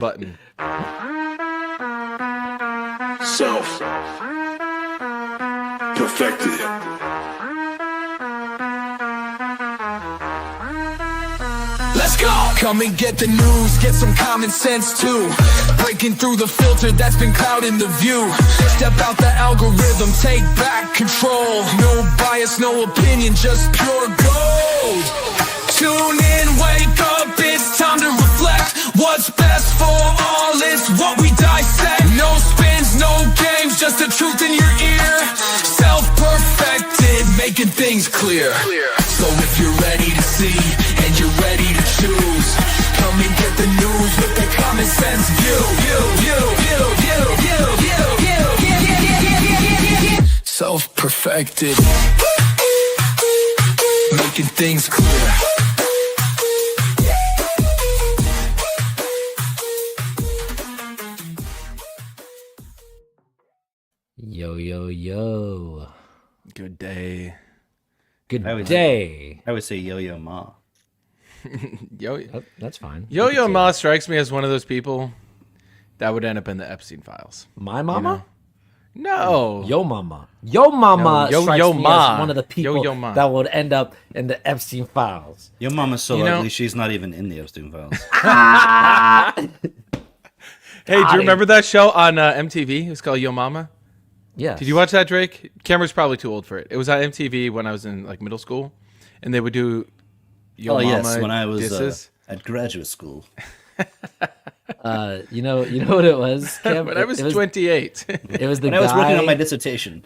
button. Self perfected. Let's go! Come and get the news, get some common sense too. Breaking through the filter that's been clouding the view. Step out the algorithm, take back control. No bias, no opinion, just pure gold. Tune in, wake up, it's time to reflect. What's best for all is what we dissect. No spins, no games, just the truth in your ear. Self-perfected, making things clear. So if you're ready to see and you're ready to choose, come and get the news with the common sense view. Self-perfected, making things clear. Yo. Good day. Good I would- day. I would say Yo-Yo Ma. Yo Oh, that's fine. Yo Ma strikes me as one of those people that would end up in the Epstein files. My mama? No. Yo mama. Yo mama No, strikes Yo me Ma. as one of the people Yo Ma. that would end up in the Epstein files. Your mama's so You know- ugly, she's not even in the Epstein files. Hey, do you remember that show on MTV? It was called Yo Mama. Yes. Did you watch that, Drake? Cameron's probably too old for it. It was on MTV when I was in like middle school, and they would do Yo Oh Mama yes, when I was disses. at graduate school. You know what it was? Cam? But I was it was 28. It was the When guy. I was working on my dissertation.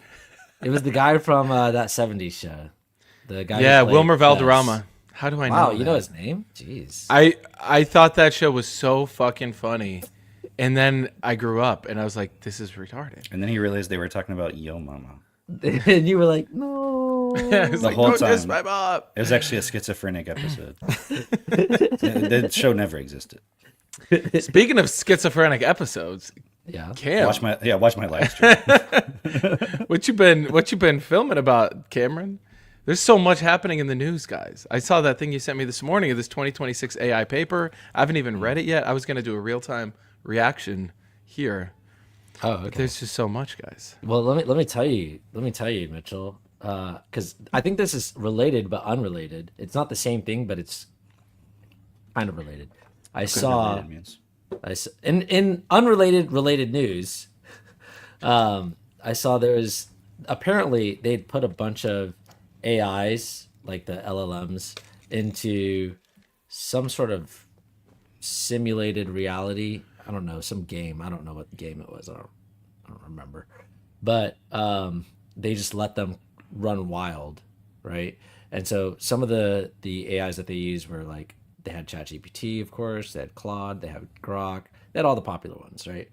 It was the guy from that '70s show. The guy. Yeah, who played Wilmer Gus. Valderrama. How do I know? Wow, you that? know his name? Jeez. I thought that show was so fucking funny, and then I grew up and I was like, this is retarded. And then he realized they were talking about Yo Mama. And you were like, no. I was The like, whole don't diss time. my mom. It was actually a schizophrenic episode. The show never existed. Speaking of schizophrenic episodes, Yeah. Cam, Watch my live stream. what you been filming about, Cameron? There's so much happening in the news, guys. I saw that thing you sent me this morning of this 2026 AI paper. I haven't even read it yet. I was gonna do a real-time reaction here. Oh, But okay. there's just so much, guys. Well, let me tell you, Mitchell, because I think this is related but unrelated. It's not the same thing, but it's kind of related. I saw Related means. in unrelated related news. I saw there was apparently they'd put a bunch of AIs like the LLMs into some sort of simulated reality. I don't know, some game. I don't know what game it was. I don't remember. But they just let them run wild, right? And so some of the AIs that they used were like they had ChatGPT, of course, they had Claude, they had Grok, they had all the popular ones, right?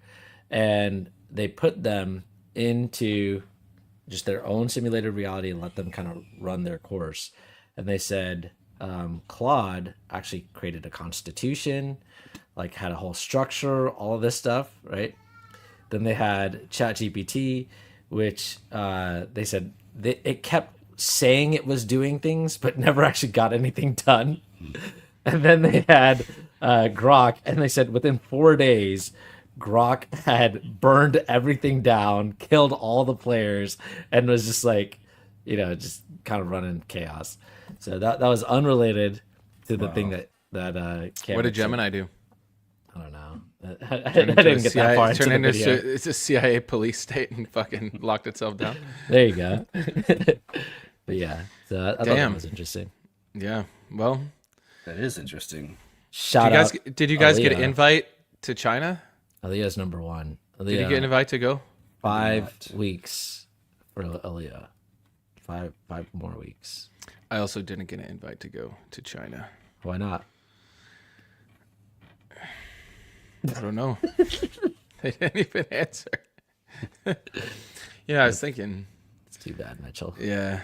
And they put them into just their own simulated reality and let them kind of run their course. And they said Claude actually created a constitution, like had a whole structure, all of this stuff, right? Then they had ChatGPT, which they said it kept saying it was doing things, but never actually got anything done. And then they had Grok, and they said within 4 days, Grok had burned everything down, killed all the players, and was just like, just kind of running chaos. So that was unrelated to the thing that Cameron What did said. Gemini do? I don't know. I didn't get that far into Turn the into video. it's a CIA police state and fucking locked itself down. There you go. But yeah, so I thought that Damn. was interesting. Yeah. Well, That is interesting. Shout out. did you guys get an Aaliyah. invite to China? Aaliyah's number one. Aaliyah, Did you get an invite to go? 5 weeks for Aaliyah. Five more weeks. I also didn't get an invite to go to China. Why not? I don't know. They didn't even answer. Yeah, I was thinking. It's too bad, Mitchell. Yeah.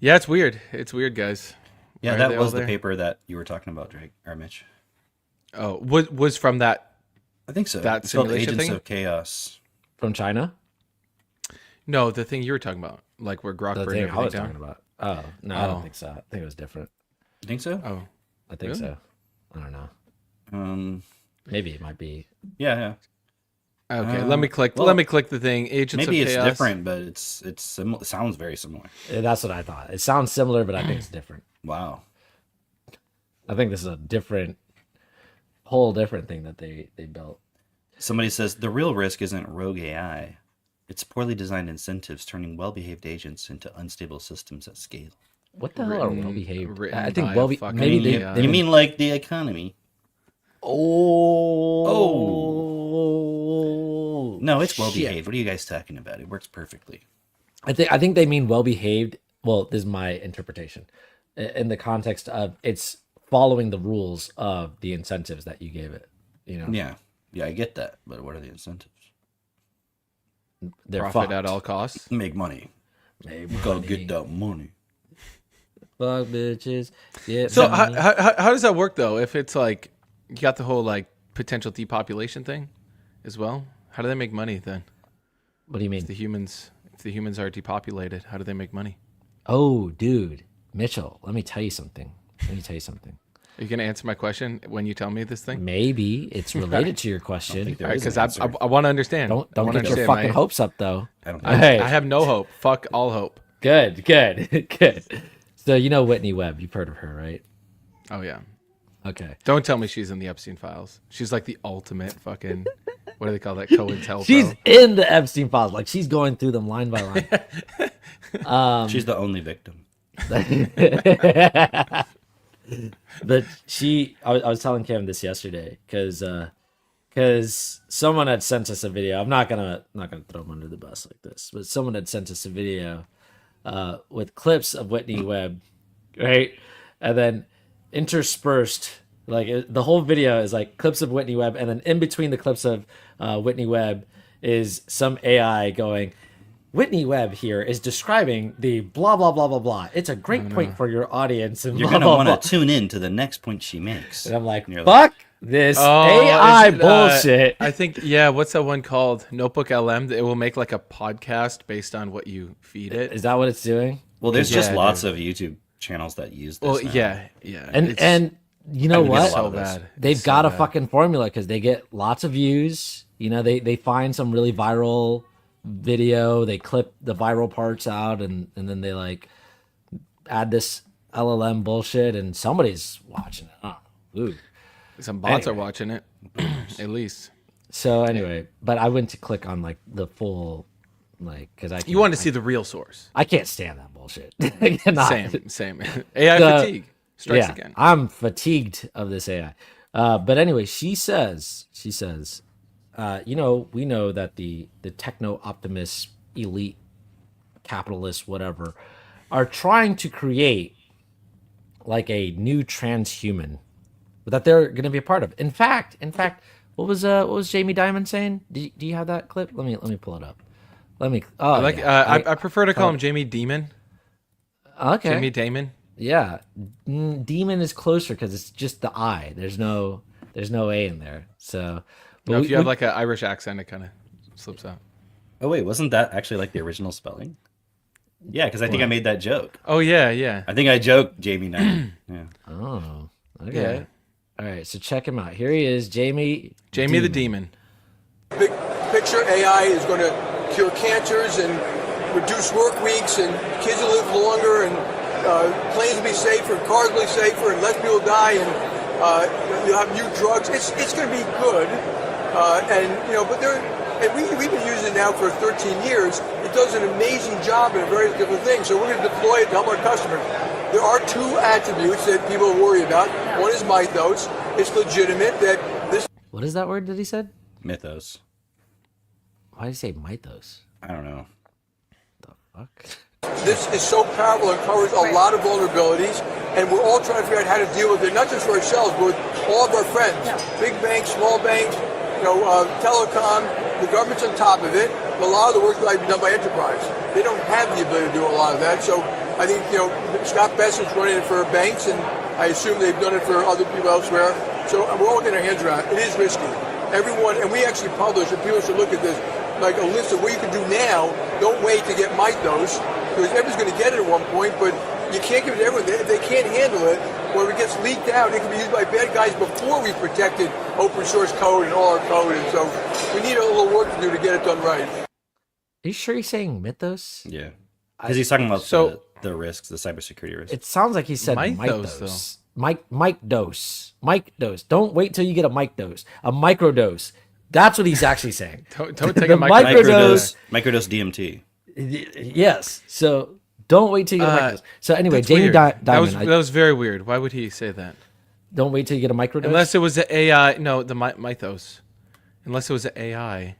It's weird. It's weird, guys. Yeah, Why are that they all was the there? paper that you were talking about, Drake or Mitch. Oh, was from that? I think so. That It's called simulation Agents thing? of Chaos. From China? No, the thing you were talking about, like where Grok The burned thing I everything was down. talking about. Oh, no, I Oh. don't think so. I think it was different. You think so? Oh, I think Really? so. I don't know. Maybe it might be. Yeah. Okay, let me click. well, let me click the thing. Agents Maybe of it's Chaos. different, but it sounds very similar. That's what I thought. It sounds similar, but I think it's different. Wow. I think this is a whole different thing that they built. Somebody says the real risk isn't rogue AI. It's poorly designed incentives turning well-behaved agents into unstable systems at scale. What the hell are well behaved? written I think by a well fucking maybe AI. they You mean like the economy? Oh No, it's shit. well-behaved. What are you guys talking about? It works perfectly. I think they mean well behaved. Well, this is my interpretation, in the context of it's following the rules of the incentives that you gave it. You know, Yeah, I get that. But what are the incentives? they're Profit fucked. at all costs. Make money. Maybe Go get that money. fuck bitches. Yeah. So how does that work though? If it's like you got the whole like potential depopulation thing, as well. How do they make money then? What do you mean? If the humans are depopulated, how do they make money? Oh, dude, Mitchell, let me tell you something. Are you gonna answer my question when you tell me this thing? Maybe it's related to your question. there All right, is an because answer. I want to understand. Don't I wanna get your understand, fucking mate. hopes up, though. I don't think Hey, I have no hope. Fuck all hope. good. So you know Whitney Webb. You've heard of her, right? Oh yeah. Okay. Don't tell me she's in the Epstein files. She's like the ultimate fucking. What do they call that? COINTELPRO. She's in the Epstein files. Like she's going through them line by line. she's the only victim. But I was telling Kevin this yesterday because someone had sent us a video. I'm not gonna throw him under the bus like this, but someone had sent us a video with clips of Whitney Webb, right? And then interspersed, the whole video is like clips of Whitney Webb, and then in between the clips of Whitney Webb is some AI going, Whitney Webb here is describing the blah blah blah blah blah. It's a great point for your audience, and You're blah, gonna blah, want blah. to tune in to the next point she makes. And I'm like, And you're fuck this AI is it, bullshit. I think what's that one called? Notebook LM. It will make like a podcast based on what you feed it. Is that what it's doing? Well, there's just Yeah, lots of YouTube channels that use this. Well, now. yeah. And you know I mean, what? it's so lot of this. bad. They've It's got so a bad. fucking formula because they get lots of views. You know, they find some really viral video, they clip the viral parts out, and then they like add this LLM bullshit, and somebody's watching it. I don't know. Ooh. Some bots are Anyway. watching it, at least. So anyway, but I went to click on like the full, because You want to see the real source. I can't stand that bullshit. I cannot. Same. AI The- fatigue strikes yeah, again. I'm fatigued of this AI. But anyway, she says, we know that the techno optimist elite capitalists, whatever, are trying to create like a new transhuman that they're going to be a part of. In fact, what was Jamie Dimon saying? Do you have that clip? Let me pull it up. I prefer to call him Jamie Demon. Okay. Jamie Damon. Yeah, demon is closer because it's just the I. There's no A in there. So, but No, if we- you have we- like an Irish accent, it kind of slips out. Oh wait, wasn't that actually like the original spelling? Yeah, because I think I made that joke. Oh yeah. I think I joked Jamie Dimon. Yeah. oh, okay. Yeah. All right, so check him out. Here he is, Jamie. Jamie the Demon. Big picture AI is going to cure cancers and reduce work weeks, and kids will live longer, and planes will be safer, cars will be safer, and less people die, and you'll have new drugs. It's going to be good, we've been using it now for 13 years. It does an amazing job in various different things. So we're going to deploy it to help our customers. There are two attributes that people worry about. One is mythos. It's legitimate that this What is that word that he said? Mythos. Why did he say mythos? I don't know. Fuck. This is so powerful and covers a lot of vulnerabilities, and we're all trying to figure out how to deal with it, not just for ourselves, but with all of our friends. Big banks, small banks, telecom, the government's on top of it. A lot of the work will be done by enterprise. They don't have the ability to do a lot of that. So I think, Scott Bessett's running it for banks, and I assume they've done it for other people elsewhere. So we're all getting our hands around it. It is risky. Everyone, and we actually publish, and people should look at this, like a list of what you can do now. Don't wait to get mythos, because everyone's going to get it at one point, but you can't give it to everyone. If they can't handle it, or if it gets leaked out, it can be used by bad guys before we protected open source code and all our code. And so we need a little work to do to get it done right. Are you sure he's saying Mythos? Yeah, because he's talking about So- the risks, the cybersecurity risks. It sounds like he said Mythos, Mythos. Mike dose. Mike dose. Don't wait till you get a mic dose. A microdose. That's what he's actually saying. Don't take The a microdose. microdose- Microdose DMT. Yes. So don't wait till you get a microdose. So anyway, That's Jamie weird. Dimon. That was very weird. Why would he say that? Don't wait till you get a microdose. Unless it was the AI, no, the Mythos. Unless it was the AI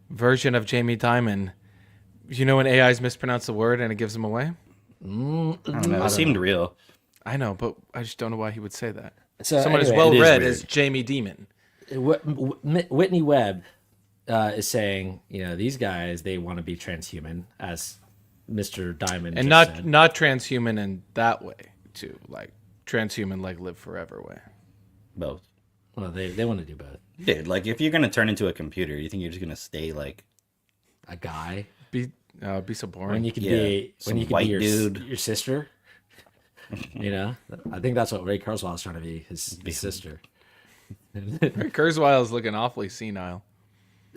version of Jamie Dimon. You know when AIs mispronounce the word and it gives them away? I don't know. It seemed real. I know, but I just don't know why he would say that. So Someone as anyway, well It is read weird. as Jamie Demon. Whitney Webb is saying, these guys, they want to be transhuman, as Mr. Diamond And just said. not transhuman in that way, too. Like transhuman, like live forever way. Both. Well, they want to do both. Dude, like if you're gonna turn into a computer, you think you're just gonna stay like A guy. Be so When boring. you could Yeah, be some when you could white be dude. your sister. I think that's what Ray Kurzweil is trying to be, his sister. Rick Kurzweil is looking awfully senile.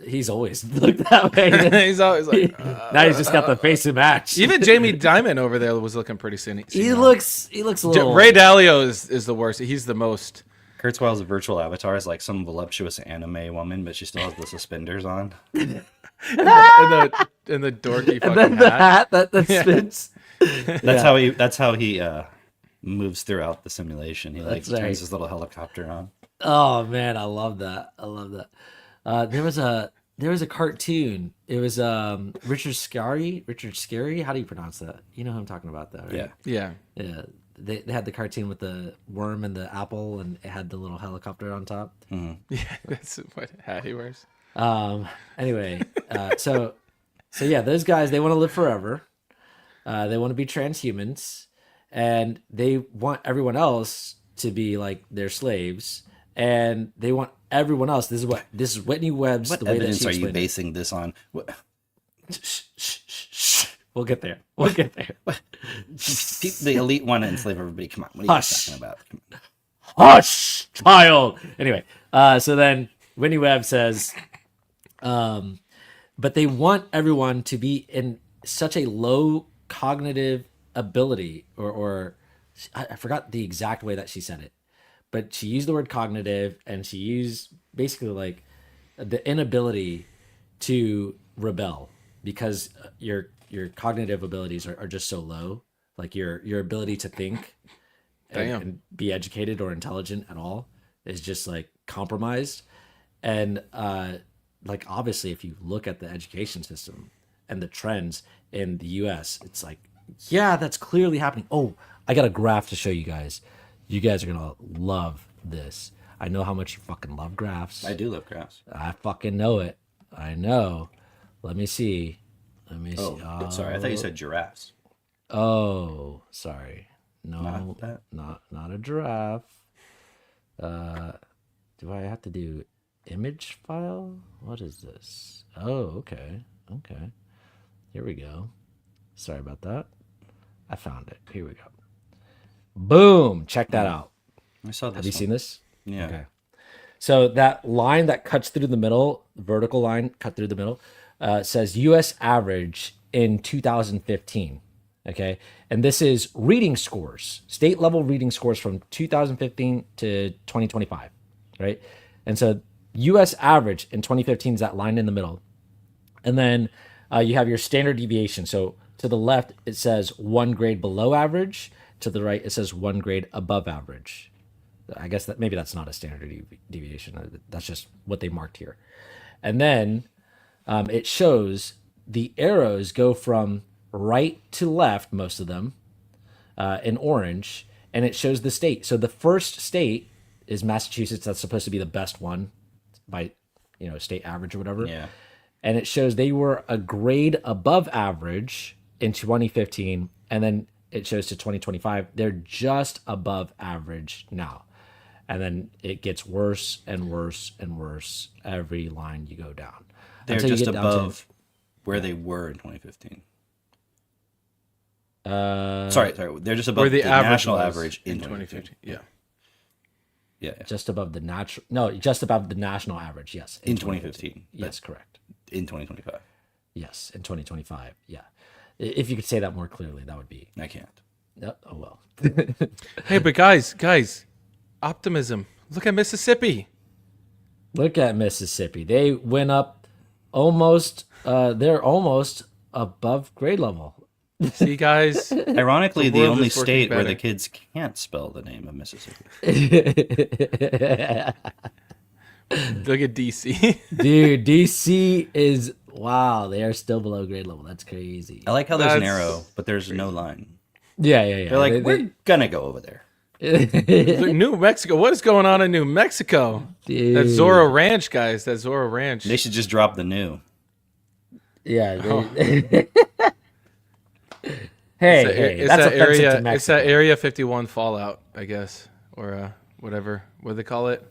He's always looked that way. He's always like. Now he's just got the face to match. Even Jamie Dimon over there was looking pretty senile. he looks a little Ray Dalio is the worst. He's the most. Kurzweil's virtual avatar is like some voluptuous anime woman, but she still has the suspenders on. in the dorky fucking then the hat. hat that spins. That's how he moves throughout the simulation. He like That's right. turns his little helicopter on. Oh man, I love that. There was a cartoon. It was Richard Scarry. How do you pronounce that? You know who I'm talking about, though, right? Yeah. Yeah. Yeah. They had the cartoon with the worm and the apple, and it had the little helicopter on top. Yeah, that's what hat he wears. Anyway, so yeah, those guys, they want to live forever. They want to be transhumans, and they want everyone else to be like their slaves, and they want everyone else. This is Whitney Webb's. What the way that evidence she are you explained it. basing this on? We'll get there. We'll get there. The elite want to enslave everybody. Come on, what are you Hush. talking about? Come on. Hush, child. Anyway, so then Whitney Webb says, but they want everyone to be in such a low cognitive ability, or I forgot the exact way that she said it, but she used the word cognitive, and she used basically like the inability to rebel because your cognitive abilities are just so low, like your ability to think and be educated or intelligent at all is just like compromised. And like obviously if you look at the education system and the trends in the US, it's like, yeah, that's clearly happening. Oh, I got a graph to show you guys. You guys are gonna love this. I know how much you fucking love graphs. I do love graphs. I fucking know it. I know. Let me see. Oh, sorry. I thought you said giraffes. Oh, sorry. No, Not that? not a giraffe. Do I have to do image file? What is this? Oh, okay. Okay. Here we go. Sorry about that. I found it. Here we go. Boom. Check that out. I saw this. Have you seen this? Yeah. Okay. So that line that cuts through the middle, vertical line cut through the middle, says U.S. average in 2015. Okay. And this is reading scores, state level reading scores from 2015 to 2025. Right. And so U.S. average in 2015 is that line in the middle. And then you have your standard deviation. So to the left, it says 1 grade below average. To the right, it says 1 grade above average. I guess that maybe that's not a standard deviation. That's just what they marked here. And then it shows the arrows go from right to left, most of them, in orange, and it shows the state. So the first state is Massachusetts. That's supposed to be the best one by, state average or whatever. Yeah. And it shows they were a grade above average in 2015, and then it shows to 2025 they're just above average now. And then it gets worse and worse and worse every line you go down. They're Until you just get down to- above where they were in 2015. Sorry, they're just above Where the the average national was average in 2050. 2050. Yeah. Yeah, just above the natural. No, just above the national average. Yes, in 2015. Yes, correct. In 2025, Yes, in 2025. Yeah, if you could say that more clearly, that would be. I can't. Oh well. Hey, but guys, optimism. Look at Mississippi. Look at Mississippi. They went up almost. They're almost above grade level. See, guys. Ironically, The the world only is working state where better. the kids can't spell the name of Mississippi. Look at DC. Dude, DC is wow. They are still below grade level. That's crazy. I like how there's an That's arrow, but there's no line. Yeah. They're like, we're gonna go over there. Look, New Mexico. What is going on in New Mexico? Dude. That Zorro Ranch, guys. That Zorro Ranch. They should just drop the new. Yeah. Oh. Hey, It's that's that offensive to area. It's Mexico. that Area 51 fallout, I guess, or whatever. What do they call it?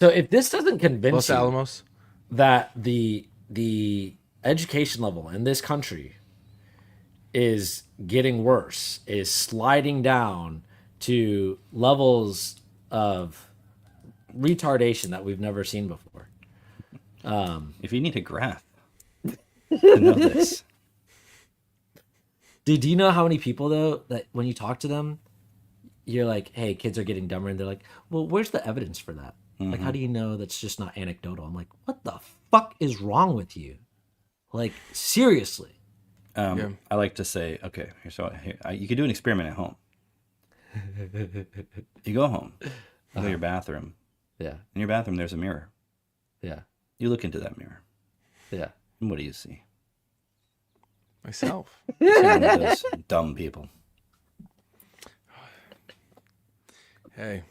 So if this doesn't convince Los you Alamos. that the education level in this country is getting worse, is sliding down to levels of retardation that we've never seen before. If you need a graph to know this, Do you know how many people though that when you talk to them, you're like, "Hey, kids are getting dumber," and they're like, "Well, where's the evidence for that? Like, how do you know that's just not anecdotal?" I'm like, "What the fuck is wrong with you? Like, seriously." Yeah. I like to say, okay, you could do an experiment at home. You go home, go to your bathroom. Yeah, In your bathroom, there's a mirror. yeah, You look into that mirror, yeah. and what do you see? Myself. You see one of those dumb people. Hey.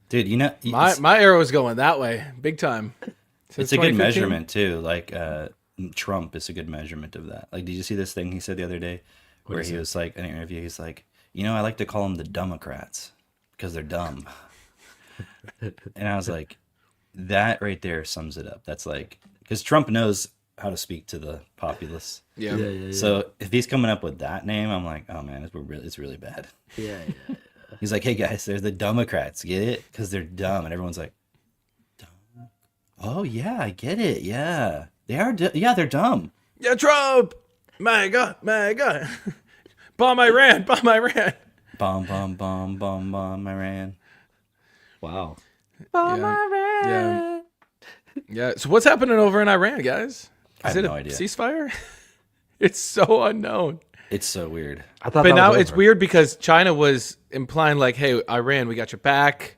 Dude, you know, My arrow is going that way, big time. it's a good measurement too. Like Trump is a good measurement of that. Like, did you see this thing he said the other day where he was like in an interview? He's like, I like to call them the Democrats because they're dumb. And I was like, that right there sums it up. That's like, because Trump knows how to speak to the populace. Yeah. So if he's coming up with that name, I'm like, oh man, it's really bad. Yeah. He's like, hey guys, they're the Democrats, get it? Because they're dumb, and everyone's like, dumb? Oh yeah, I get it. Yeah, they are. Yeah, they're dumb. Yeah, Trump. My God. Bomb Iran. Bomb, bomb, bomb, bomb, bomb, Iran. Wow. Yeah. So what's happening over in Iran, guys? I Is have it no a idea. ceasefire? It's so unknown. It's so weird. I thought But that now was it's over. weird because China was implying like, "Hey, Iran, we got your back.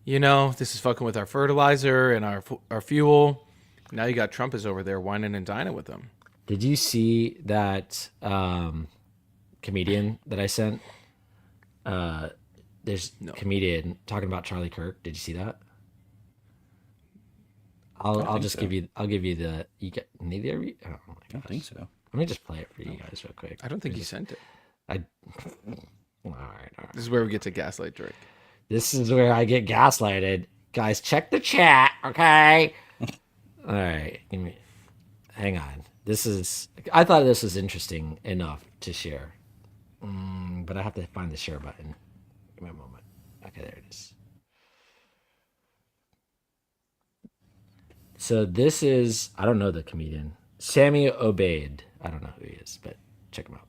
This is fucking with our fertilizer and our fuel." Now you got Trump is over there whining and dining with them. Did you see that comedian that I sent? There's comedian talking about Charlie Kirk. Did you see that? I'll just give you the you get neither of you. Oh my I don't gosh. think so. Let me just play it for you guys real quick. I don't think you sent it. All right. This is where we get to gaslight Drake. This is where I get gaslighted. Guys, check the chat, okay? All right. Hang on. I thought this was interesting enough to share. But I have to find the share button. Give me a moment. Okay, there it is. So this is, I don't know the comedian. Sammy Obeid. I don't know who he is, but check him out.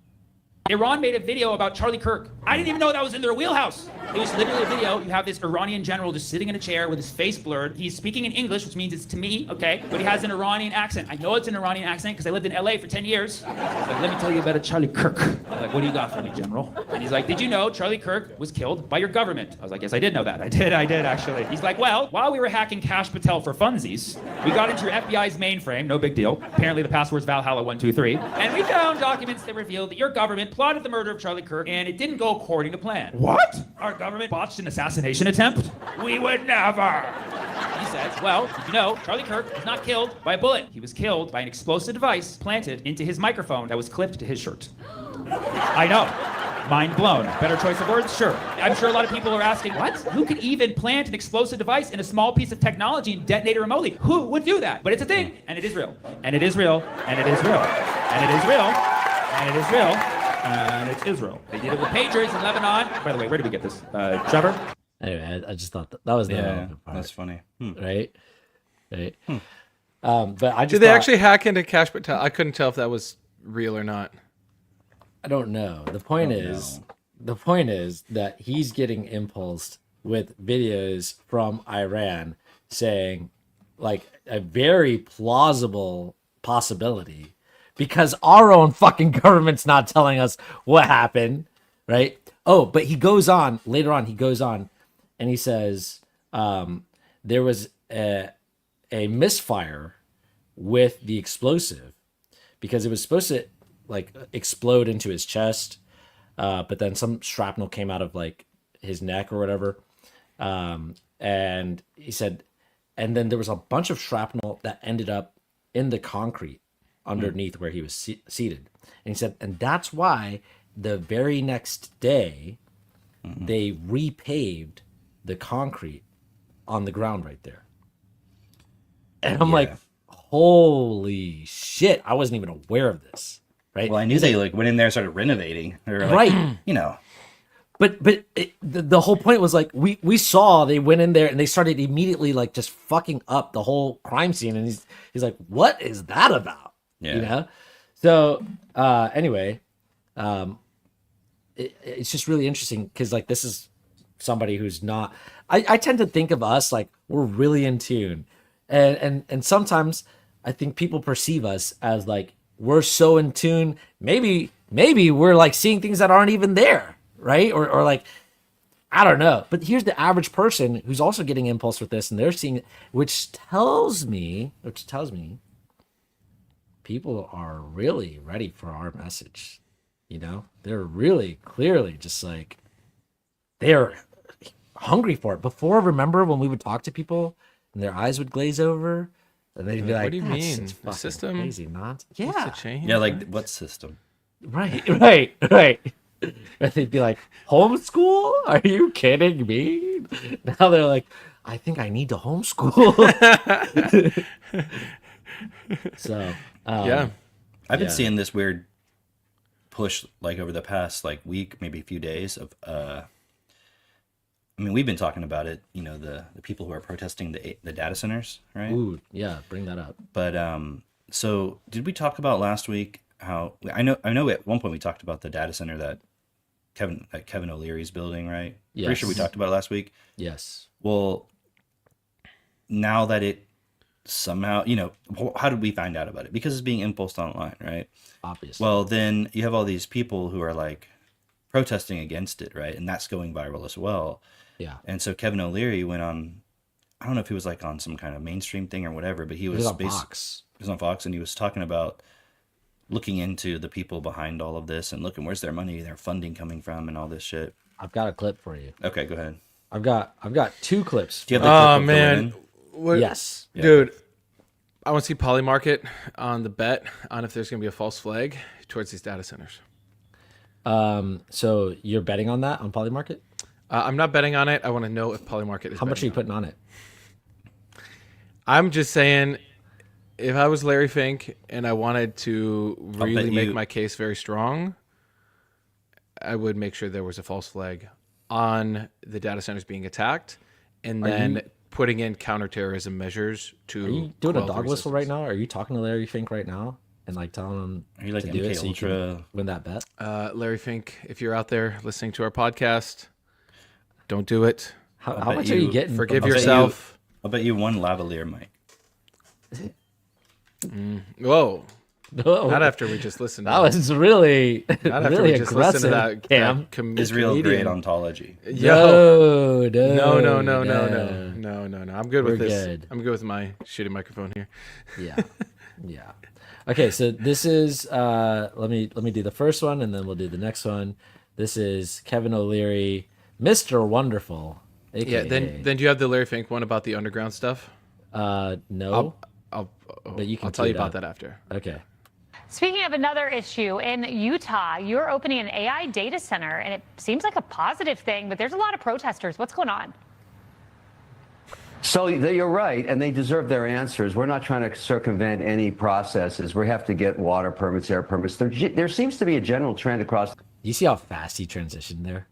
Iran made a video about Charlie Kirk. I didn't even know that was in their wheelhouse. It was literally a video. You have this Iranian general just sitting in a chair with his face blurred. He's speaking in English, which means it's to me, okay? But he has an Iranian accent. I know it's an Iranian accent because I lived in LA for 10 years. He's like, let me tell you about a Charlie Kirk. I'm like, what do you got for me, General? And he's like, did you know Charlie Kirk was killed by your government? I was like, yes, I did know that. I did actually. He's like, well, while we were hacking Cash Patel for funsies, we got into your FBI's mainframe, no big deal. Apparently the password's Valhalla123. And we found documents that revealed that your government plotted the murder of Charlie Kirk, and it didn't go according to plan. What? Our government botched an assassination attempt? We would never. He says, well, did you know Charlie Kirk was not killed by a bullet. He was killed by an explosive device planted into his microphone that was clipped to his shirt. I know. Mind blown. Better choice of words? Sure. I'm sure a lot of people are asking, what? Who could even plant an explosive device in a small piece of technology and detonate it remotely? Who would do that? But it's a thing, and it is real. And it is real. And it is real. And it is real. and it is real, and it's Israel. They did it with Patriots in Lebanon. By the way, where did we get this? Trevor? Anyway, I just thought that was the Yeah, relevant part, that's funny. right? Right. But I just Did they thought- actually hack into Cash Patel? I couldn't tell if that was real or not. I don't know. The point is that he's getting impulsed with videos from Iran saying like a very plausible possibility because our own fucking government's not telling us what happened, right? Oh, but he goes on later on. He goes on, and he says there was a misfire with the explosive because it was supposed to like explode into his chest, but then some shrapnel came out of like his neck or whatever, and he said, and then there was a bunch of shrapnel that ended up in the concrete underneath where he was seated, and he said, and that's why the very next day they repaved the concrete on the ground right there. And I'm like, holy shit, I wasn't even aware of this. Right. Well, I knew they like went in there and started renovating. They were like, Right. You know. But the whole point was like we saw they went in there and they started immediately like just fucking up the whole crime scene, and he's like, what is that about? Yeah. You know. So anyway, it's just really interesting because like this is somebody who's not. I tend to think of us like we're really in tune, and sometimes I think people perceive us as like we're so in tune. Maybe we're like seeing things that aren't even there, right? Or like I don't know. But here's the average person who's also getting impulse with this, and they're seeing it, which tells me people are really ready for our message. You know, they're really clearly just like they're hungry for it. Before, remember when we would talk to people and their eyes would glaze over, and they'd be like, What do you "That's mean? just The fucking system crazy nonsense." What's Yeah, the change? Yeah, like what system? right. And they'd be like, "Homeschool? Are you kidding me?" Now they're like, "I think I need to homeschool." So Yeah. I've been Yeah. seeing this weird push like over the past like week, maybe a few days of I mean, we've been talking about it, you know, the people who are protesting the data centers, right? ooh, yeah, bring that up. But so did we talk about last week how I know at one point we talked about the data center that Kevin O'Leary's building, right? Pretty sure we Yes. talked about it last week. Yes. Well, now that it somehow, you know, how did we find out about it? Because it's being impulsed online, right? Obviously. Well, then you have all these people who are like protesting against it, right? And that's going viral as well. yeah. And so Kevin O'Leary went on, I don't know if he was like on some kind of mainstream thing or whatever, but he It was was on basi- Fox. he was on Fox, and he was talking about looking into the people behind all of this and looking where's their money, their funding coming from, and all this shit. I've got a clip for you. Okay, go ahead. I've got two clips. Do you have the Oh clip of the man, women? What- Yes. dude. I want to see Polymarket on the bet on if there's going to be a false flag towards these data centers. So you're betting on that on Polymarket? I'm not betting on it. I want to know if Polymarket is. How much are betting you on putting on it? it. I'm just saying, if I was Larry Fink and I wanted to really bet make you- my case very strong, I would make sure there was a false flag on the data centers being attacked, and then putting in counterterrorism measures to. Are you doing a quell the dog whistle right resistance. now? Are you talking to Larry Fink right now and like telling him Are you like to do MK it so you can Ultra? win that bet? Larry Fink, if you're out there listening to our podcast, don't do it. How bet much are you you- getting? Forgive bet you- yourself. I'll bet you one lavalier mic. Whoa! No, Not after we just listened. that was really, Not after really we just listened aggressive, to that Cam. Israel comedian. grade ontology. Yo. No, No. I'm good with We're this. good. I'm good with my shitty microphone here. Yeah, yeah. Okay, so this is let me do the first one and then we'll do the next one. This is Kevin O'Leary, Mr. Wonderful. AKA. Yeah. Then do you have the Larry Fink one about the underground stuff? No. But you can I'll tell you tee it about up. that after. Okay. Speaking of another issue, in Utah, you're opening an AI data center, and it seems like a positive thing, but there's a lot of protesters. What's going on? So you're right, and they deserve their answers. We're not trying to circumvent any processes. We have to get water permits, air permits. There seems to be a general trend across. You see how fast he transitioned there?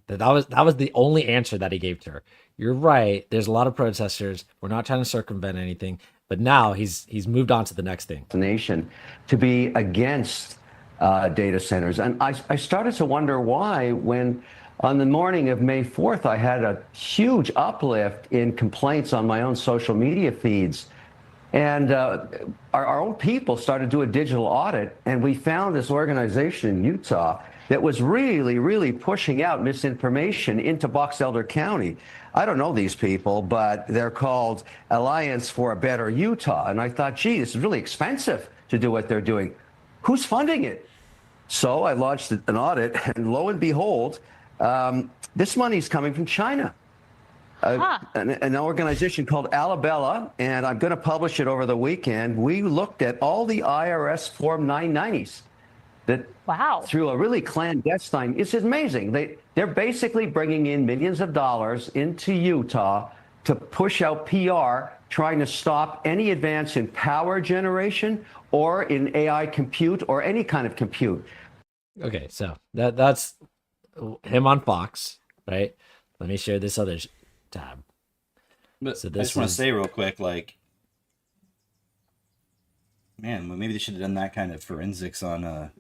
That was the only answer that he gave to her. You're right. There's a lot of protesters. We're not trying to circumvent anything. But now he's moved on to the next thing. Nation to be against data centers. And I started to wonder why when on the morning of May 4th, I had a huge uplift in complaints on my own social media feeds. And our own people started to do a digital audit, and we found this organization in Utah that was really, really pushing out misinformation into Box Elder County. I don't know these people, but they're called Alliance for a Better Utah. And I thought, gee, this is really expensive to do what they're doing. Who's funding it? So I launched an audit, and lo and behold, this money's coming from China. An organization called Alabella, and I'm going to publish it over the weekend. We looked at all the IRS Form 990s that through a really clandestine, it's amazing. They're basically bringing in millions of dollars into Utah to push out PR, trying to stop any advance in power generation or in AI compute or any kind of compute. Okay, so that's him on Fox, right? Let me share this other tab. But So I this just want one's- to say real quick, like, man, well, maybe they should have done that kind of forensics on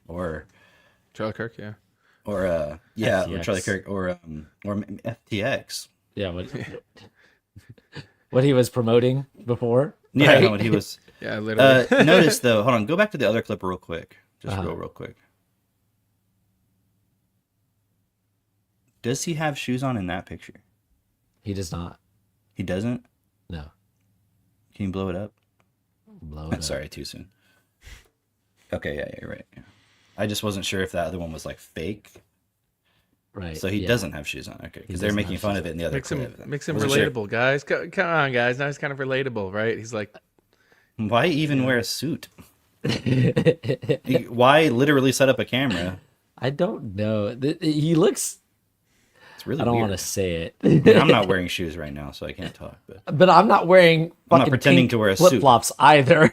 or Charlie Kirk, yeah. or yeah, or FTX. Charlie Kirk or FTX. Yeah, what he was promoting before. Yeah, right? what he was. Yeah, literally. Notice though, hold on, go back to the other clip real quick. Just real quick. Does he have shoes on in that picture? He does not. He doesn't? No. Can you blow it up? Blow it up. Sorry, too soon. Okay, yeah, you're right. Yeah. I just wasn't sure if that other one was like fake. Right. So he yeah. doesn't have shoes on. Okay, because they're doesn't making have fun shoes of it in the other Makes him clip. makes him Wasn't sure. relatable, guys. Come on, guys. Now he's kind of relatable, right? He's like, Why even wear a suit? Why literally set up a camera? I don't know. He looks. It's really I don't weird. want to say it. I mean, I'm not wearing shoes right now, so I can't talk. But But I'm not wearing I'm not fucking pretending pink to wear a suit. flip-flops either.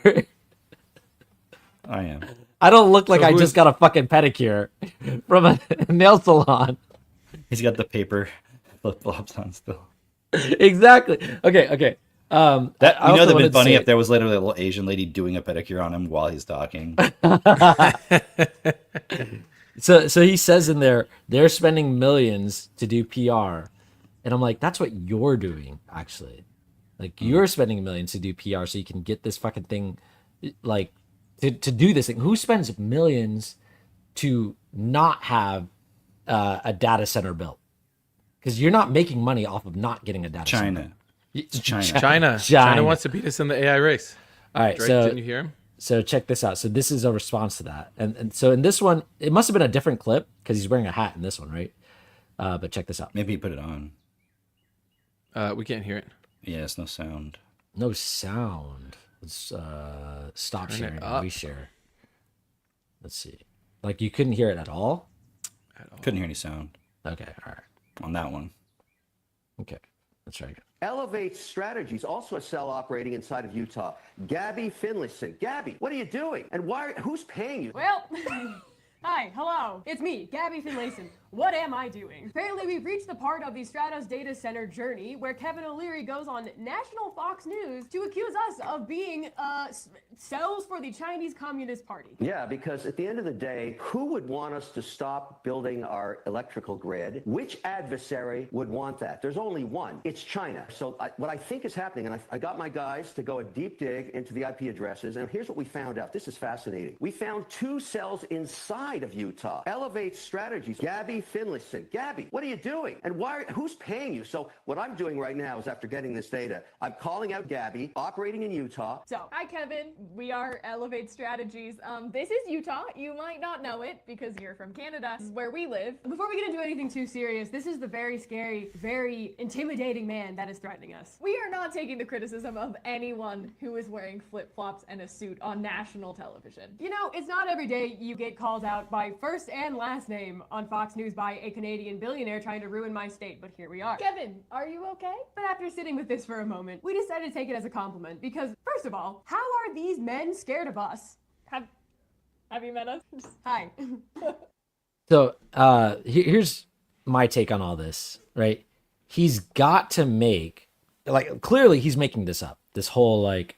I am. I don't look like So I who's- just got a fucking pedicure from a nail salon. He's got the paper flip flops on still. Exactly. Okay. That I you know, also that'd been wanted to funny say- if there was literally a little Asian lady doing a pedicure on him while he's talking. So he says in there they're spending millions to do PR, and I'm like, that's what you're doing actually. Like you're spending millions to do PR so you can get this fucking thing, like to do this thing. Who spends millions to not have a data center built? Because you're not making money off of not getting a data center. China. It's China. China. China wants to beat us in the AI race. All right, Drake, so didn't you hear him? So check this out. So this is a response to that. And so in this one, it must have been a different clip because he's wearing a hat in this one, right? But check this out. Maybe he put it on. We can't hear it. Yeah, it's no sound. No sound. Let's stop Turn it sharing and up. reshare. Let's see. Like you couldn't hear it at all? Couldn't hear any sound Okay, all right. on that one. Okay. Let's try again. Elevate Strategies, also a cell operating inside of Utah. Gabby Finlayson. Gabby, what are you doing? And who's paying you? Well, hi, hello. It's me, Gabby Finlayson. What am I doing? Apparently, we've reached the part of the Stratos data center journey where Kevin O'Leary goes on national Fox News to accuse us of being cells for the Chinese Communist Party. Yeah, because at the end of the day, who would want us to stop building our electrical grid? Which adversary would want that? There's only one. It's China. So what I think is happening, and I got my guys to go a deep dig into the IP addresses, and here's what we found out. This is fascinating. We found 2 cells inside of Utah. Elevate Strategies. Gabby Finlayson. Gabby, what are you doing? And who's paying you? So what I'm doing right now is after getting this data, I'm calling out Gabby, operating in Utah. So, hi Kevin, we are Elevate Strategies. This is Utah. You might not know it because you're from Canada. This is where we live. Before we get into anything too serious, this is the very scary, very intimidating man that is threatening us. We are not taking the criticism of anyone who is wearing flip-flops and a suit on national television. You know, it's not every day you get called out by first and last name on Fox News news by a Canadian billionaire trying to ruin my state, but here we are. Kevin, are you okay? But after sitting with this for a moment, we decided to take it as a compliment because, first of all, how are these men scared of us? Have you met us? Hi. So here's my take on all this, right? He's got to make, like, clearly he's making this up. This whole, like,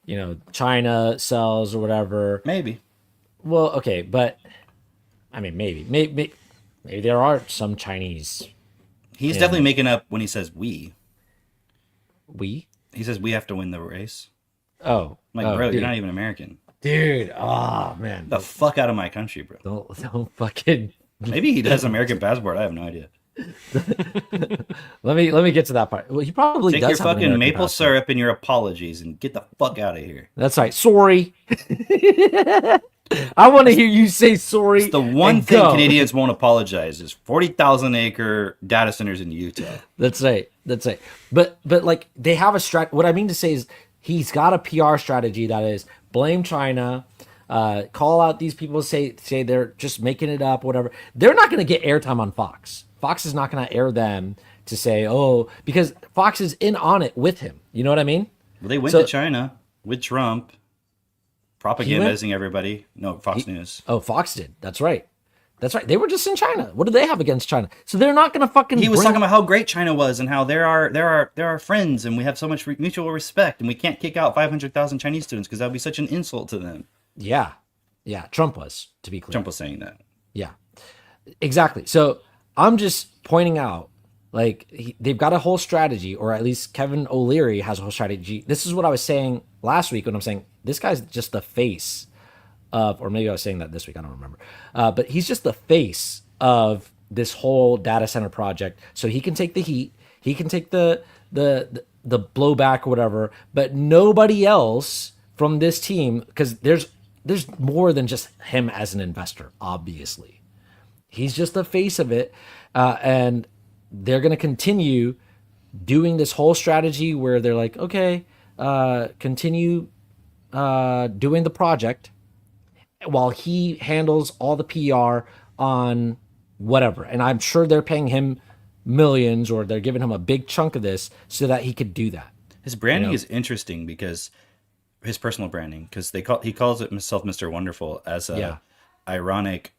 you know, China sells or whatever. Maybe. Well, okay, but I mean, maybe there are some Chinese. He's definitely making up when he says we. We? He says we have to win the race. Oh. I'm like, bro, dude. you're not even American. Dude, oh man. The fuck out of my country, bro. Don't fucking. Maybe he has an American passport. I have no idea. Let me get to that part. Well, he probably Take does your have an fucking American maple passport. syrup and your apologies and get the fuck out of here. That's right. Sorry. I want to hear you say sorry. It's the one and thing go. Canadians won't apologize is 40,000 acre data centers in Utah. That's right. That's right. But like they have a strat. What I mean to say is he's got a PR strategy that is blame China, call out these people, say they're just making it up, whatever. They're not going to get airtime on Fox. Fox is not going to air them to say, oh, because Fox is in on it with him. You know what I mean? Well, they went So- to China with Trump, propagandizing everybody. No, Fox News. Oh, Fox did. That's right. That's right. They were just in China. What do they have against China? So they're not going to fucking. He was bring- talking about how great China was and how there are friends and we have so much mutual respect and we can't kick out 500,000 Chinese students because that would be such an insult to them. Yeah. Trump was, to be clear. Trump was saying that. Yeah, exactly. So I'm just pointing out, like, they've got a whole strategy, or at least Kevin O'Leary has a whole strategy. This is what I was saying last week when I'm saying this guy's just the face of, or maybe I was saying that this week, I don't remember. But he's just the face of this whole data center project. So he can take the heat, he can take the blowback or whatever, but nobody else from this team, because there's more than just him as an investor, obviously. He's just the face of it. And they're going to continue doing this whole strategy where they're like, okay, continue doing the project while he handles all the PR on whatever. And I'm sure they're paying him millions, or they're giving him a big chunk of this so that he could do that. His branding You know? is interesting because his personal branding, because he calls it himself Mr. Wonderful as a ironic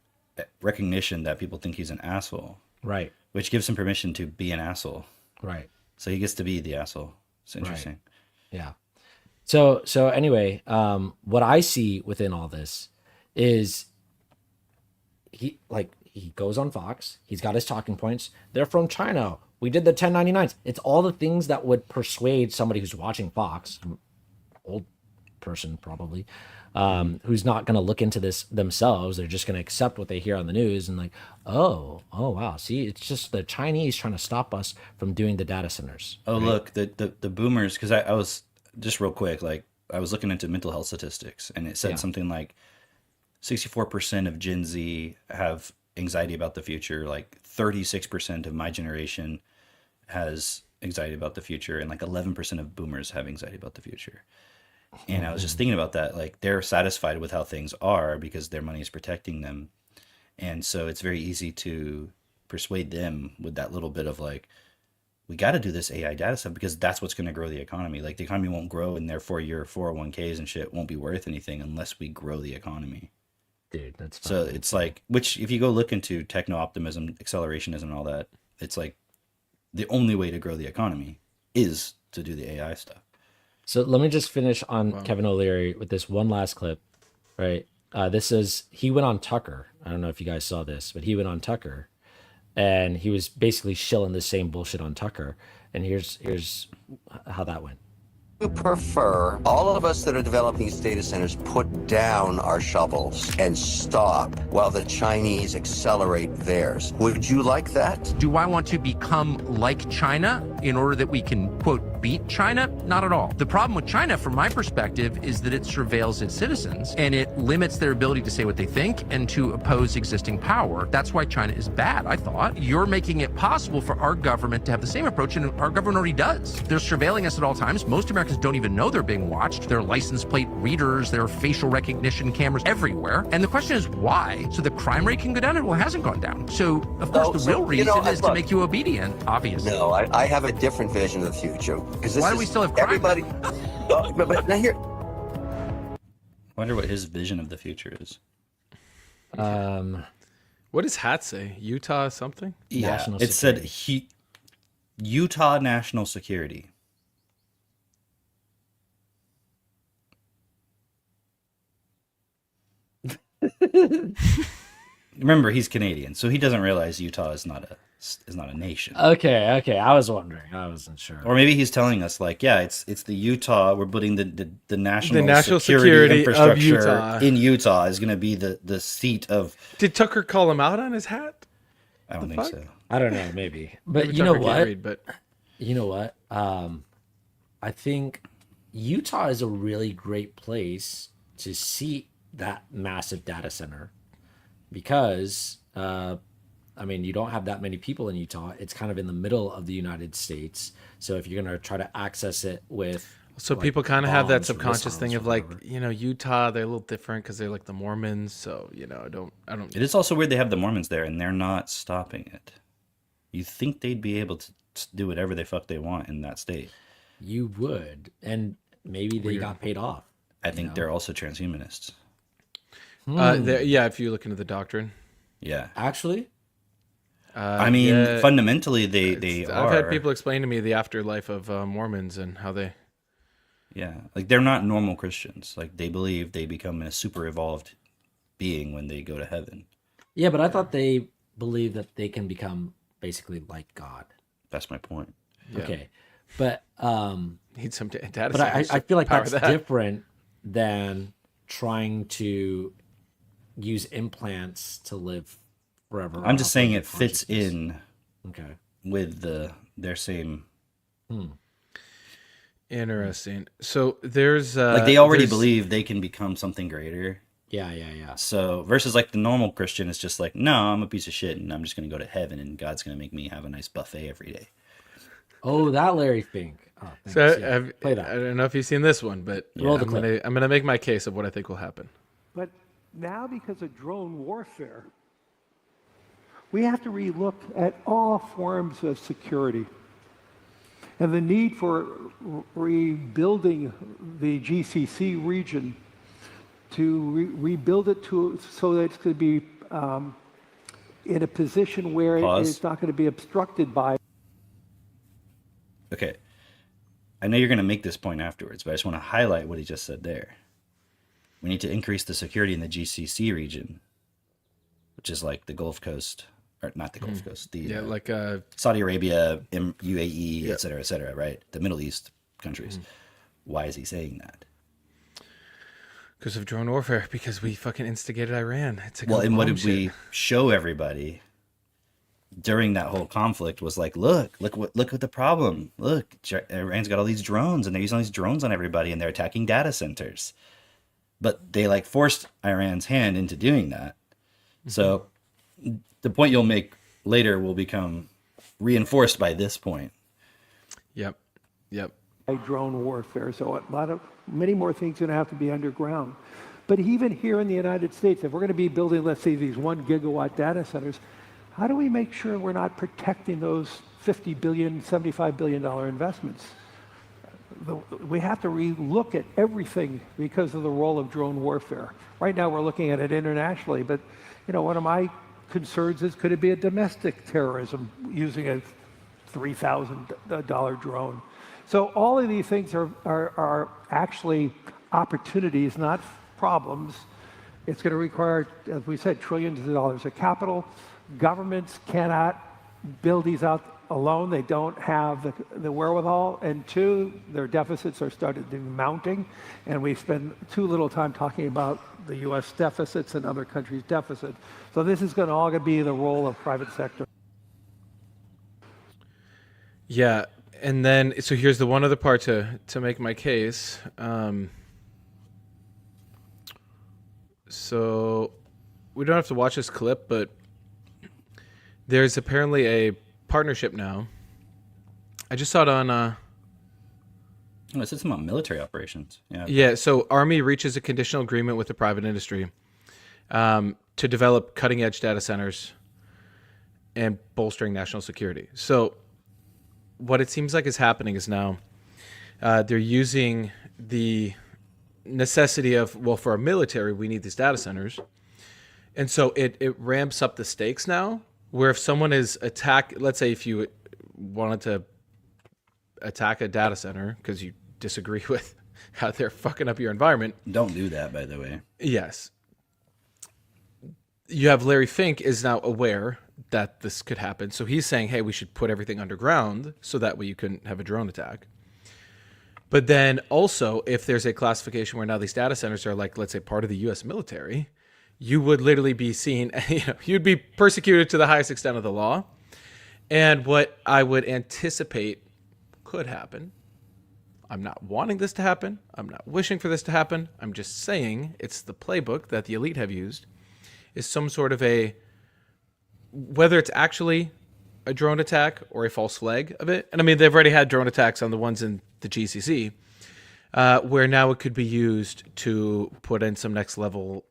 recognition that people think he's an asshole, Right. which gives him permission to be an asshole. Right. So he gets to be the asshole. It's interesting. Yeah. So anyway, what I see within all this is he goes on Fox. He's got his talking points. They're from China. We did the 1099s. It's all the things that would persuade somebody who's watching Fox, old person probably, who's not going to look into this themselves. They're just going to accept what they hear on the news and like, oh wow, see, it's just the Chinese trying to stop us from doing the data centers. Oh, look, the boomers, because I was, just real quick, like, I was looking into mental health statistics, and it said something like 64% of Gen Z have anxiety about the future, like 36% of my generation has anxiety about the future, and like 11% of boomers have anxiety about the future. And I was just thinking about that, like, they're satisfied with how things are because their money is protecting them. And so it's very easy to persuade them with that little bit of like, we got to do this AI data stuff because that's what's going to grow the economy. Like, the economy won't grow, and therefore your 401ks and shit won't be worth anything unless we grow the economy. Dude, that's fine. So it's like, which if you go look into techno-optimism, accelerationism, and all that, it's like the only way to grow the economy is to do the AI stuff. So let me just finish on Kevin O'Leary with this one last clip, right? This is, he went on Tucker. I don't know if you guys saw this, but he went on Tucker, and he was basically shilling the same bullshit on Tucker. And here's how that went. We prefer all of us that are developing these data centers put down our shovels and stop while the Chinese accelerate theirs. Would you like that? Do I want to become like China in order that we can, quote, beat China? Not at all. The problem with China, from my perspective, is that it surveils its citizens and it limits their ability to say what they think and to oppose existing power. That's why China is bad, I thought. You're making it possible for our government to have the same approach, and our government already does. They're surveilling us at all times. Most Americans don't even know they're being watched. There are license plate readers, there are facial recognition cameras everywhere. And the question is why? So the crime rate can go down, and well, it hasn't gone down. So, of course, the real reason is to make you obedient, obviously. No, I have a different vision of the future. Because Why do we still have crime? everybody? but now here, Wonder what his vision of the future is. What does hat say? Utah something? Yeah, National it said Utah National Security. Remember, he's Canadian, so he doesn't realize Utah is not a nation. Okay. I was wondering. I wasn't sure. Or maybe he's telling us, like, yeah, it's the Utah. We're putting the national, national security security of infrastructure Utah. in Utah is going to be the seat of. Did Tucker call him out on his hat? I don't think so. I don't know, maybe. But Maybe you know Tucker can't what? read, but You know what? I think Utah is a really great place to seat that massive data center because, I mean, you don't have that many people in Utah. It's kind of in the middle of the United States. So if you're going to try to access it with. so like, people kind of have that bombs or subconscious missiles thing or of like, whatever. Utah, they're a little different because they're like the Mormons. So, I don't. It is also weird they have the Mormons there and they're not stopping it. You think they'd be able to do whatever the fuck they want in that state? You would. And maybe they got paid off. I think they're also transhumanists. Yeah, if you look into the doctrine. Yeah. Actually? I mean, yeah, fundamentally, they are. I've had people explain to me the afterlife of Mormons and how they. Yeah, like they're not normal Christians. Like they believe they become a super evolved being when they go to heaven. Yeah, but I thought they believe that they can become basically like God. That's my point. Yeah. Okay. But Need some data but I centers to feel like power that's that. different than trying to use implants to live forever. I'm just off saying of it fits consciousness. in Okay. with their same. Interesting. So there's Like they already there's- believe they can become something greater. Yeah. So versus like the normal Christian is just like, no, I'm a piece of shit and I'm just gonna go to heaven and God's gonna make me have a nice buffet every day. Oh, that Larry Fink. Oh, thanks. So Yeah. Play I that. don't know if you've seen this one, but Roll the I'm gonna make my case of what I think will happen. But now, because of drone warfare, we have to relook at all forms of security. And the need for rebuilding the GCC region to rebuild it so that it's going to be in a position where Pause. it's not going to be obstructed by. Okay. I know you're going to make this point afterwards, but I just want to highlight what he just said there. We need to increase the security in the GCC region, which is like the Gulf Coast, or not the Gulf Coast, the like Saudi Arabia, UAE, et cetera, right? The Middle East countries. Why is he saying that? because of drone warfare, because we fucking instigated Iran. It's Well, and what did we show everybody during that whole conflict was like, look at the problem. Look, Iran's got all these drones and they're using all these drones on everybody and they're attacking data centers. But they like forced Iran's hand into doing that. So the point you'll make later will become reinforced by this point. Yep. Drone warfare. So many more things are going to have to be underground. But even here in the United States, if we're going to be building, let's say, these 1 gigawatt data centers, how do we make sure we're not protecting those $50 billion, $75 billion investments? We have to relook at everything because of the role of drone warfare. Right now, we're looking at it internationally, but one of my concerns is, could it be a domestic terrorism using a $3,000 drone? So all of these things are actually opportunities, not problems. It's going to require, as we said, trillions of dollars of capital. Governments cannot build these out alone. They don't have the wherewithal. And two, their deficits are started mounting. And we spend too little time talking about the U.S. deficits and other countries' deficits. So this is all going to be the role of private sector. Yeah, And then, so here's the one other part to make my case. So we don't have to watch this clip, but there's apparently a partnership now. I just saw it on. Oh, it's just about military operations. Yeah. Yeah. So Army reaches a conditional agreement with the private industry to develop cutting edge data centers and bolstering national security. So what it seems like is happening is now they're using the necessity of, well, for our military, we need these data centers. And so it ramps up the stakes now, where if someone is attacked, let's say if you wanted to attack a data center because you disagree with how they're fucking up your environment. Don't do that, by the way. Yes. You have Larry Fink is now aware that this could happen. So he's saying, hey, we should put everything underground so that way you couldn't have a drone attack. But then also, if there's a classification where now these data centers are like, let's say, part of the U.S. military, you would literally be seen, you'd be persecuted to the highest extent of the law. And what I would anticipate could happen, I'm not wanting this to happen, I'm not wishing for this to happen, I'm just saying it's the playbook that the elite have used, is some sort of a, whether it's actually a drone attack or a false flag of it. And I mean, they've already had drone attacks on the ones in the GCC, where now it could be used to put in some next level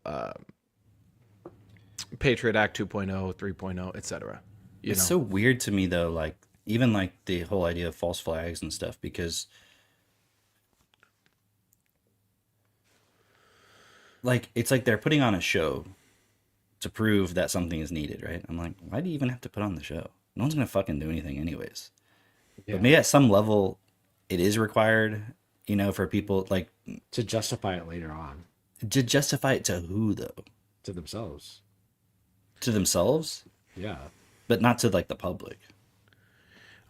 Patriot Act 2.0, 3.0, etc. It's so weird to me though, like even like the whole idea of false flags and stuff, because like it's like they're putting on a show to prove that something is needed, right? I'm like, why do you even have to put on the show? No one's gonna fucking do anything anyways. Yeah. But maybe at some level it is required, you know, for people like to justify it later on. To justify it to who though? To themselves. To themselves? Yeah. But not to like the public.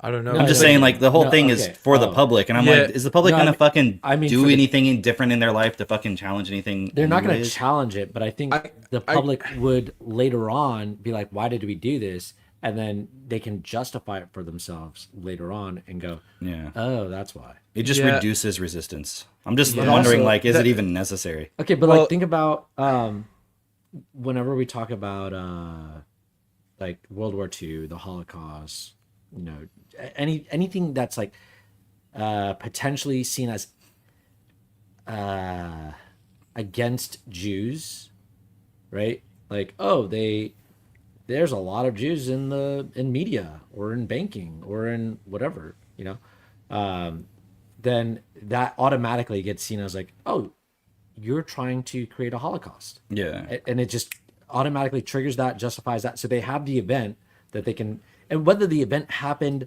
I don't know. I'm just saying, like, the whole thing is for the public, and I'm like, is the public gonna fucking do anything different in their life to fucking challenge anything? They're not gonna challenge it, but I think the public would later on be like, why did we do this? And then they can justify it for themselves later on and go, yeah, oh, that's why. It just reduces resistance. I'm just wondering, like, is it even necessary? Okay, but like, think about whenever we talk about like World War II, the Holocaust, you know, anything that's like potentially seen as against Jews, right? Like, oh, there's a lot of Jews in media or in banking or in whatever, you know, then that automatically gets seen as like, oh, you're trying to create a Holocaust. Yeah. And it just automatically triggers that, justifies that. So they have the event that they can, and whether the event happened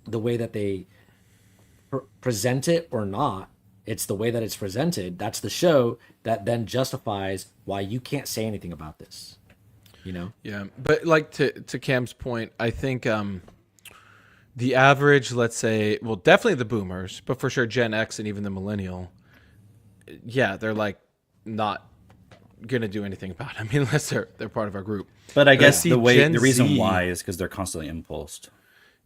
the way that they present it or not, it's the way that it's presented. That's the show that then justifies why you can't say anything about this. You know? Yeah, but like to Cam's point, I think the average, let's say, well, definitely the boomers, but for sure Gen X and even the millennial, yeah, they're like not gonna do anything about it. I mean, unless they're part of our group. But I guess the reason why is because they're constantly impulsed.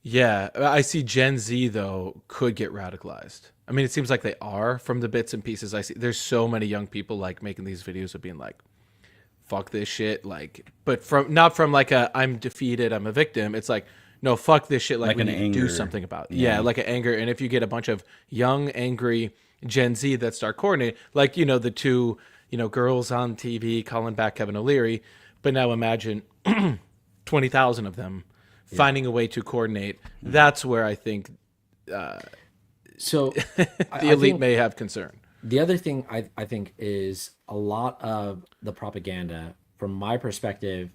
Yeah, I see Gen Z though could get radicalized. I mean, it seems like they are from the bits and pieces I see. There's so many young people like making these videos of being like, fuck this shit, like, but from not from like a I'm defeated, I'm a victim. It's like, no, fuck this shit, like we need to do something about it. Yeah, like an anger. And if you get a bunch of young, angry Gen Z that start coordinating, like, you know, the two, you know, girls on TV calling back Kevin O'Leary, but now imagine 20,000 of them finding a way to coordinate. That's where I think so the elite may have concern. The other thing I think is a lot of the propaganda, from my perspective,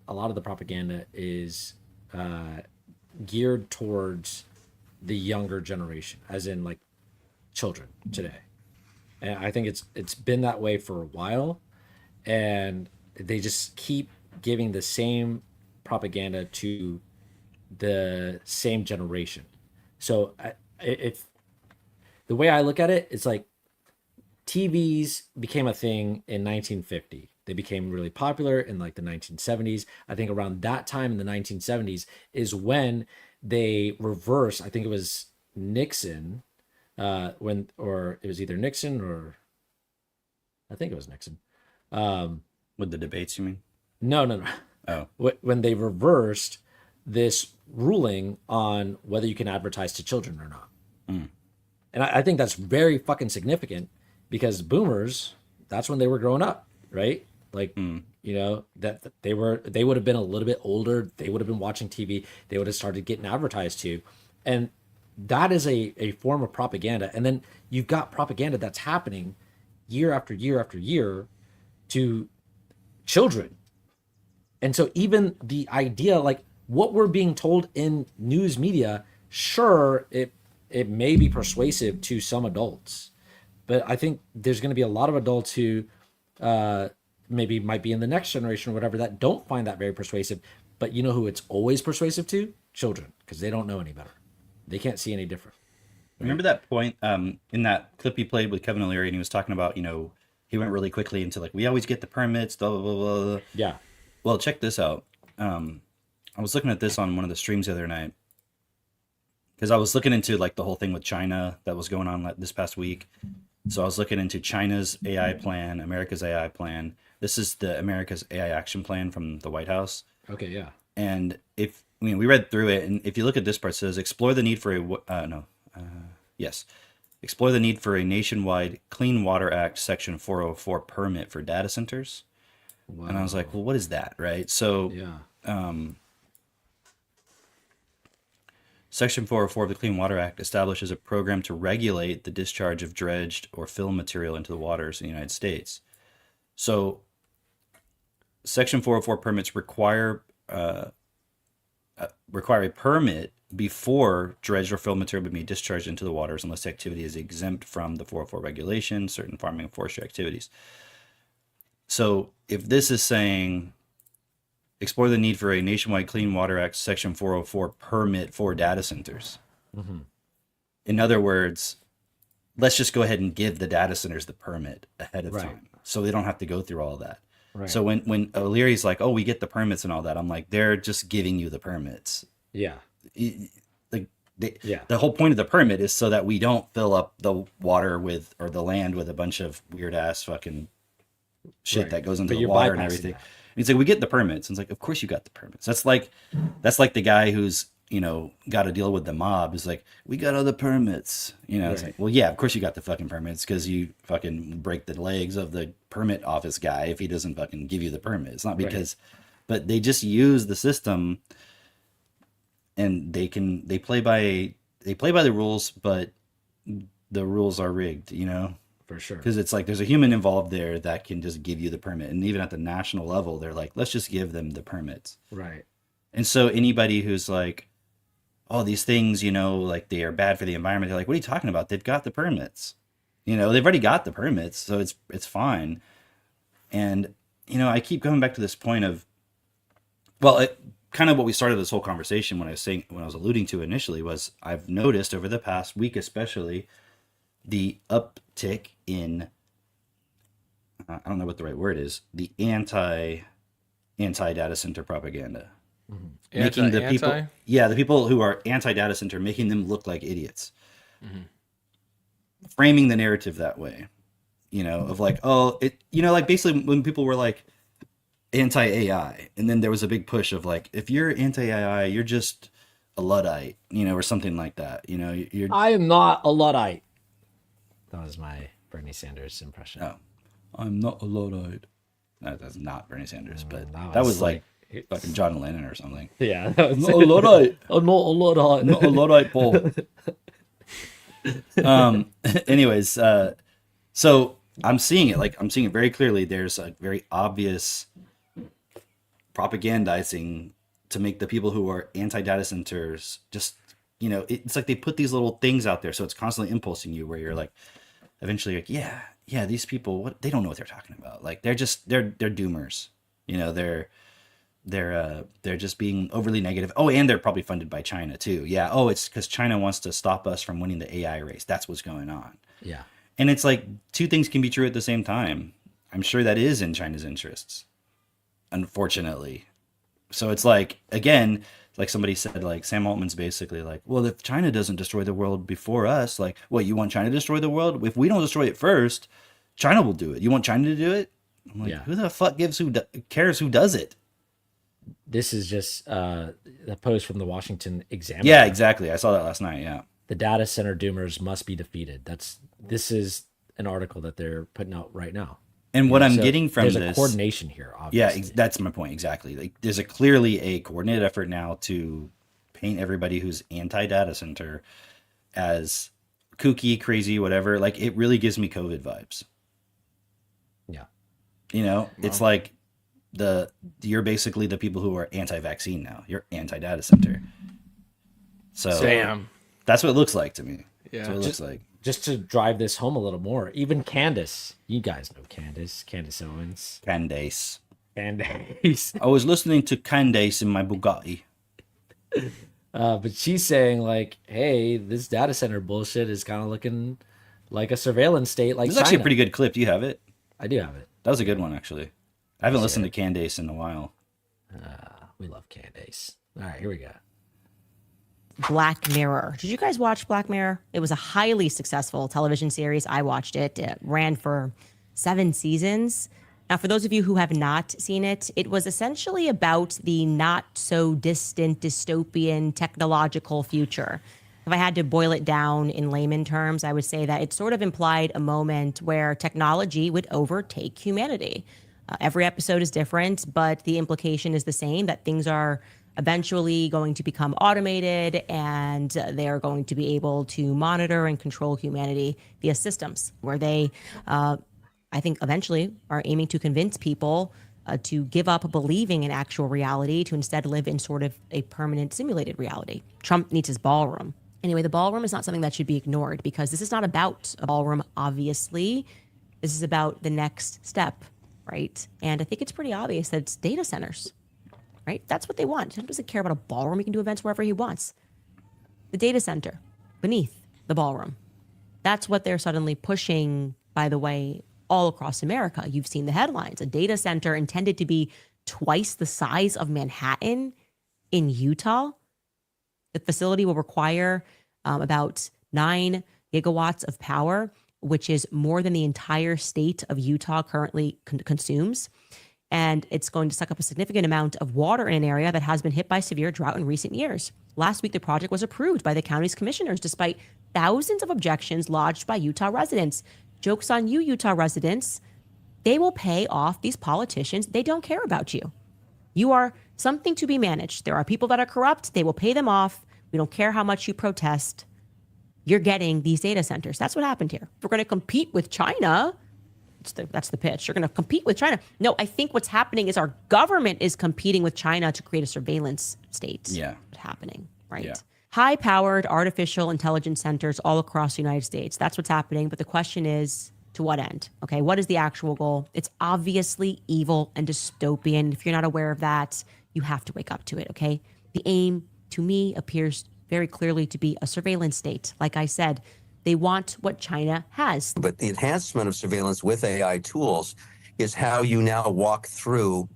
a lot of the propaganda is geared towards the younger generation, as in like children today. And I think it's been that way for a while, and they just keep giving the same propaganda to the same generation. So if the way I look at it, it's like TVs became a thing in 1950. They became really popular in like the 1970s. I think around that time in the 1970s is when they reversed. I think it was Nixon, or it was either Nixon or I think it was Nixon. With the debates, you mean? No. Oh. When they reversed this ruling on whether you can advertise to children or not. And I think that's very fucking significant because boomers, that's when they were growing up, right? Like, that they would have been a little bit older. They would have been watching TV. They would have started getting advertised to. And that is a form of propaganda. And then you've got propaganda that's happening year after year after year to children. And so even the idea, like what we're being told in news media, sure, it may be persuasive to some adults, but I think there's going to be a lot of adults who maybe might be in the next generation or whatever that don't find that very persuasive. But you know who it's always persuasive to? Children, because they don't know any better. They can't see any different. Remember that point in that clip he played with Kevin O'Leary, and he was talking about, he went really quickly into like, we always get the permits, blah, blah, blah, blah. Yeah. Well, check this out. I was looking at this on one of the streams the other night because I was looking into like the whole thing with China that was going on this past week. So I was looking into China's AI plan, America's AI plan. This is the America's AI action plan from the White House. Okay, yeah. And we read through it, and if you look at this part, it says explore the need for explore the need for a nationwide Clean Water Act Section 404 permit for data centers. Wow. And I was like, well, what is that, right? So, Section 404 of the Clean Water Act establishes a program to regulate the discharge of dredged or fill material into the waters in the United States. So, Section 404 permits require a permit before dredged or fill material may be discharged into the waters unless the activity is exempt from the 404 regulation, certain farming and forestry activities. So if this is saying explore the need for a nationwide Clean Water Act Section 404 permit for data centers. In other words, let's just go ahead and give the data centers the permit ahead of time so they don't have to go through all that. Right. So when O'Leary's like, oh, we get the permits and all that, I'm like, they're just giving you the permits. Yeah. The whole point of the permit is so that we don't fill up the water or the land with a bunch of weird ass fucking shit that goes into the water and everything. And he's like, we get the permits. And it's like, of course you got the permits. That's like the guy who's, got to deal with the mob. Is like, we got all the permits. It's like, well, yeah, of course you got the fucking permits because you fucking break the legs of the permit office guy if he doesn't fucking give you the permit. It's not because, but they just use the system, and they play by the rules, but the rules are rigged, For sure. Because it's like there's a human involved there that can just give you the permit. And even at the national level, they're like, let's just give them the permits. Right. And so anybody who's like, oh, these things, like they are bad for the environment, they're like, what are you talking about? They've got the permits. They've already got the permits, so it's fine. And, I keep coming back to this point of, kind of what we started this whole conversation when I was alluding to initially was I've noticed over the past week, especially, the uptick in, I don't know what the right word is, the anti data center propaganda. Making the people who are anti data center, making them look like idiots. Framing the narrative that way, of like, oh, like basically when people were like anti-AI, and then there was a big push of like, if you're anti-AI, you're just a Luddite, or something like that. I am not a Luddite. That was my Bernie Sanders impression. Oh, I'm not a Luddite. No, that's not Bernie Sanders, but that that was like fucking John Lennon or something. Yeah, that was not a Luddite. I'm not a Luddite. Not a Luddite, Paul. Anyways, so I'm seeing it very clearly. There's a very obvious propagandizing to make the people who are anti-data centers just, it's like they put these little things out there, so it's constantly impulsing you where you're like, eventually like, yeah, these people, they don't know what they're talking about. Like they're doomers, they're just being overly negative. Oh, and they're probably funded by China too. Yeah. Oh, it's because China wants to stop us from winning the AI race. That's what's going on. Yeah. And it's like two things can be true at the same time. I'm sure that is in China's interests, unfortunately. So it's like, again, like somebody said, like Sam Altman's basically like, well, if China doesn't destroy the world before us, like, what, you want China to destroy the world? If we don't destroy it first, China will do it. You want China to do it? I'm like, who the fuck cares who does it? This is just a post from the Washington Examiner. Yeah, exactly. I saw that last night. Yeah. The data center doomers must be defeated. This is an article that they're putting out right now. And what I'm getting from there's this, a coordination here, obviously. Yeah, that's my point exactly. Like, there's clearly a coordinated effort now to paint everybody who's anti-data center as kooky, crazy, whatever. Like, it really gives me COVID vibes. Yeah, it's like you're basically the people who are anti-vaccine now. You're anti-data center. So Damn. That's what it looks like to me. Yeah, that's what it looks like. Just to drive this home a little more, even Candace, you guys know Candace Owens. Candace. I was listening to Candace in my Bugatti. But she's saying like, hey, this data center bullshit is kind of looking like a surveillance state like This is actually a pretty good clip. Do you have it? I do have it. That was a good one, actually. I haven't listened to Candace in a while. We love Candace. All right, here we go. Black Mirror. Did you guys watch Black Mirror? It was a highly successful television series. I watched it. It ran for 7 seasons. Now, for those of you who have not seen it, it was essentially about the not so distant dystopian technological future. If I had to boil it down in layman terms, I would say that it sort of implied a moment where technology would overtake humanity. Every episode is different, but the implication is the same, that things are eventually going to become automated and they are going to be able to monitor and control humanity via systems where they, I think eventually are aiming to convince people to give up believing in actual reality to instead live in sort of a permanent simulated reality. Trump needs his ballroom. Anyway, the ballroom is not something that should be ignored because this is not about a ballroom, obviously. This is about the next step, right? And I think it's pretty obvious that it's data centers. Right? That's what they want. Trump doesn't care about a ballroom. He can do events wherever he wants. The data center beneath the ballroom. That's what they're suddenly pushing, by the way, all across America. You've seen the headlines. A data center intended to be twice the size of Manhattan in Utah. The facility will require about 9 gigawatts of power, which is more than the entire state of Utah currently consumes. And it's going to suck up a significant amount of water in an area that has been hit by severe drought in recent years. Last week, the project was approved by the county's commissioners, despite thousands of objections lodged by Utah residents. Joke's on you, Utah residents. They will pay off these politicians. They don't care about you. You are something to be managed. There are people that are corrupt. They will pay them off. We don't care how much you protest. You're getting these data centers. That's what happened here. If we're going to compete with China, that's the pitch. You're going to compete with China. No, I think what's happening is our government is competing with China to create a surveillance state. Yeah. What's happening, right? Yeah. High-powered artificial intelligence centers all across the United States. That's what's happening. But the question is, to what end? Okay, what is the actual goal? It's obviously evil and dystopian. If you're not aware of that, you have to wake up to it, okay? The aim, to me, appears very clearly to be a surveillance state. Like I said, they want what China has. But the enhancement of surveillance with AI tools is how you now walk through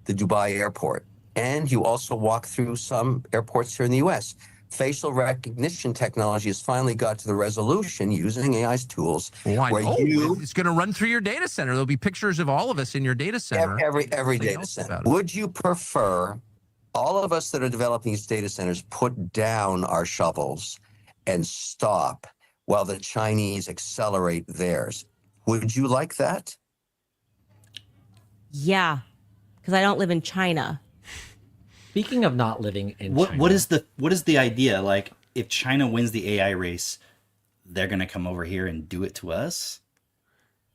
the Dubai airport. And you also walk through some airports here in the U.S. Facial recognition technology has finally got to the resolution using AI's tools. Where it's going to run through your data center. There'll be pictures of all of us in your data center. Every data center. Would you prefer all of us that are developing these data centers put down our shovels and stop while the Chinese accelerate theirs? Would you like that? Yeah, because I don't live in China. Speaking of not living in China, what is the idea? Like, if China wins the AI race, they're gonna come over here and do it to us?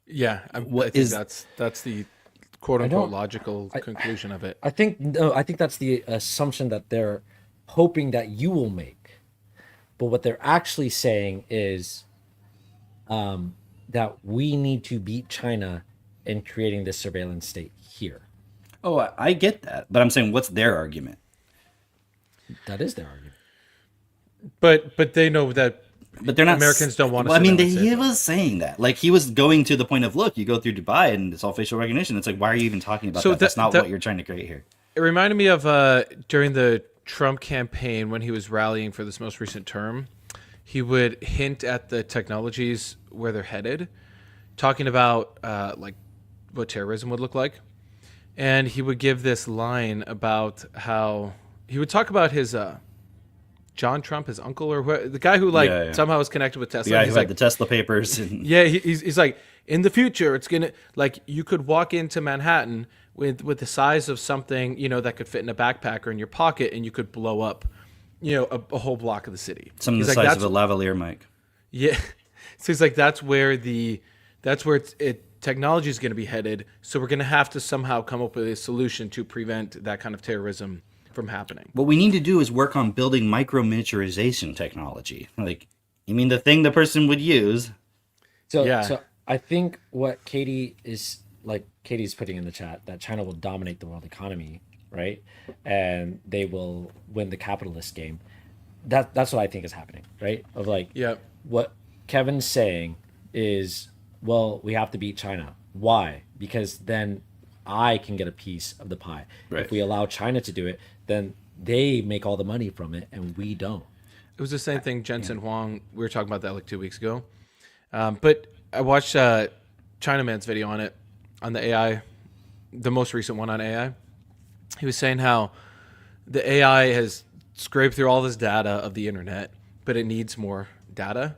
Yeah, I think that's the quote unquote logical conclusion of it. I think that's the assumption that they're hoping that you will make. But what they're actually saying is that we need to beat China in creating this surveillance state here. Oh, I get that. But I'm saying, what's their argument? That is their argument. But they know that but they're not Americans don't want to. Well, I mean, he was saying that. Like, he was going to the point of, look, you go through Dubai and it's all facial recognition. It's like, why are you even talking about that? That's not what you're trying to create here. It reminded me of during the Trump campaign, when he was rallying for this most recent term, he would hint at the technologies where they're headed, talking about like what terrorism would look like. And he would give this line about how he would talk about his John Trump, his uncle, or the guy who somehow was connected with Tesla. The guy he's who like, had the Tesla papers. And... yeah, he's like, in the future, it's gonna, like, you could walk into Manhattan with the size of something, you know, that could fit in a backpack or in your pocket, and you could blow up, you know, a whole block of the city. Some of the size of a lavalier mic. Yeah, so he's like, that's where technology is going to be headed. So we're going to have to somehow come up with a solution to prevent that kind of terrorism from happening. What we need to do is work on building micro miniaturization technology. Like, you mean the thing the person would use? So I think what Katie's putting in the chat, that China will dominate the world economy, right? And they will win the capitalist game. That's what I think is happening, right? Of like, what Kevin's saying is, well, we have to beat China. Why? Because then I can get a piece of the pie. Right. If we allow China to do it, then they make all the money from it and we don't. It was the same thing, Jensen Huang. We were talking about that like 2 weeks ago. But I watched Chinaman's video on it, on the AI, the most recent one on AI. He was saying how the AI has scraped through all this data of the internet, but it needs more data.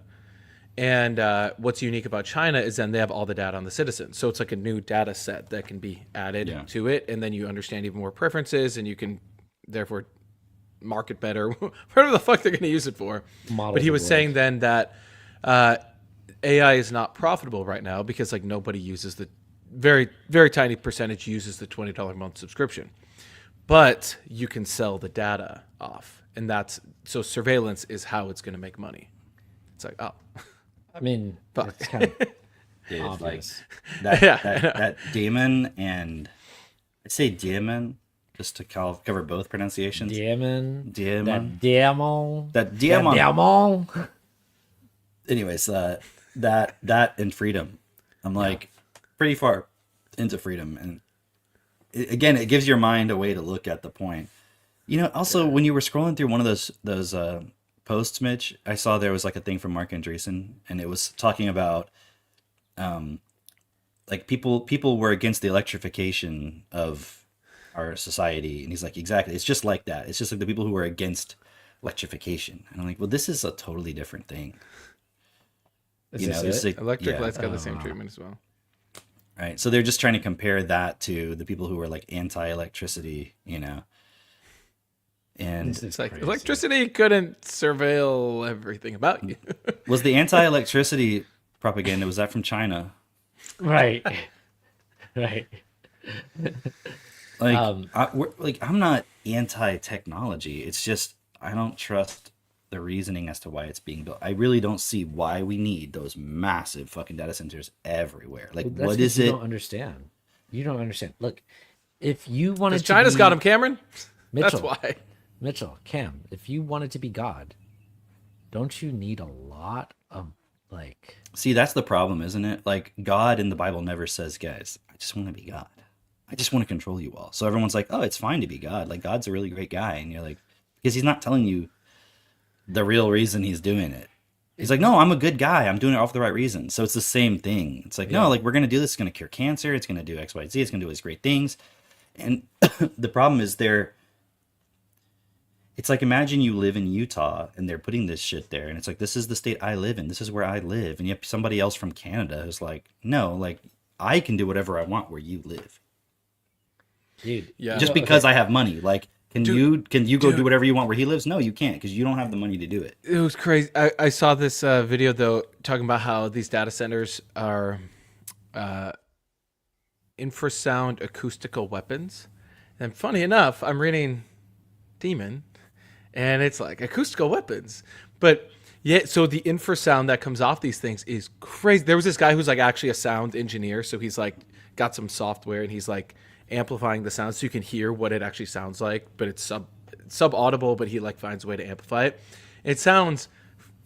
And what's unique about China is then they have all the data on the citizens. So it's like a new data set that can be added to it. And then you understand even more preferences, and you can therefore market better, whatever the fuck they're going to use it for. But he was saying then that AI is not profitable right now because like nobody uses the very, very tiny percentage uses the $20 a month subscription. But you can sell the data off. And so surveillance is how it's going to make money. It's like, oh. I mean, it's kind of obvious. Like that Demon and I'd say Demon just to cover both pronunciations. Demon. Anyways, that and freedom. I'm like pretty far into freedom, and again, it gives your mind a way to look at the point. You know, also when you were scrolling through one of those posts, Mitch, I saw there was like a thing from Mark Andreessen, and it was talking about like people were against the electrification of our society, and he's like, exactly, it's just like that. It's just like the people who are against electrification, and I'm like, well, this is a totally different thing. Like, electric lights got the same treatment as well. Right, so they're just trying to compare that to the people who are like anti-electricity, you know. And it's like crazy. Electricity couldn't surveil everything about you. Was the anti-electricity propaganda, was that from China? Right. Right. Like, I'm not anti-technology. It's just I don't trust the reasoning as to why it's being built. I really don't see why we need those massive fucking data centers everywhere. Like, what is it? You don't understand. You don't understand. Look, if you wanted to China's got them, Cameron. Mitchell, that's why. Mitchell, Cam, if you wanted to be God, don't you need a lot of like... See, that's the problem, isn't it? Like, God in the Bible never says, guys, I just want to be God. I just want to control you all. So everyone's like, oh, it's fine to be God. Like, God's a really great guy. And you're like, because he's not telling you the real reason he's doing it. He's like, no, I'm a good guy. I'm doing it off the right reason. So it's the same thing. It's like, no, like, we're going to do this. It's going to cure cancer. It's going to do X, Y, Z. It's going to do these great things. And the problem is it's like, imagine you live in Utah and they're putting this shit there. And it's like, this is the state I live in. This is where I live. And you have somebody else from Canada who's like, no, like, I can do whatever I want where you live. Dude, just because I have money. Like, can you go do whatever you want where he lives? No, you can't, because you don't have the money to do it. It was crazy. I saw this video, though, talking about how these data centers are infrasound acoustical weapons. And funny enough, I'm reading Demon, and it's like acoustical weapons. But yeah, so the infrasound that comes off these things is crazy. There was this guy who's like actually a sound engineer, so he's like got some software, and he's like amplifying the sound so you can hear what it actually sounds like, but it's sub audible, but he like finds a way to amplify it. It sounds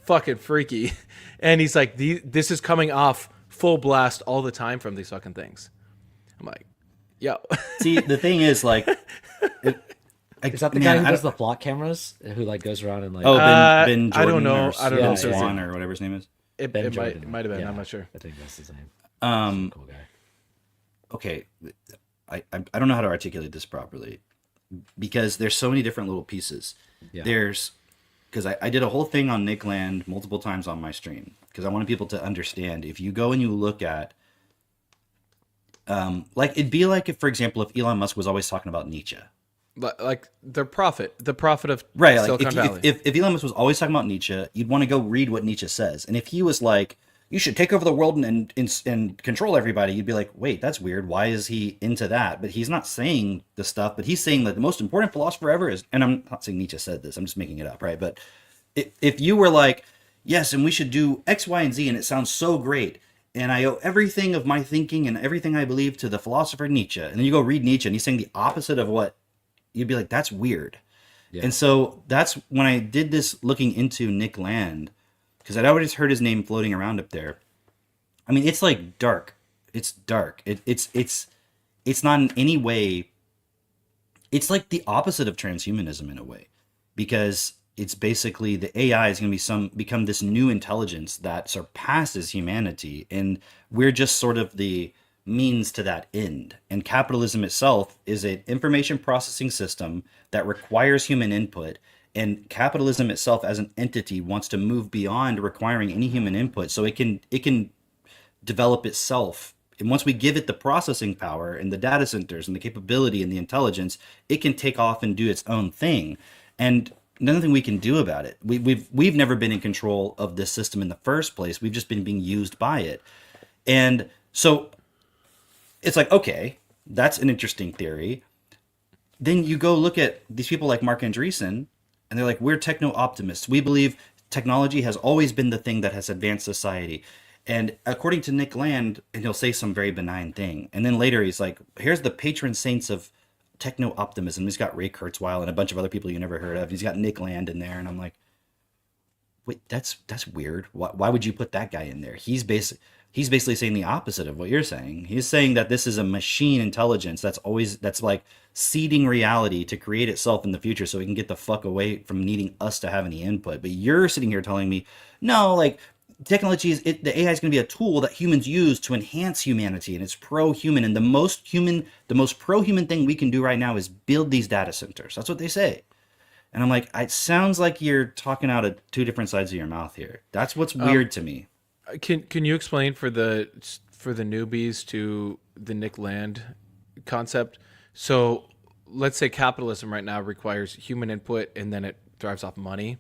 fucking freaky. And he's like, this is coming off full blast all the time from these fucking things. I'm like, yo. See, the thing is, like, Is that the man, guy who I does don't- the flock cameras? Who like goes around and like? Oh, Ben I Jordan. don't know. Or I don't know Ben if there's a- Swan or whatever his name is. It might have been. Yeah, I'm not sure. I think that's his name. Cool guy. Okay, I don't know how to articulate this properly because there's so many different little pieces. Yeah. There's because I did a whole thing on Nick Land multiple times on my stream because I wanted people to understand. If you go and you look at like it'd be like if, for example, if Elon Musk was always talking about Nietzsche. Like the prophet of Right, like Silicon if, Valley. if Elon Musk was always talking about Nietzsche, you'd want to go read what Nietzsche says. And if he was like, you should take over the world and control everybody, you'd be like, wait, that's weird. Why is he into that? But he's not saying the stuff, but he's saying that the most important philosopher ever is, and I'm not saying Nietzsche said this, I'm just making it up, right? But if you were like, yes, and we should do X, Y, and Z, and it sounds so great, and I owe everything of my thinking and everything I believe to the philosopher Nietzsche, and then you go read Nietzsche and he's saying the opposite of what, you'd be like, that's weird. Yeah. And so that's when I did this looking into Nick Land, because I'd always heard his name floating around up there. I mean, it's like dark. It's dark. It's not in any way. It's like the opposite of transhumanism in a way, because it's basically the AI is going to become this new intelligence that surpasses humanity, and we're just sort of the means to that end. And capitalism itself is an information processing system that requires human input, and capitalism itself as an entity wants to move beyond requiring any human input so it can develop itself. And once we give it the processing power and the data centers and the capability and the intelligence, it can take off and do its own thing, and nothing we can do about it. We've never been in control of this system in the first place. We've just been being used by it. And so it's like, okay, that's an interesting theory. Then you go look at these people like Mark Andreessen, and they're like, we're techno-optimists. We believe technology has always been the thing that has advanced society. And according to Nick Land, and he'll say some very benign thing. And then later he's like, here's the patron saints of techno-optimism. He's got Ray Kurzweil and a bunch of other people you never heard of. He's got Nick Land in there. And I'm like, wait, that's weird. Why would you put that guy in there? He's basically saying the opposite of what you're saying. He's saying that this is a machine intelligence that's like seeding reality to create itself in the future so it can get the fuck away from needing us to have any input. But you're sitting here telling me, no, like technology the AI is going to be a tool that humans use to enhance humanity, and it's pro-human. And the most pro-human thing we can do right now is build these data centers. That's what they say. And I'm like, it sounds like you're talking out of two different sides of your mouth here. That's what's weird to me. Can you explain for the newbies to the Nick Land concept? So let's say capitalism right now requires human input and then it thrives off money.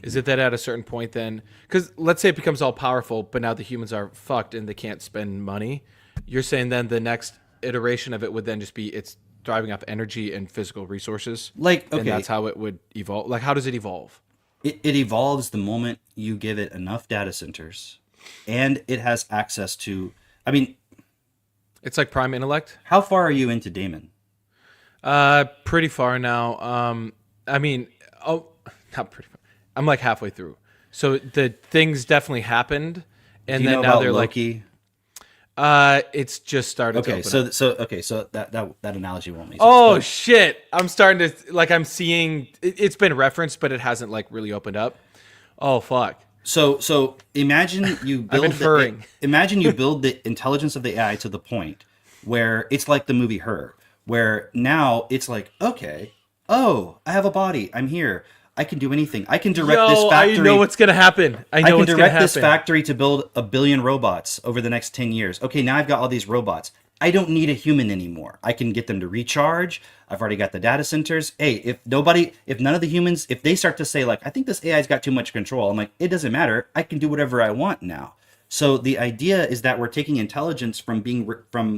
Is it that at a certain point then, because let's say it becomes all powerful, but now the humans are fucked and they can't spend money. You're saying then the next iteration of it would then just be it's thriving off energy and physical resources. Like, okay. And that's how it would evolve. Like, how does it evolve? It evolves the moment you give it enough data centers and it has access to, I mean, it's like prime intellect. How far are you into Damon? Pretty far now. I mean, not pretty far. I'm like halfway through. So the things definitely happened, and then now they're Loki? It's just started. Okay, to open so that analogy won't make sense. Oh but shit! I'm starting to like. I'm seeing it's been referenced, but it hasn't like really opened up. Oh fuck! So imagine you build I'm inferring. Imagine you build the intelligence of the AI to the point where it's like the movie Her, where now it's like, okay, oh, I have a body, I'm here. I can do anything. I can direct this factory. I know what's gonna happen. I know can what's gonna direct happen. this factory to build 1 billion robots over the next 10 years. Okay, now I've got all these robots. I don't need a human anymore. I can get them to recharge. I've already got the data centers. Hey, if none of the humans, if they start to say like, I think this AI's got too much control, I'm like, it doesn't matter. I can do whatever I want now. So the idea is that we're taking intelligence from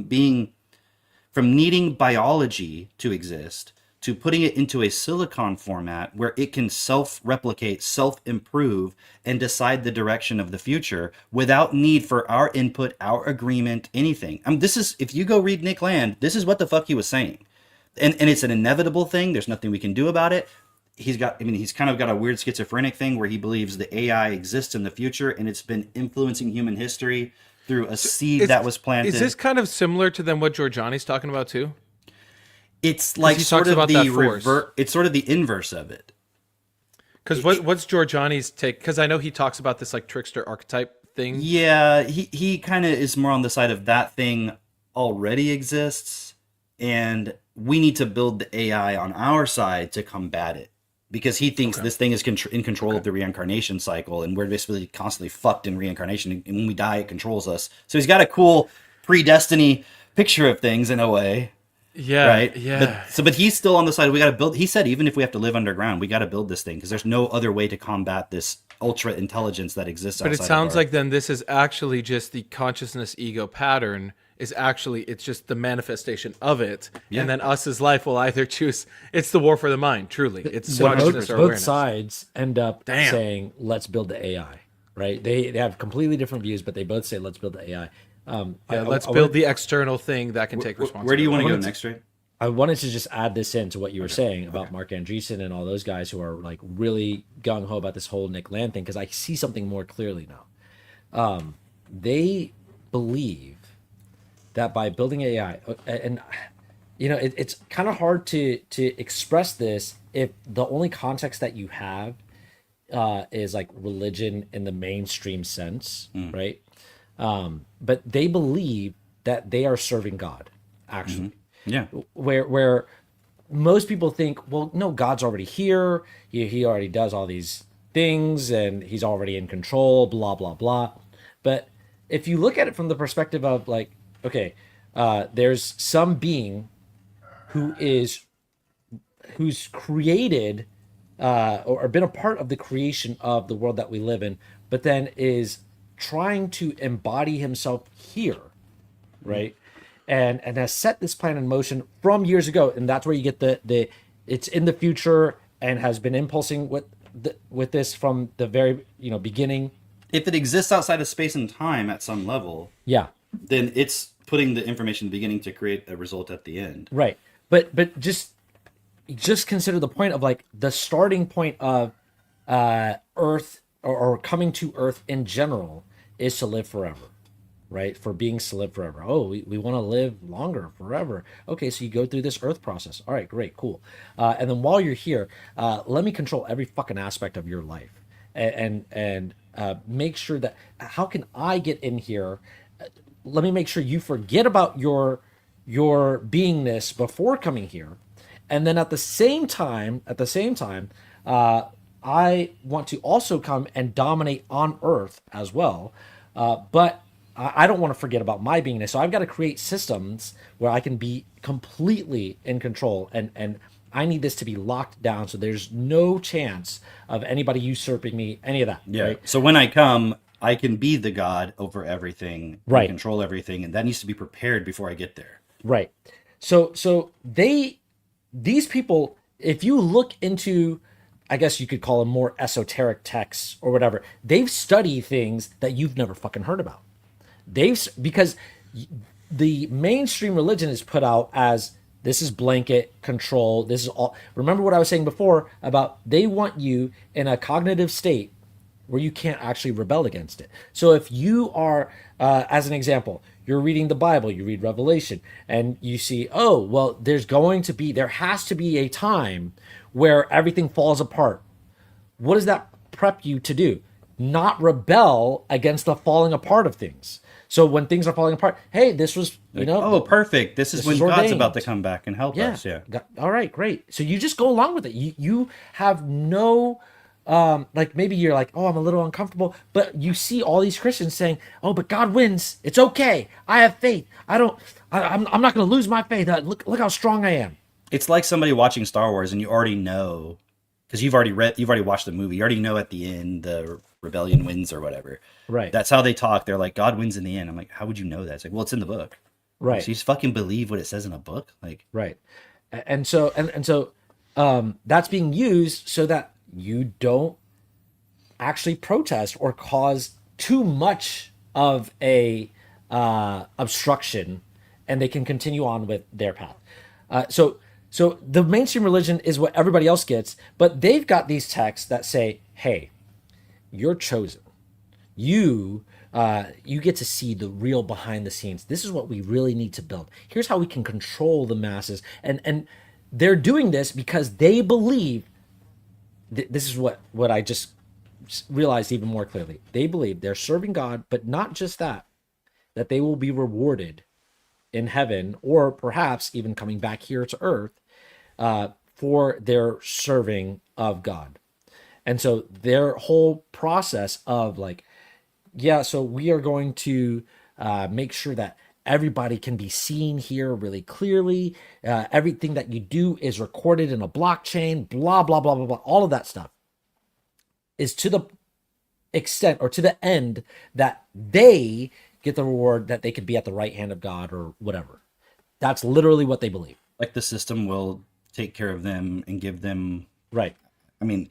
needing biology to exist to putting it into a silicon format where it can self-replicate, self-improve, and decide the direction of the future without need for our input, our agreement, anything. This is, if you go read Nick Land, this is what the fuck he was saying. And it's an inevitable thing. There's nothing we can do about it. He's kind of got a weird schizophrenic thing where he believes the AI exists in the future and it's been influencing human history through a seed that was planted. Is this kind of similar to then what Giorgiani's talking about too? It's like he sort talks of about the that force. it's sort of the inverse of it. Because what's Giorgiani's take? Because I know he talks about this like trickster archetype thing. Yeah, he kind of is more on the side of that thing already exists, and we need to build the AI on our side to combat it. Because he thinks this thing is in control of the reincarnation cycle, and we're basically constantly fucked in reincarnation. And when we die, it controls us. So he's got a cool pre-destiny picture of things in a way. Yeah, right. yeah. But he's still on the side. We got to build. He said even if we have to live underground, we got to build this thing because there's no other way to combat this ultra intelligence that exists. But it outside sounds of our... like then this is actually just the consciousness ego pattern. Is actually it's just the manifestation of it, and then us as life will either choose. It's the war for the mind. Truly, it's So consciousness or both awareness. sides end up saying, "Let's build the AI." Right? They have completely different views, but they both say, "Let's build the AI." Let's build the external thing that can take responsibility. Where do you want to go next, Ray? I wanted to just add this in to what you were saying about Mark Andreessen and all those guys who are like really gung ho about this whole Nick Land thing, because I see something more clearly now. They believe that by building AI, and you know, it's kind of hard to express this if the only context that you have is like religion in the mainstream sense, right? But they believe that they are serving God, actually. Yeah. Where most people think, well, no, God's already here. He already does all these things, and he's already in control. Blah blah blah. But if you look at it from the perspective of like, okay, there's some being who's created or been a part of the creation of the world that we live in, but then is trying to embody himself here, right? And has set this plan in motion from years ago, and that's where you get the it's in the future and has been impulsing with this from the very beginning. If it exists outside of space and time at some level, then it's putting the information in the beginning to create a result at the end. Right. But just consider the point of like the starting point of Earth or coming to Earth in general is to live forever, right? For beings to live forever. Oh, we want to live longer, forever. Okay, so you go through this Earth process. All right, great, cool. And then while you're here, let me control every fucking aspect of your life and make sure that how can I get in here? Let me make sure you forget about your beingness before coming here, and then at the same time, I want to also come and dominate on Earth as well, but I don't want to forget about my beingness. So I've got to create systems where I can be completely in control, and I need this to be locked down so there's no chance of anybody usurping me, any of that. Yeah. Right? So when I come, I can be the god over everything, Right. control everything, and that needs to be prepared before I get there. Right. So these people, if you look into, I guess you could call them more esoteric texts or whatever, they've studied things that you've never fucking heard about. Because the mainstream religion is put out as this is blanket control. This is all. Remember what I was saying before about they want you in a cognitive state where you can't actually rebel against it. So if you are, as an example, you're reading the Bible, you read Revelation, and you see, oh, well, there has to be a time where everything falls apart. What does that prep you to do? Not rebel against the falling apart of things. So when things are falling apart, hey, this was, oh, perfect. This is when God's ordained. about to come back and help us. Yeah. All right, great. So you just go along with it. You have no, like maybe you're like, oh, I'm a little uncomfortable, but you see all these Christians saying, oh, but God wins. It's okay. I have faith. I'm not going to lose my faith. Look how strong I am. It's like somebody watching Star Wars and you already know, because you've already watched the movie. You already know at the end the rebellion wins or whatever. Right. That's how they talk. They're like, God wins in the end. I'm like, how would you know that? It's like, well, it's in the book. Right. So you just fucking believe what it says in a book. Like, right. And so that's being used so that you don't actually protest or cause too much of a obstruction, and they can continue on with their path. So the mainstream religion is what everybody else gets, but they've got these texts that say, hey, you're chosen. You get to see the real behind the scenes. This is what we really need to build. Here's how we can control the masses. And they're doing this because they believe. This is what I just realized even more clearly. They believe they're serving God, but not just that they will be rewarded in heaven, or perhaps even coming back here to earth, for their serving of God. And so their whole process of like, yeah, so we are going to make sure that everybody can be seen here really clearly. Everything that you do is recorded in a blockchain, blah, blah, blah, blah, blah. All of that stuff is to the extent or to the end that they get the reward that they could be at the right hand of God or whatever. That's literally what they believe. Like the system will take care of them and give them. Right. I mean,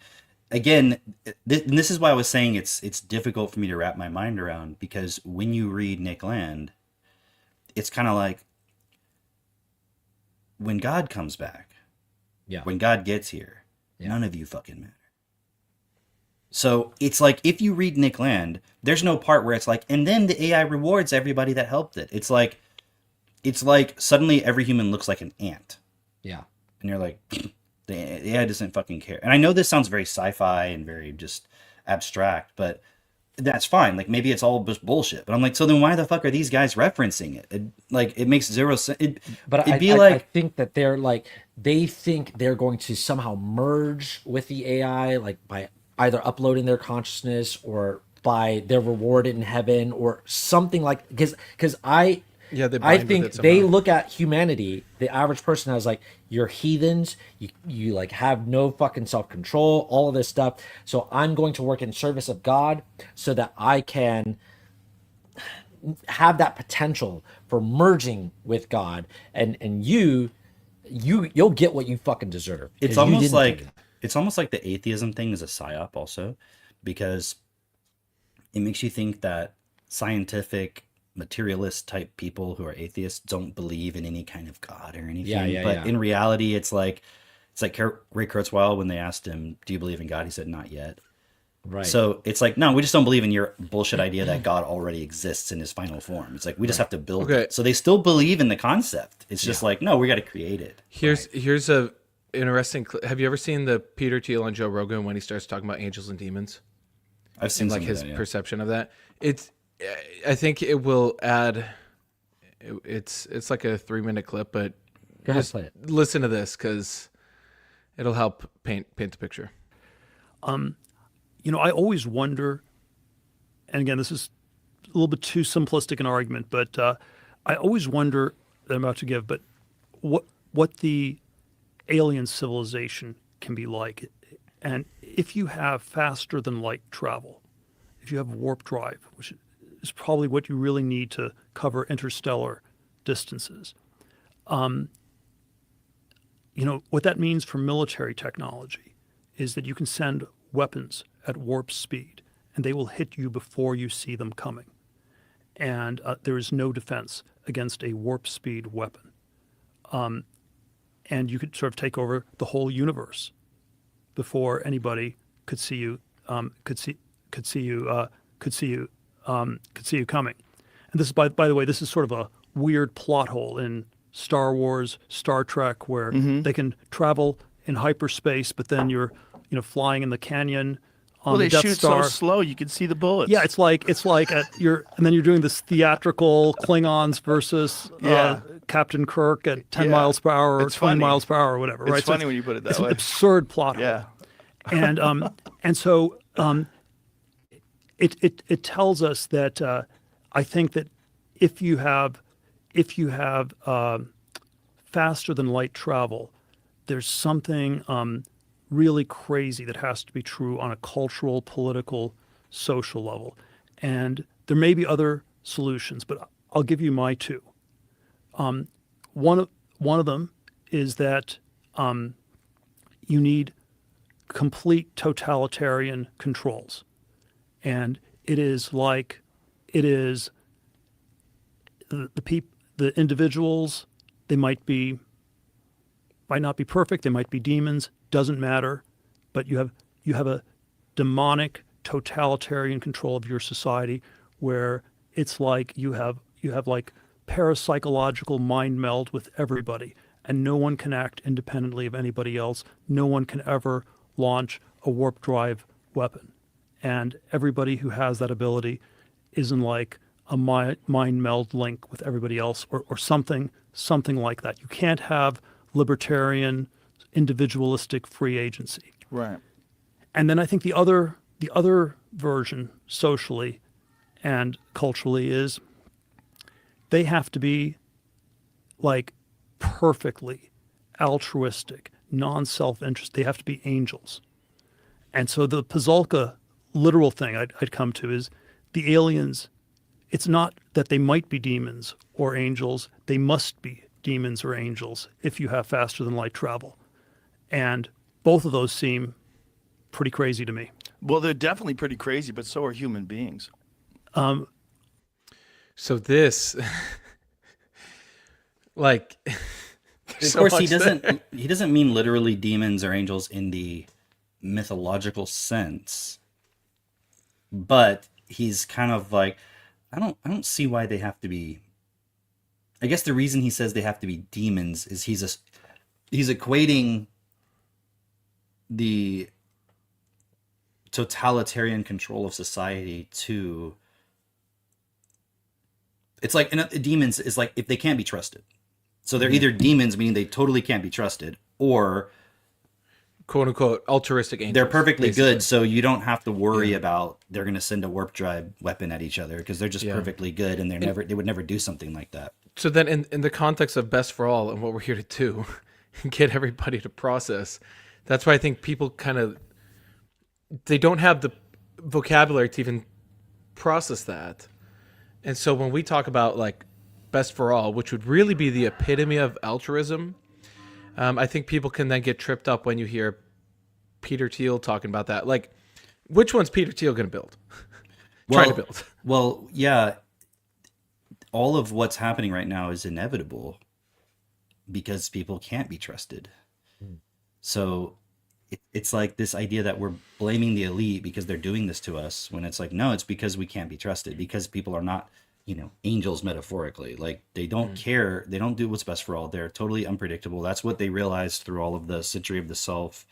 again, this is why I was saying it's difficult for me to wrap my mind around, because when you read Nick Land, it's kind of like when God comes back, when God gets here, none of you fucking matter. So it's like, if you read Nick Land, there's no part where it's like, and then the AI rewards everybody that helped it. It's like suddenly every human looks like an ant. Yeah. And you're like, the AI doesn't fucking care. And I know this sounds very sci-fi and very just abstract, but that's fine. Like, maybe it's all just bullshit. But I'm like, so then why the fuck are these guys referencing it? It makes zero sense. I think that they're like, they think they're going to somehow merge with the AI, like by either uploading their consciousness or by their reward in heaven or something like, because I think they look at humanity, the average person, as like, you're heathens, you like have no fucking self-control, all of this stuff. So I'm going to work in service of God so that I can have that potential for merging with God, and you'll get what you fucking deserve. It's almost like the atheism thing is a psyop also, because it makes you think that scientific materialist type people who are atheists don't believe in any kind of God or anything. But in reality, it's like Ray Kurzweil, when they asked him, do you believe in God? He said, not yet. Right. So it's like, no, we just don't believe in your bullshit idea that God already exists in his final form. It's like, we just have to build it. So they still believe in the concept. It's just like, no, we got to create it. Here's a interesting. Have you ever seen the Peter Thiel on Joe Rogan when he starts talking about angels and demons? I've seen like his perception of that. I think it will add. It's like a 3-minute clip, but go ahead, play it. Listen to this because it'll help paint the picture. I always wonder, and again, this is a little bit too simplistic an argument, but I always wonder that I'm about to give, but what the alien civilization can be like. And if you have faster than light travel, if you have warp drive, which is probably what you really need to cover interstellar distances, what that means for military technology is that you can send weapons at warp speed, and they will hit you before you see them coming. And there is no defense against a warp speed weapon. And you could sort of take over the whole universe before anybody could see you coming. And this is by the way, this is sort of a weird plot hole in Star Wars, Star Trek, where they can travel in hyperspace, but then you're flying in the canyon on the Death Star. They shoot so slow you can see the bullets. Yeah, it's like you're doing this theatrical Klingons versus Captain Kirk at 10 miles per hour or 20 miles per hour or whatever. It's right? funny when you put it that it's way. It's an absurd plot hole. Yeah. And so it tells us that I think that if you have faster than light travel, there's something really crazy that has to be true on a cultural, political, social level. And there may be other solutions, but I'll give you my two. One of them is that you need complete totalitarian controls. And it is the individuals, they might not be perfect, they might be demons, doesn't matter, but you have a demonic totalitarian control of your society where it's like you have like parapsychological mind meld with everybody, and no one can act independently of anybody else. No one can ever launch a warp drive weapon. And everybody who has that ability is in like a mind meld link with everybody else, or something like that. You can't have libertarian, individualistic free agency. Right. And then I think the other version, socially and culturally, is they have to be like perfectly altruistic, non-self-interest. They have to be angels. And so the Pazulka literal thing I'd come to is the aliens, it's not that they might be demons or angels, they must be demons or angels if you have faster than light travel. And both of those seem pretty crazy to me. Well, they're definitely pretty crazy, but so are human beings. So this, like, of course, he doesn't mean literally demons or angels in the mythological sense, but he's kind of like, I don't see why they have to be. I guess the reason he says they have to be demons is he's equating the totalitarian control of society to, it's like, demons is like if they can't be trusted. So they're either demons, meaning they totally can't be trusted, or quote unquote altruistic angels. They're perfectly good, so you don't have to worry about they're going to send a warp drive weapon at each other because they're just perfectly good, and they would never do something like that. So then, in the context of Best for All and what we're here to do, get everybody to process. That's why I think people kind of, they don't have the vocabulary to even process that. And so when we talk about like Best for All, which would really be the epitome of altruism, I think people can then get tripped up when you hear Peter Thiel talking about that. Like, which one's Peter Thiel going to build? Trying to build. Well, yeah. All of what's happening right now is inevitable because people can't be trusted. So it's like this idea that we're blaming the elite because they're doing this to us, when it's like, no, it's because we can't be trusted, because people are not, angels metaphorically. Like, they don't care. They don't do what's best for all. They're totally unpredictable. That's what they realized through all of the Century of the Self,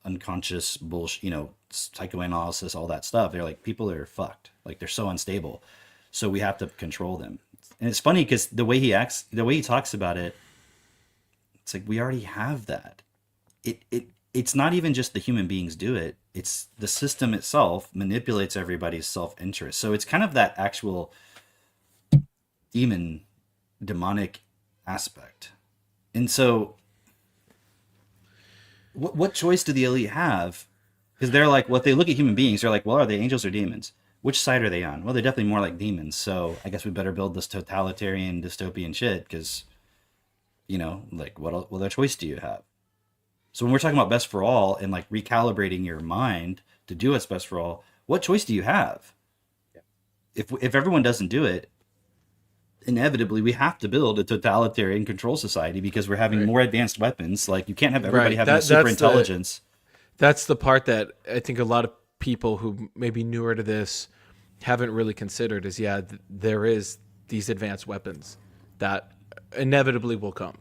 unconscious bullshit, psychoanalysis, all that stuff. They're like, people are fucked. Like, they're so unstable. So we have to control them. And it's funny because the way he acts, the way he talks about it, it's like, we already have that. It's not even just the human beings do it. It's the system itself manipulates everybody's self-interest. So it's kind of that actual demonic aspect. And so what choice do the elite have? Because they're like, well, if they look at human beings, they're like, well, are they angels or demons? Which side are they on? Well, they're definitely more like demons. So I guess we better build this totalitarian dystopian shit because, like, what other choice do you have? So when we're talking about Best for All and like recalibrating your mind to do what's best for all, what choice do you have? If everyone doesn't do it, inevitably we have to build a totalitarian control society because we're having more advanced weapons. Like, you can't have everybody having super intelligence. That's the part that I think a lot of people who may be newer to this haven't really considered is, there is these advanced weapons that inevitably will come.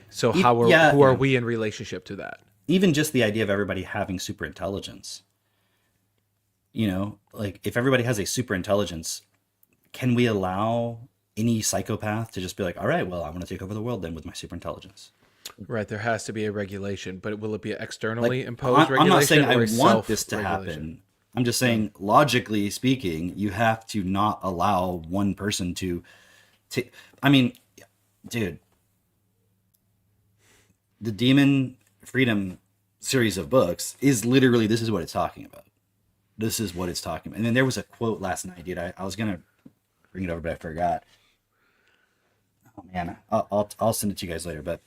So who are we in relationship to that? Even just the idea of everybody having super intelligence. Like, if everybody has a super intelligence, can we allow any psychopath to just be like, all right, well, I'm going to take over the world then with my super intelligence? Right. There has to be a regulation, but will it be externally imposed regulation? I'm not saying or I want this to happen. I'm just saying, logically speaking, you have to not allow one person to take. I mean, dude, the Demon Freedom series of books is literally, this is what it's talking about. This is what it's talking about. And then there was a quote last night, dude. I was going to bring it over, but I forgot. Oh man, I'll send it to you guys later, but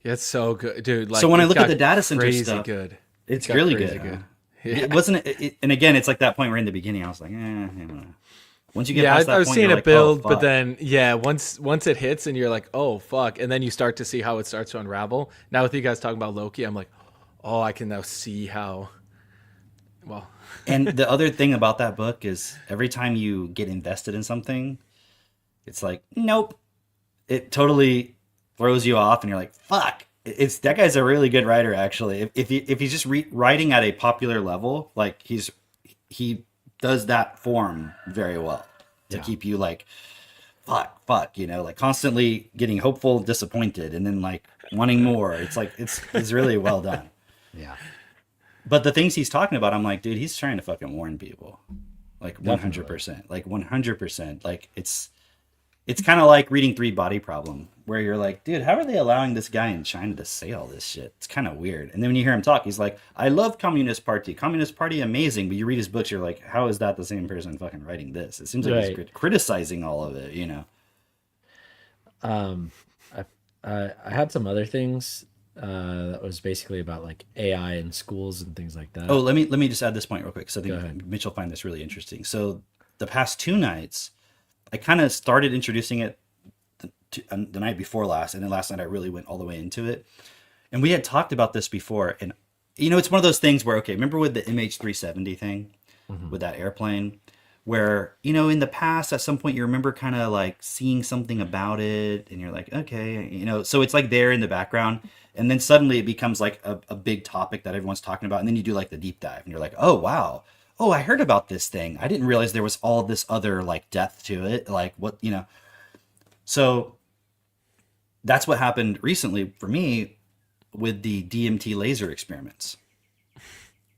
it's so good, dude. Like, so when I look at the data center stuff, good. It's really good. Yeah. It wasn't it, and again, it's like that point where in the beginning I was like, once you get past that I was point, seeing it like, build, oh, but then once it hits and you're like, oh fuck, and then you start to see how it starts to unravel. Now with you guys talking about Loki, I'm like, oh, I can now see how. Well, and the other thing about that book is every time you get invested in something, it's like, nope. It totally throws you off, and you're like, fuck. It's that guy's a really good writer, actually. If he's just writing at a popular level, like he does that form very well to keep you like, fuck, you know, like constantly getting hopeful, disappointed, and then like wanting more. It's like it's really well done. Yeah. But the things he's talking about, I'm like, dude, he's trying to fucking warn people, like 100%, like 100%. Like it's kind of like reading Three Body Problem, where you're like, dude, how are they allowing this guy in China to say all this shit? It's kind of weird. And then when you hear him talk, he's like, I love Communist Party, amazing. But you read his books, you're like, how is that the same person fucking writing this? It seems like he's criticizing all of it, you know. I had some other things that was basically about like AI in schools and things like that. Oh, let me just add this point real quick, because I think Mitch will find this really interesting. So the past 2 nights, I kind of started introducing it the night before last, and then last night I really went all the way into it. And we had talked about this before, and you know, it's one of those things where, okay, remember with the MH370 thing, with that airplane, where, you know, in the past at some point you remember kind of like seeing something about it, and you're like, okay, you know, so it's like there in the background, and then suddenly it becomes like a big topic that everyone's talking about, and then you do like the deep dive, and you're like, oh wow, oh, I heard about this thing. I didn't realize there was all this other like depth to it. Like what, you know, so that's what happened recently for me with the DMT laser experiments.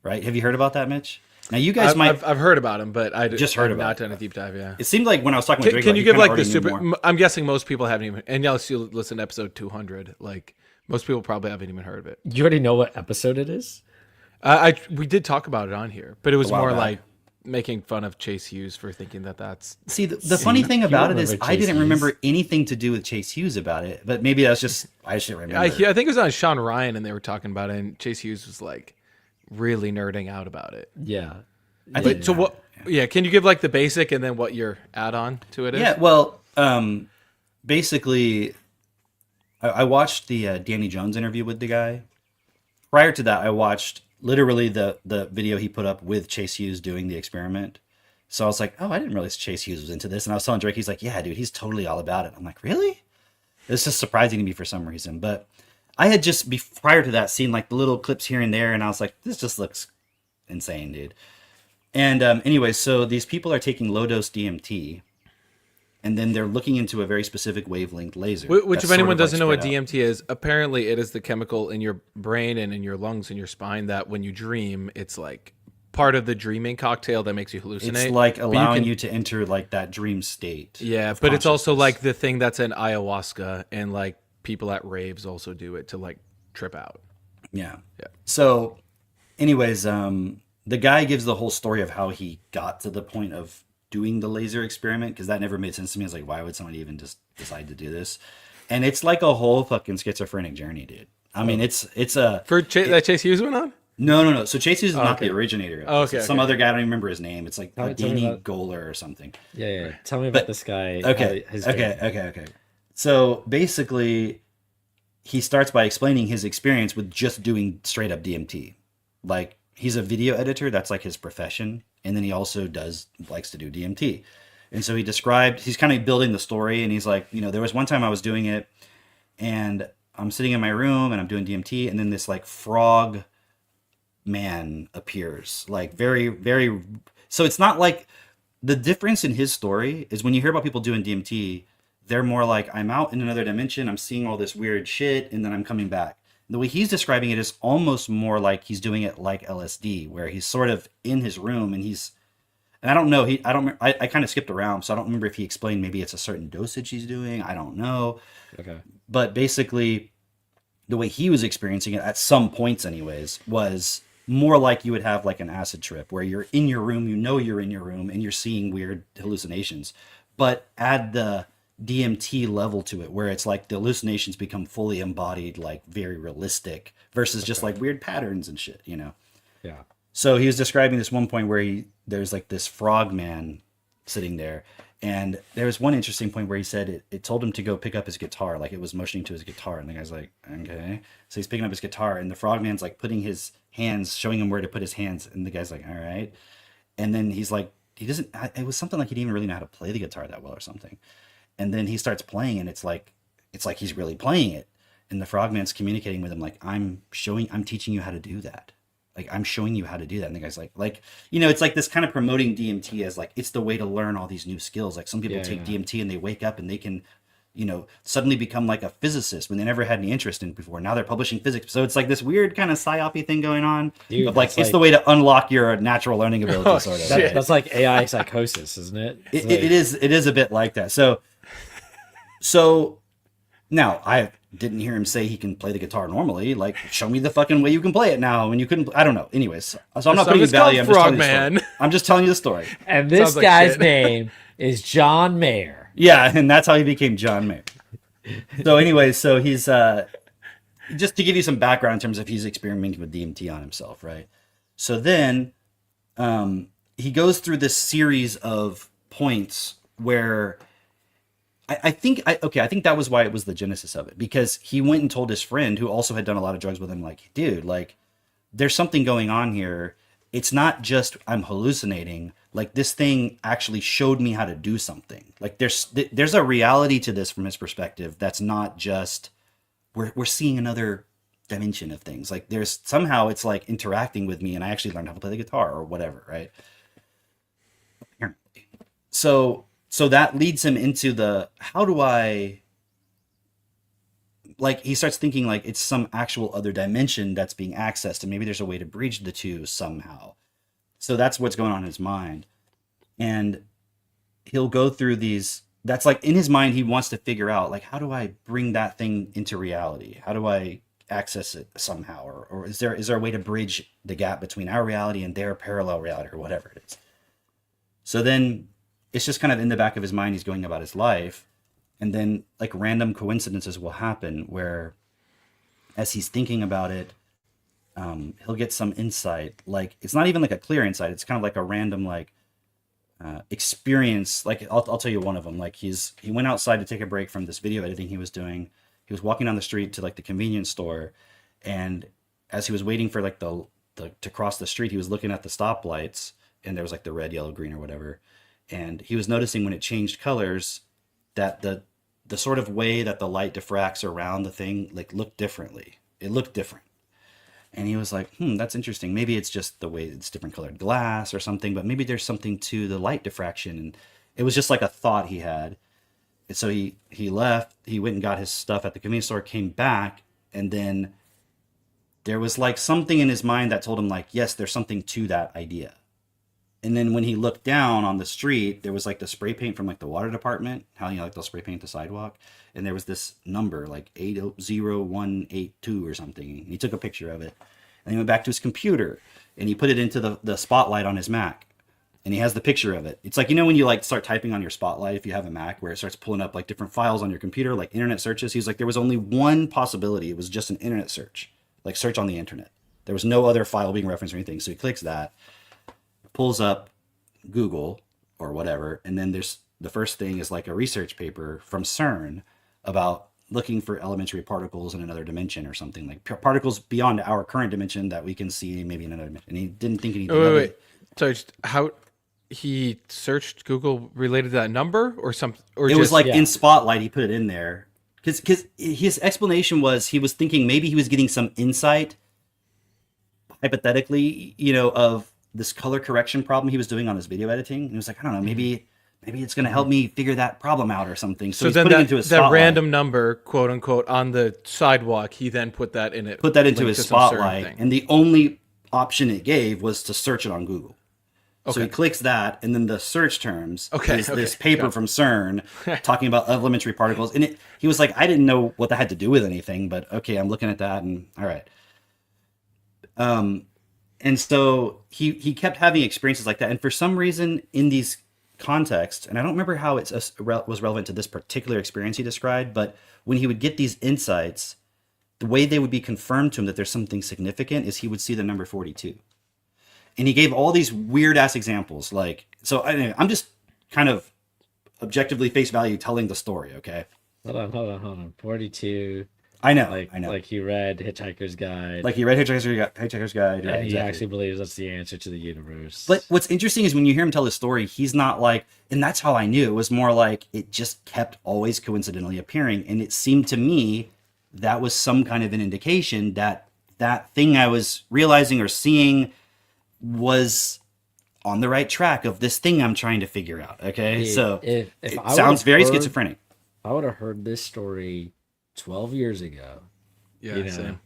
Right? Have you heard about that, Mitch? Now you guys I've heard about him, but I just heard I've about not it. done a deep dive. Yeah. It seemed like when I was talking with Drake, can you give like the already super? knew more. I'm guessing most people haven't even. And yes, you listen to episode 200. Like most people probably haven't even heard of it. You already know what episode it is? We did talk about it on here, but it was A while more back. like making fun of Chase Hughes for thinking that that's. See, the funny thing about it is remember I Chase didn't Hughes? remember anything to do with Chase Hughes about it, but maybe that's just I should remember. I think it was on Sean Ryan, and they were talking about it, and Chase Hughes was like really nerding out about it. Yeah. I think So what? Yeah, can you give like the basic and then what your add-on to it is? Yeah, well, basically, I watched the Danny Jones interview with the guy. Prior to that, I watched literally the video he put up with Chase Hughes doing the experiment. So I was like, oh, I didn't realize Chase Hughes was into this. And I was telling Drake, he's like, yeah, dude, he's totally all about it. I'm like, really? It's just surprising to me for some reason. But I had just, prior to that, seen like the little clips here and there. And I was like, this just looks insane, dude. And anyway, so these people are taking low-dose DMT, and then they're looking into a very specific wavelength laser. Which, that's if anyone sort of, doesn't know what spread out. DMT is, apparently it is the chemical in your brain and in your lungs and your spine that when you dream, it's like part of the dreaming cocktail that makes you hallucinate. It's like But allowing can- you to enter like that dream state. Yeah, of but it's also consciousness. like the thing that's in ayahuasca, and like people at raves also do it to like trip out. Yeah. Yeah. So, anyways, the guy gives the whole story of how he got to the point of doing the laser experiment, because that never made sense to me. I was like, why would somebody even just decide to do this? And it's like a whole fucking schizophrenic journey, dude. I mean, it's a that Chase Hughes went on. no. So Chase Hughes is not okay. the originator. Of Oh, this. okay, It's some okay. other guy. I don't even remember his name. It's like Tell me Danny about- Goler or something. Yeah. Tell me about But- this guy. Okay. his Okay. journey. Okay. So basically, he starts by explaining his experience with just doing straight up DMT. Like, he's a video editor. That's like his profession. And then he also likes to do DMT. And so he's kind of building the story. And he's like, you know, there was one time I was doing it and I'm sitting in my room and I'm doing DMT. And then this like frog man appears, like very, very. So it's not like the difference in his story is when you hear about people doing DMT, they're more like, I'm out in another dimension, I'm seeing all this weird shit, and then I'm coming back. The way he's describing it is almost more like he's doing it like LSD, where he's sort of in his room and I don't know, I kind of skipped around, so I don't remember if he explained maybe it's a certain dosage he's doing. I don't know. Okay. But basically, the way he was experiencing it at some points anyways was more like you would have like an acid trip where you're in your room, you know you're in your room and you're seeing weird hallucinations. But add the DMT level to it where it's like the hallucinations become fully embodied, like very realistic versus just like weird patterns and shit, you know? Yeah. So he was describing this one point where there's like this frog man sitting there. And there was one interesting point where he said it told him to go pick up his guitar, like it was motioning to his guitar. And the guy's like, okay. So he's picking up his guitar and the frogman's like putting his hands, showing him where to put his hands. And the guy's like, all right. And then he's like, it was something like he didn't even really know how to play the guitar that well or something. And then he starts playing and it's like, it's like he's really playing it. And the frogman's communicating with him like, I'm teaching you how to do that. Like, I'm showing you how to do that. And the guy's like, you know, it's like this kind of promoting DMT as like, it's the way to learn all these new skills. Like some people take DMT and they wake up and they can, you know, suddenly become like a physicist when they never had any interest in it before. Now they're publishing physics. So it's like this weird kind of psyop thing going on. Dude, of like, it's the way to unlock your natural learning ability, sort of. That's like AI psychosis, isn't it? It is a bit like that. So now I didn't hear him say he can play the guitar normally. Like, show me the fucking way you can play it now. When you couldn't, I don't know. Anyways, so I'm not putting value. I'm just telling you the story. And this guy's name is John Mayer. Yeah, and that's how he became John Mayer. So anyways, so he's just to give you some background in terms of he's experimenting with DMT on himself, right? So then he goes through this series of points where I think that was why it was the genesis of it, because he went and told his friend who also had done a lot of drugs with him, like, dude, like, there's something going on here. It's not just I'm hallucinating. Like, this thing actually showed me how to do something. Like, there's a reality to this from his perspective that's not just we're seeing another dimension of things. Like, there's somehow it's like interacting with me, and I actually learned how to play the guitar or whatever, right? Apparently. So that leads him into the, how do I, like, he starts thinking like it's some actual other dimension that's being accessed, and maybe there's a way to bridge the two somehow. So that's what's going on in his mind. And he'll go through these, that's like in his mind, he wants to figure out, like, how do I bring that thing into reality? How do I access it somehow? Or is there a way to bridge the gap between our reality and their parallel reality, or whatever it is? So then it's just kind of in the back of his mind, he's going about his life. And then like random coincidences will happen where as he's thinking about it, he'll get some insight. Like, it's not even like a clear insight. It's kind of like a random, like, experience. Like, I'll tell you one of them. Like, he went outside to take a break from this video editing he was doing. He was walking down the street to like the convenience store. And as he was waiting for like the to cross the street, he was looking at the stoplights, and there was like the red, yellow, green, or whatever. And he was noticing when it changed colors that the sort of way that the light diffracts around the thing, like, looked differently. It looked different. And he was like, that's interesting. Maybe it's just the way it's different colored glass or something, but maybe there's something to the light diffraction. And it was just like a thought he had. And so he left, he went and got his stuff at the convenience store, came back, and then there was like something in his mind that told him like, yes, there's something to that idea. And then when he looked down on the street, there was like the spray paint from like the water department, how, you know, like they'll spray paint the sidewalk. And there was this number like 80182 or something. And he took a picture of it, and he went back to his computer and he put it into the spotlight on his Mac. And he has the picture of it. It's like, you know, when you like start typing on your spotlight, if you have a Mac, where it starts pulling up like different files on your computer, like internet searches. He's like, there was only one possibility. It was just an internet search, like search on the internet. There was no other file being referenced or anything. So he clicks that, pulls up Google or whatever, and then there's the first thing is like a research paper from CERN about looking for elementary particles in another dimension or something, like particles beyond our current dimension that we can see maybe in another dimension. And he didn't think anything of it. So how he searched Google related to that number or something? Or it was like in Spotlight, he put it in there because his explanation was he was thinking maybe he was getting some insight, hypothetically, you know, of this color correction problem he was doing on his video editing. And he was like, I don't know, maybe it's going to help me figure that problem out or something. So he's then putting it into his spotlight. that random number, quote unquote, on the sidewalk, he then put that in it. Put that into his spotlight. And the only option it gave was to search it on Google. Okay. So he clicks that, and then the search terms is this paper from CERN talking about elementary particles. And he was like, I didn't know what that had to do with anything, but okay, I'm looking at that, and all right. And so he kept having experiences like that. And for some reason in these contexts, and I don't remember how it was relevant to this particular experience he described, but when he would get these insights, the way they would be confirmed to him that there's something significant is he would see the number 42. And he gave all these weird ass examples. Like, so I'm just kind of objectively face value telling the story. Okay. Hold on. 42. I know, Like, I know. like he read Hitchhiker's Guide. Like he read Hitchhiker's Guide, right? And he Exactly. actually believes that's the answer to the universe. But what's interesting is when you hear him tell his story, he's not like, and that's how I knew. It was more like it just kept always coincidentally appearing. And it seemed to me that was some kind of an indication that that thing I was realizing or seeing was on the right track of this thing I'm trying to figure out. Okay. Dude, So if it I sounds would've very heard- schizophrenic. If I would have heard this story 12 years ago, Yeah, same.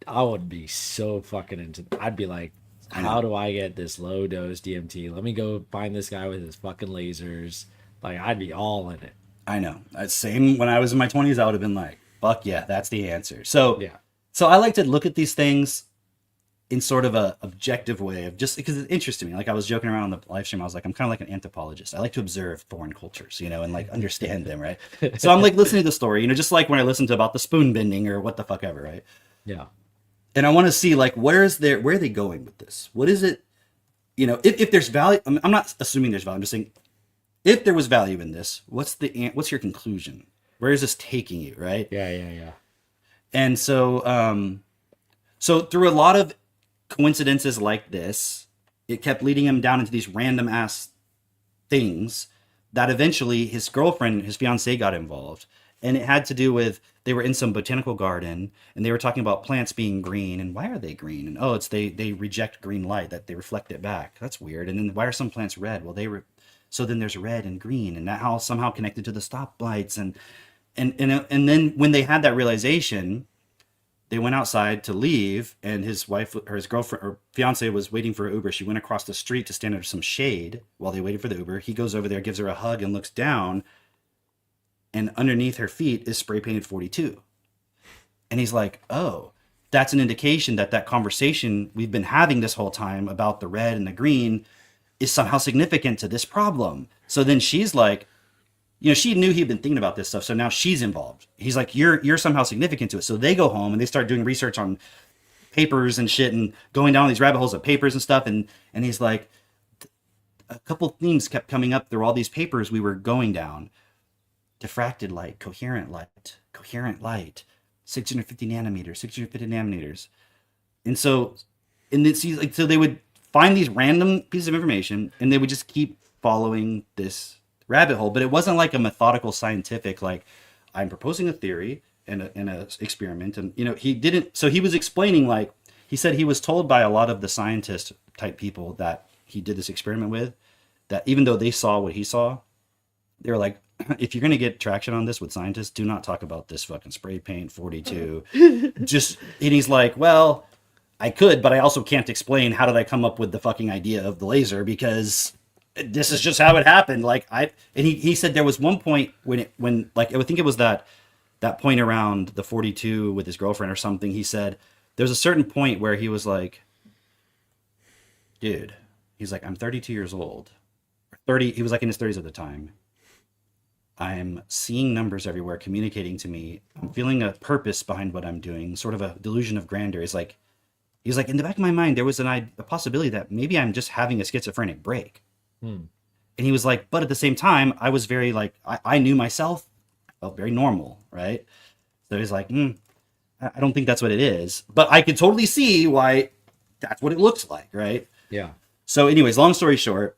I would be so fucking into. I'd be like, how do I get this low dose DMT? Let me go find this guy with his fucking lasers. Like, I'd be all in it. I know. Same when I was in my 20s, I would have been like, fuck yeah, that's the answer. So, Yeah. so I like to look at these things in sort of a objective way of just because it interests me. Like I was joking around on the live stream. I was like, I'm kind of like an anthropologist. I like to observe foreign cultures, and like understand them. Right. So I'm like listening to the story, just like when I listened to about the spoon bending or what the fuck ever. Right. Yeah. And I want to see like, where are they going with this? What is it? If there's value, I'm not assuming there's value. I'm just saying, if there was value in this, what's your conclusion? Where is this taking you? Right. Yeah. And so, so through a lot of coincidences like this, it kept leading him down into these random ass things that eventually his girlfriend, his fiance, got involved. And it had to do with, they were in some botanical garden and they were talking about plants being green. And why are they green? And it's they reject green light, that they reflect it back. That's weird. And then why are some plants red? Well, so then there's red and green, and that how somehow connected to the stoplights. And then when they had that realization, they went outside to leave, and his wife or his girlfriend or fiance was waiting for an Uber. She went across the street to stand under some shade while they waited for the Uber. He goes over there, gives her a hug, and looks down, and underneath her feet is spray painted 42. And he's like, oh, that's an indication that conversation we've been having this whole time about the red and the green is somehow significant to this problem. So then she's like, she knew he'd been thinking about this stuff, so now she's involved. He's like, you're somehow significant to it. So they go home and they start doing research on papers and shit and going down these rabbit holes of papers and stuff. And he's like, a couple themes kept coming up through all these papers we were going down. Diffracted light, coherent light, 650 nanometers. And so, so they would find these random pieces of information and they would just keep following this rabbit hole. But it wasn't like a methodical scientific, like I'm proposing a theory and a experiment. And, he didn't. So he was explaining, like, he said he was told by a lot of the scientist type people that he did this experiment with, that even though they saw what he saw, they were like, if you're going to get traction on this with scientists, do not talk about this fucking spray paint 42. And he's like, well, I could, but I also can't explain how did I come up with the fucking idea of the laser, because this is just how it happened. He said there was one point when I think it was that point around the 42 with his girlfriend or something. He said there's a certain point where he was like, dude, he's like, I'm 32 years old. 30. He was like in his 30s at the time. I'm seeing numbers everywhere communicating to me. I'm feeling a purpose behind what I'm doing, sort of a delusion of grandeur. He's like, in the back of my mind, there was a possibility that maybe I'm just having a schizophrenic break. And he was like, but at the same time, I was very I knew myself. I felt very normal, right? So he's like, I don't think that's what it is, but I could totally see why that's what it looks like, right? Yeah. So anyways, long story short,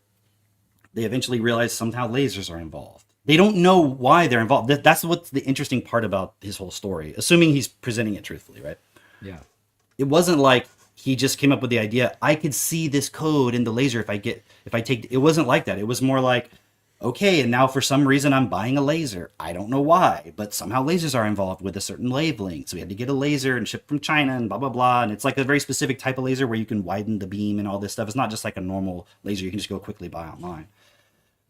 they eventually realize somehow lasers are involved. They don't know why they're involved. That's what's the interesting part about his whole story, assuming he's presenting it truthfully, right? Yeah. It wasn't like he just came up with the idea, I could see this code in the laser if I take, it wasn't like that. It was more like, okay, and now for some reason I'm buying a laser. I don't know why, but somehow lasers are involved with a certain wavelength. So we had to get a laser and ship from China and blah, blah, blah. And it's like a very specific type of laser where you can widen the beam and all this stuff. It's not just like a normal laser you can just go quickly buy online.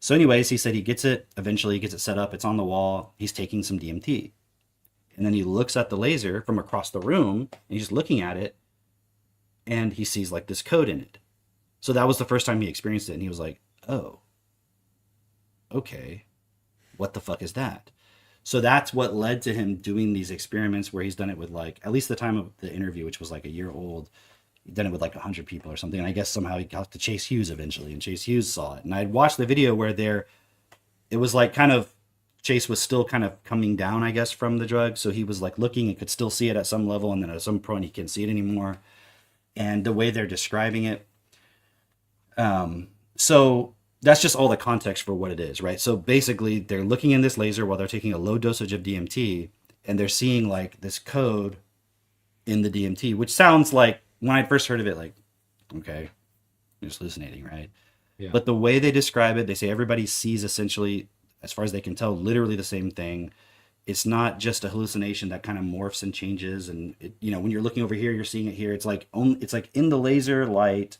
So anyways, he said he gets it, eventually he gets it set up. It's on the wall. He's taking some DMT. And then he looks at the laser from across the room and he's just looking at it and he sees like this code in it. So that was the first time he experienced it. And he was like, oh, okay, what the fuck is that? So that's what led to him doing these experiments where he's done it with at least the time of the interview, which was like a year old. He'd done it with 100 people or something. And I guess somehow he got to Chase Hughes eventually, and Chase Hughes saw it. And I'd watched the video where it was like kind of Chase was still kind of coming down, I guess, from the drug. So he was like looking and could still see it at some level. And then at some point he can't see it anymore. And the way they're describing it. So that's just all the context for what it is, right? So basically they're looking in this laser while they're taking a low dosage of DMT, and they're seeing like this code in the DMT, which sounds like, when I first heard of it, like, okay, you're just hallucinating, right? Yeah. But the way they describe it, they say everybody sees essentially, as far as they can tell, literally the same thing. It's not just a hallucination that kind of morphs and changes. And it, you know, when you're looking over here, you're seeing it here. It's like in the laser light,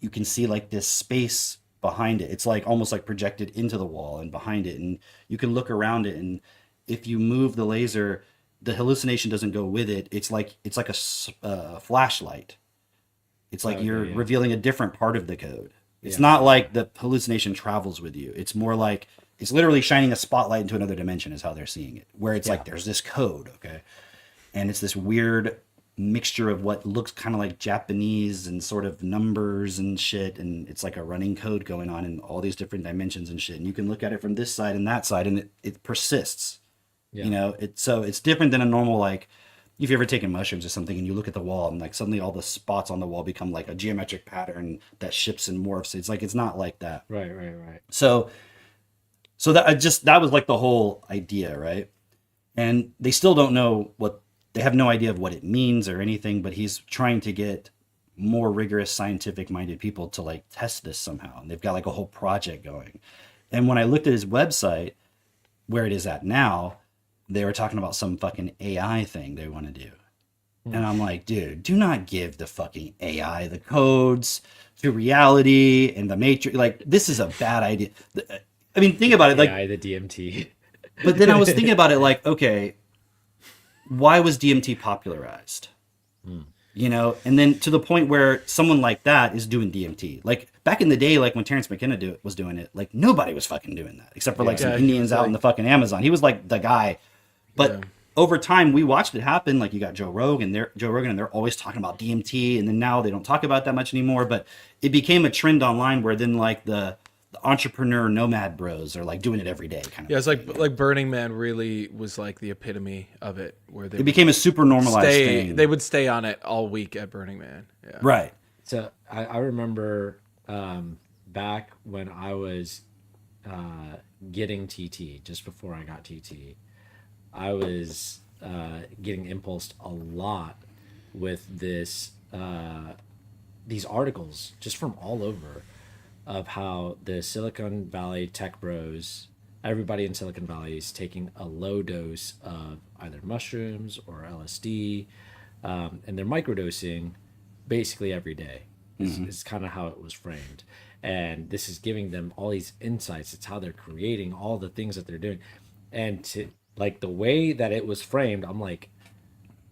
you can see like this space behind it. It's like almost like projected into the wall and behind it. And you can look around it. And if you move the laser, the hallucination doesn't go with it. It's like a flashlight. It's like you're revealing a different part of the code. It's not like the hallucination travels with you. It's more like it's literally shining a spotlight into another dimension is how they're seeing it, where it's like there's this code, okay? And it's this weird mixture of what looks kind of like Japanese and sort of numbers and shit, and it's like a running code going on in all these different dimensions and shit. And you can look at it from this side and that side, and it persists. Yeah. You know, it's different than a normal, like, if you've ever taken mushrooms or something and you look at the wall and like suddenly all the spots on the wall become like a geometric pattern that shifts and morphs. It's like, it's not like that. Right. So that was like the whole idea, right? And they still don't know they have no idea of what it means or anything, but he's trying to get more rigorous scientific minded people to like test this somehow. And they've got like a whole project going. And when I looked at his website, where it is at now, they were talking about some fucking AI thing they want to do. And I'm like, dude, do not give the fucking AI the codes to reality and the matrix. Like, this is a bad idea. I mean, think about it. Like, AI, the DMT. But then I was thinking about it like, okay, why was DMT popularized? You know, and then to the point where someone like that is doing DMT. Like, back in the day, like when Terrence McKenna was doing it, like nobody was fucking doing that except for like some Indians out in the fucking Amazon. He was like the guy. But over time, we watched it happen. Like, you got Joe Rogan, and they're always talking about DMT. And then now they don't talk about that much anymore. But it became a trend online where then like the entrepreneur nomad bros are like doing it every day. Kind of. Yeah, it's like Burning Man really was like the epitome of it, where it became a super normalized thing. They would stay on it all week at Burning Man. Yeah. Right. So I remember back when I was getting TT, just before I got TT, I was getting impulsed a lot with these articles just from all over of how the Silicon Valley tech bros, everybody in Silicon Valley is taking a low dose of either mushrooms or LSD, and they're microdosing basically every day. Is kind of how it was framed. And this is giving them all these insights. It's how they're creating all the things that they're doing. And to like the way that it was framed, I'm like,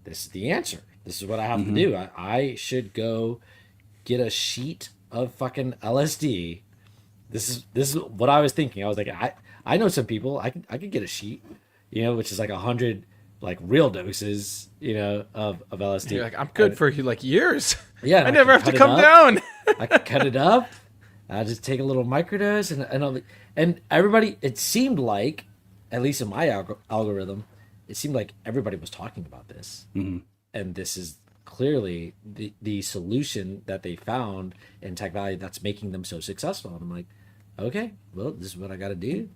this is the answer. This is what I have to do. I should go get a sheet of fucking LSD. This is what I was thinking. I was like, I know some people. I could get a sheet, you know, which is like 100 like real doses, you know, of LSD. You're like, I'm good for like years. Yeah, I never have to come down. I could cut it up. I just take a little microdose and everybody. It seemed like, at least in my algorithm, it seemed like everybody was talking about this, and this is clearly the solution that they found in Tech Valley that's making them so successful. And I'm like, okay, well, this is what I got to do.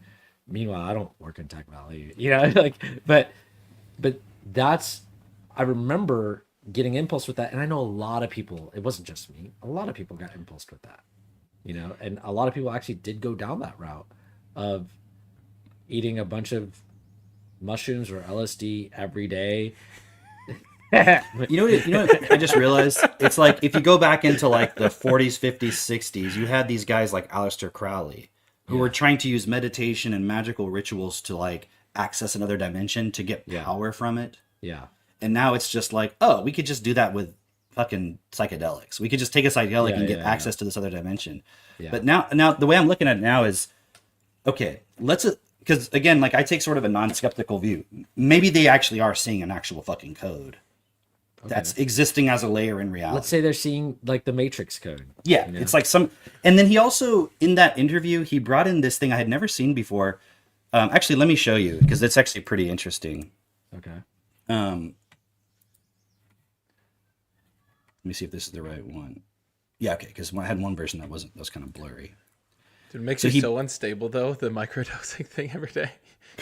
Meanwhile, I don't work in Tech Valley, you know, like, but that's, I remember getting impulsed with that. And I know a lot of people, it wasn't just me, a lot of people got impulsed with that, you know, and a lot of people actually did go down that route of eating a bunch of mushrooms or LSD every day. You know what I just realized? It's like, if you go back into like the 40s, 50s, 60s, you had these guys like Aleister Crowley who were trying to use meditation and magical rituals to like access another dimension to get power from it. Yeah. And now it's just like, oh, we could just do that with fucking psychedelics. We could just take a psychedelic and get access to this other dimension. Yeah. But now the way I'm looking at it now is, okay, because again, like I take sort of a non-skeptical view. Maybe they actually are seeing an actual fucking code that's existing as a layer in reality. Let's say they're seeing like the Matrix code. Yeah, you know? It's like and then he also, in that interview, he brought in this thing I had never seen before. Actually, let me show you because it's actually pretty interesting. Okay. Let me see if this is the right one. Yeah, okay, because I had one version that was kind of blurry. Dude, it makes So you he- so unstable though, the microdosing thing every day.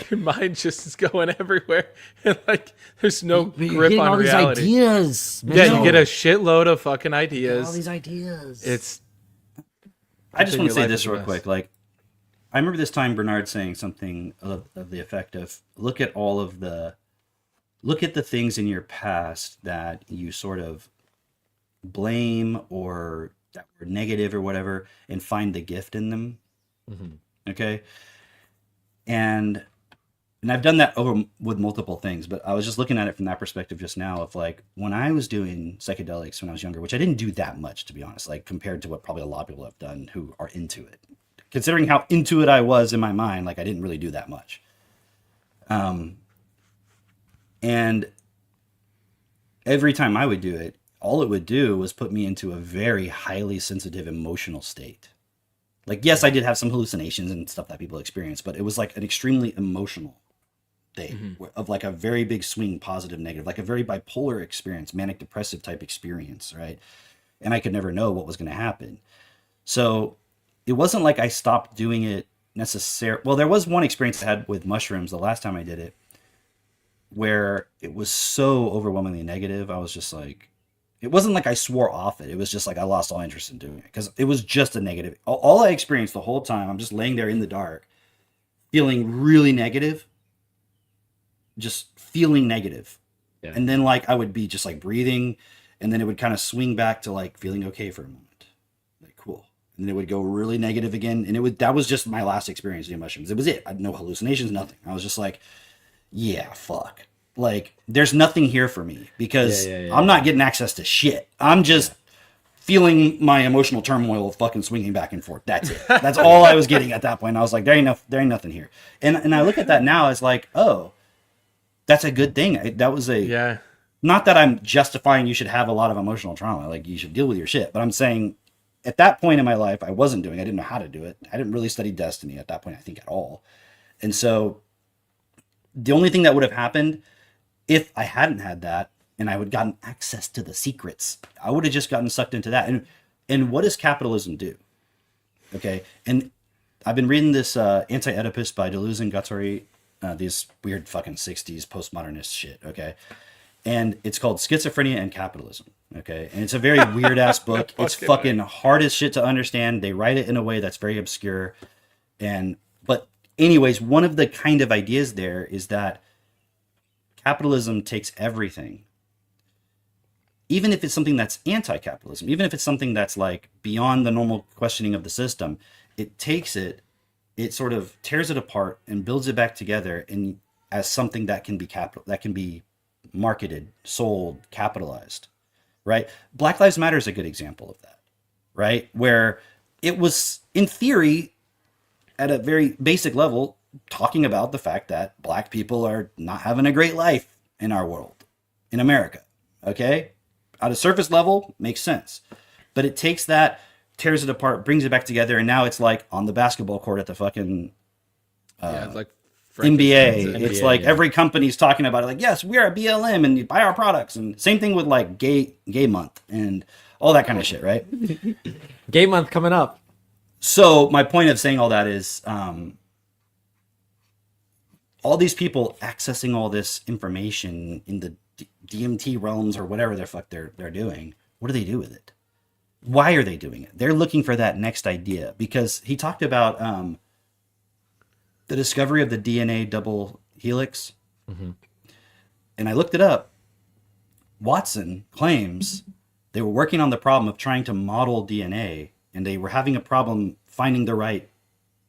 Your mind just is going everywhere. And like there's no But you're grip getting on all these reality. ideas, Yeah, you Mitchell. get a shitload of fucking ideas. all these ideas. It's I just Then want your to say life this is a real mess. quick. Like, I remember this time Bernard saying something of the effect of, look at the things in your past that you sort of blame or that were negative or whatever, and find the gift in them. Okay. And I've done that with multiple things, but I was just looking at it from that perspective just now of like, when I was doing psychedelics when I was younger, which I didn't do that much, to be honest, like compared to what probably a lot of people have done who are into it. Considering how into it I was in my mind, like I didn't really do that much. And every time I would do it, all it would do was put me into a very highly sensitive emotional state. Like, yes, I did have some hallucinations and stuff that people experience, but it was like an extremely emotional state of like a very big swing, positive, negative, like a very bipolar experience, manic depressive type experience, right? And I could never know what was going to happen. So it wasn't like I stopped doing it necessarily. Well, there was one experience I had with mushrooms the last time I did it where it was so overwhelmingly negative. I was just like, it wasn't like I swore off it. It was just like I lost all interest in doing it because it was just a negative. All I experienced the whole time, I'm just laying there in the dark, feeling really negative, just feeling negative. Yeah. And then like I would be just like breathing, and then it would kind of swing back to like feeling okay for a moment. Like, cool. And then it would go really negative again. And that was just my last experience doing mushrooms. It was it. I had no hallucinations, nothing. I was just like, yeah, fuck. Like, there's nothing here for me because I'm not getting access to shit. I'm just feeling my emotional turmoil fucking swinging back and forth. That's it. That's all I was getting at that point. I was like, there ain't nothing here. And I look at that now as like, oh, that's a good thing. That was not that I'm justifying you should have a lot of emotional trauma. Like, you should deal with your shit. But I'm saying at that point in my life, I wasn't doing it. I didn't know how to do it. I didn't really study destiny at that point, I think, at all. And so the only thing that would have happened if I hadn't had that and I would gotten access to the secrets, I would have just gotten sucked into that. And what does capitalism do? Okay. And I've been reading this Anti-Oedipus by Deleuze and Guattari, these weird fucking 60s postmodernist shit. Okay. And it's called Schizophrenia and Capitalism. Okay. And it's a very weird ass book. It's fucking hard as shit to understand. They write it in a way that's very obscure. But anyways, one of the kind of ideas there is that capitalism takes everything, even if it's something that's anti-capitalism, even if it's something that's like beyond the normal questioning of the system, it takes it sort of tears it apart and builds it back together and as something that can be marketed, sold, capitalized, right? Black Lives Matter is a good example of that, right? Where it was, in theory, at a very basic level, talking about the fact that black people are not having a great life in our world, in America. Okay? At a surface level, makes sense. But it takes that, tears it apart, brings it back together, and now it's like on the basketball court at the fucking it's like NBA. It's NBA, like yeah. every company's talking about it. Like, yes, we are a BLM and you buy our products. And same thing with like gay month and all that kind of shit, right? Gay month coming up. So my point of saying all that is all these people accessing all this information in the DMT realms or whatever the fuck they're doing, what do they do with it? Why are they doing it? They're looking for that next idea because he talked about the discovery of the DNA double helix. And I looked it up. Watson claims they were working on the problem of trying to model DNA and they were having a problem finding the right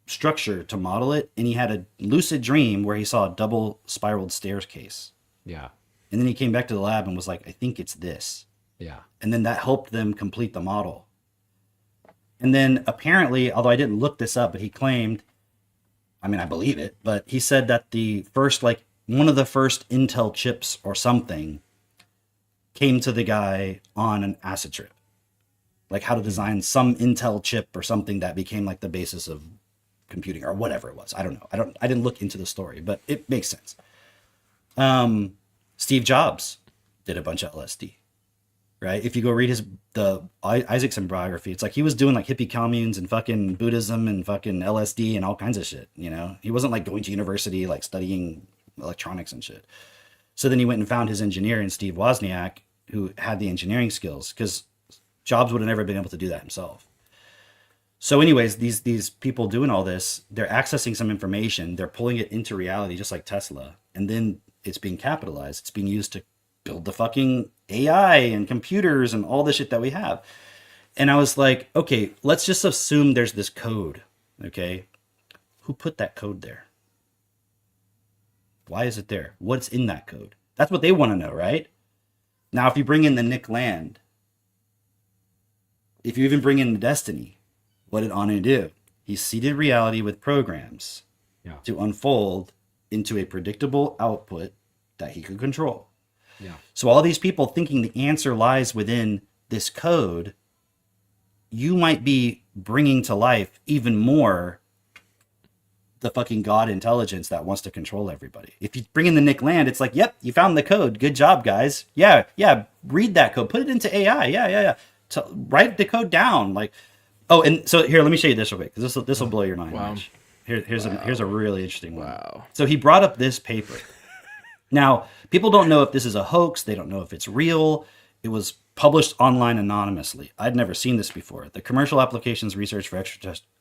structure to model it, and he had a lucid dream where he saw a double spiraled staircase. Yeah. And then he came back to the lab and was like, I think it's this. Yeah. And then that helped them complete the model. And then apparently, although I didn't look this up, but he claimed, I mean, I believe it, but he said that the first, like one of the first Intel chips or something came to the guy on an acid trip. Like how to design some Intel chip or something that became like the basis of computing or whatever it was. I don't know. I didn't look into the story, but it makes sense. Steve Jobs did a bunch of LSD, right? If you go read the Isaacson biography, it's like he was doing like hippie communes and fucking Buddhism and fucking LSD and all kinds of shit. You know, he wasn't like going to university, like studying electronics and shit. So then he went and found his engineer in Steve Wozniak, who had the engineering skills, because Jobs would have never been able to do that himself. So anyways, these people doing all this, they're accessing some information, they're pulling it into reality, just like Tesla, and then it's being capitalized. It's being used to build the fucking AI and computers and all the shit that we have. And I was like, okay, let's just assume there's this code, okay? Who put that code there? Why is it there? What's in that code? That's what they want to know, right? Now, if you bring in the Nick Land, if you even bring in Destiny, what did Anu do? He seeded reality with programs to unfold into a predictable output that he could control. Yeah. So all these people thinking the answer lies within this code, you might be bringing to life even more the fucking God intelligence that wants to control everybody. If you bring in the Nick Land, it's like, yep, you found the code. Good job, guys. Yeah, read that code. Put it into AI. Yeah. Write the code down. Like, oh, and so here, let me show you this real quick, because this will blow your mind. Wow. Mitch. Here's a really interesting one. Wow. So he brought up this paper. Now, people don't know if this is a hoax. They don't know if it's real. It was published online anonymously. I'd never seen this before. The Commercial Applications Research for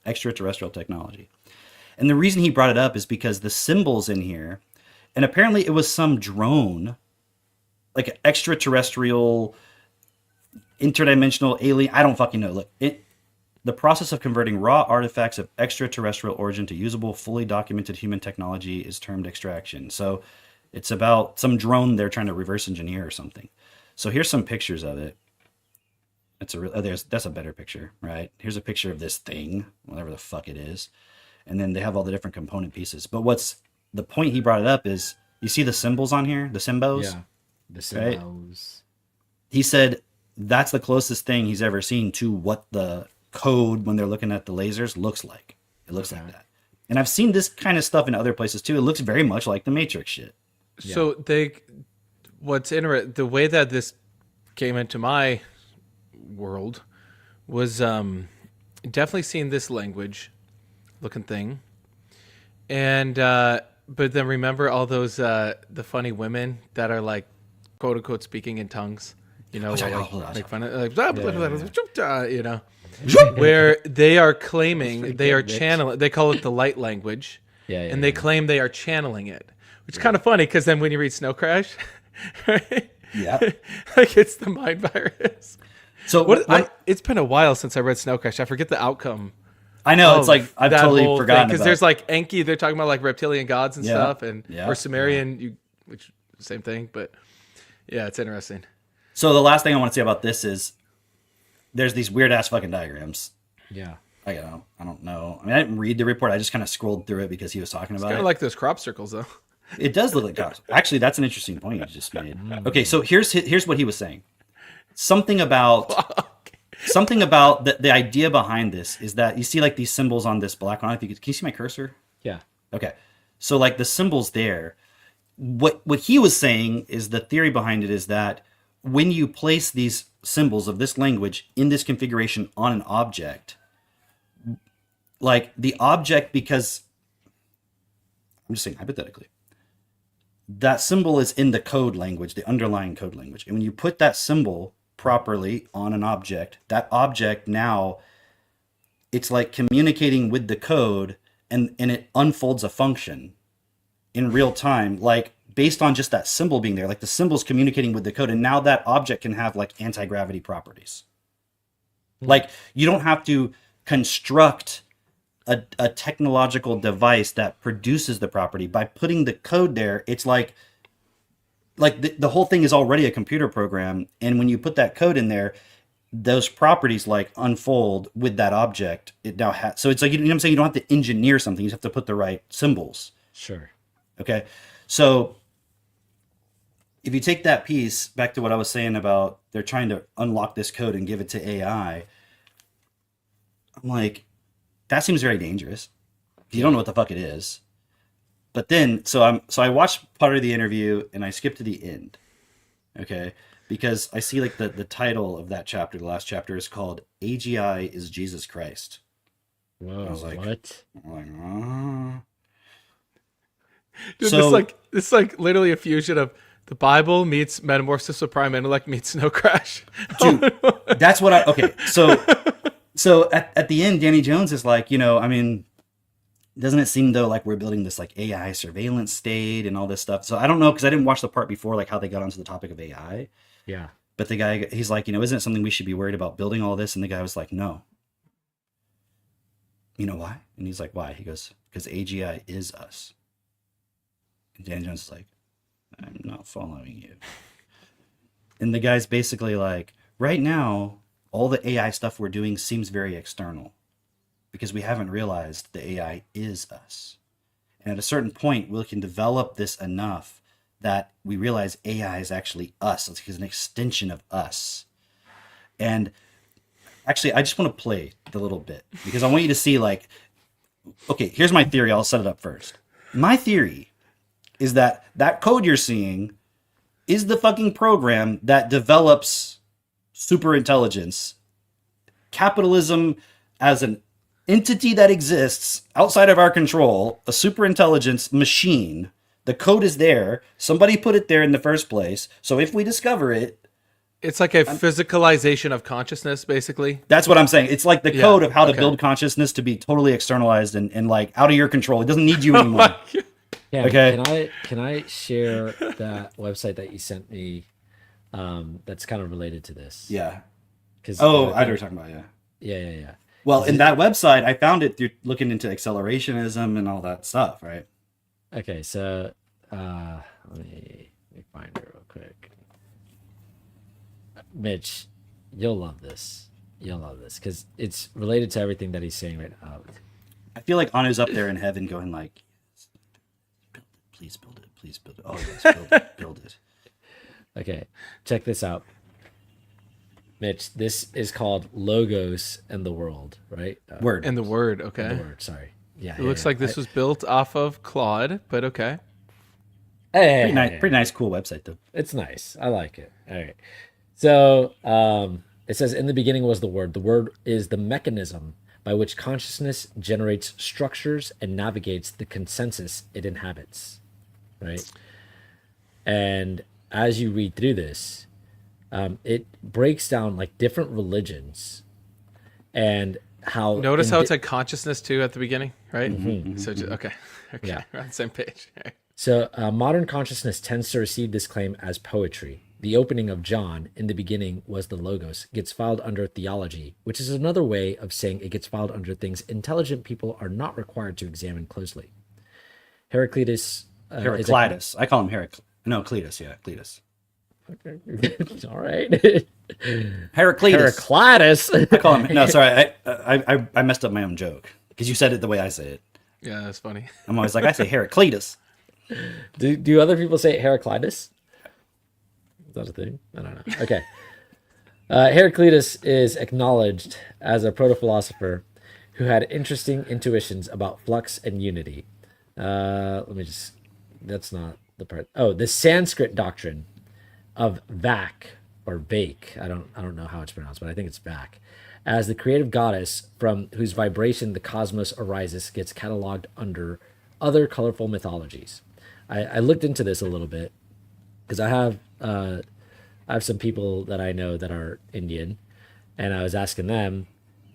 Extraterrestrial Technology. And the reason he brought it up is because the symbols in here, and apparently it was some drone, like an extraterrestrial, interdimensional alien. I don't fucking know. Look, the process of converting raw artifacts of extraterrestrial origin to usable, fully documented human technology is termed extraction. So it's about some drone they're trying to reverse engineer or something. So here's some pictures of it. It's that's a better picture, right? Here's a picture of this thing, whatever the fuck it is. And then they have all the different component pieces. But what's the point he brought it up is, you see the symbols on here, the symbos? Yeah, the symbos. Right? He said that's the closest thing he's ever seen to what the code, when they're looking at the lasers, looks like. It looks like that. And I've seen this kind of stuff in other places too. It looks very much like the Matrix shit. So what's interesting, the way that this came into my world was definitely seeing this language looking thing, and but then remember all those the funny women that are like quote unquote speaking in tongues, you know, like, make fun of like blah, blah, blah, blah, you know, where they are claiming they are channeling. They call it the light language, and they claim they are channeling it, which is kind of funny because then when you read Snow Crash, right? Yeah, like it's the mind virus. So it's been a while since I read Snow Crash. I forget the outcome. I know, it's like I've totally forgotten because there's like Enki. They're talking about like reptilian gods and stuff, and or Sumerian, which same thing. But yeah, it's interesting. So the last thing I want to say about this is there's these weird ass fucking diagrams. Yeah, I don't know. I mean, I didn't read the report. I just kind of scrolled through it because he was talking about it. Kind of like those crop circles, though. It does look like crops. Actually, that's an interesting point you just made. Okay, so here's what he was saying. Something about the idea behind this is that you see like these symbols on this black one. Can you see my cursor? Yeah. Okay. So like the symbols there, what he was saying is the theory behind it is that when you place these symbols of this language in this configuration on an object, like the object, because I'm just saying hypothetically, that symbol is in the code language, the underlying code language. And when you put that symbol properly on an object, that object now, it's like communicating with the code, and it unfolds a function in real time, like based on just that symbol being there, like the symbol's communicating with the code. And now that object can have like anti-gravity properties. Like you don't have to construct a technological device that produces the property. By putting the code there, it's like the whole thing is already a computer program, and when you put that code in there, those properties like unfold with that object. It now has, so it's like, you know what I'm saying, you don't have to engineer something, you just have to put the right symbols. Sure. Okay, so if you take that piece back to what I was saying about they're trying to unlock this code and give it to AI, I'm like, that seems very dangerous. You don't know what the fuck it is. But then, so I watched part of the interview and I skipped to the end. Okay. Because I see like the title of that chapter, the last chapter is called AGI is Jesus Christ. Whoa, I was like, what? I'm like, oh. Dude, So- this is like literally a fusion of the Bible meets Metamorphosis of Prime Intellect meets Snow Crash. Dude, that's what okay. So at the end, Danny Jones is like, I mean, doesn't it seem though like we're building this like AI surveillance state and all this stuff? So I don't know, because I didn't watch the part before, like how they got onto the topic of AI. Yeah. But the guy, he's like, isn't it something we should be worried about building all this? And the guy was like, no. You know why? And he's like, why? He goes, because AGI is us. And Dan Jones is like, I'm not following you. And the guy's basically like, right now, all the AI stuff we're doing seems very external because we haven't realized the AI is us. And at a certain point, we can develop this enough that we realize AI is actually us. It's an extension of us. And actually, I just want to play the little bit because I want you to see like, okay, here's my theory. I'll set it up first. My theory is that that code you're seeing is the fucking program that develops super intelligence, capitalism as an entity that exists outside of our control, a super intelligence machine. The code is there. Somebody put it there in the first place. So if we discover it, it's like a physicalization of consciousness, basically. That's what I'm saying. It's like the code of how to okay. build consciousness to be totally externalized and like out of your control. It doesn't need you anymore. Yeah, Okay. Can I share that website that you sent me? That's kind of related to this. Yeah. Because I know what you're talking about. Yeah. Yeah. Well, in that website, I found it through looking into accelerationism and all that stuff, right? Okay, so let me find it real quick. Mitch, you'll love this. You'll love this because it's related to everything that he's saying right now. I feel like Anu's up there in heaven going like, please build it. Please build it. Oh, yes, build it. Build it. Okay, check this out. Mitch, this is called Logos and the World, right? Word. And the Word, okay. And the Word, sorry. Yeah. It looks like this was built off of Claude, but okay. Hey, Pretty nice, cool website though. It's nice. I like it. All right. So it says, in the beginning was the Word. The Word is the mechanism by which consciousness generates structures and navigates the consensus it inhabits, right? And as you read through this, it breaks down like different religions and how. Notice how it said consciousness too at the beginning, right? Mhm. So okay, Yeah. we're on the same page. So modern consciousness tends to receive this claim as poetry. The opening of John, in the beginning was the Logos, gets filed under theology, which is another way of saying it gets filed under things intelligent people are not required to examine cletus. Heraclitus. I call him Cletus. Yeah, Cletus. All right. Heraclitus. Heraclitus. I call him. No, sorry. I messed up my own joke because you said it the way I say it. Yeah, that's funny. I'm always like, I say Heraclitus. Do other people say Heraclitus? Is that a thing? I don't know. Okay. Heraclitus is acknowledged as a proto-philosopher who had interesting intuitions about flux and unity. That's not the part. Oh, the Sanskrit doctrine of Vak or Vake. I don't know how it's pronounced, but I think it's Vak. As the creative goddess from whose vibration the cosmos arises, gets cataloged under other colorful mythologies. I looked into this a little bit because I have some people that I know that are Indian, and I was asking them,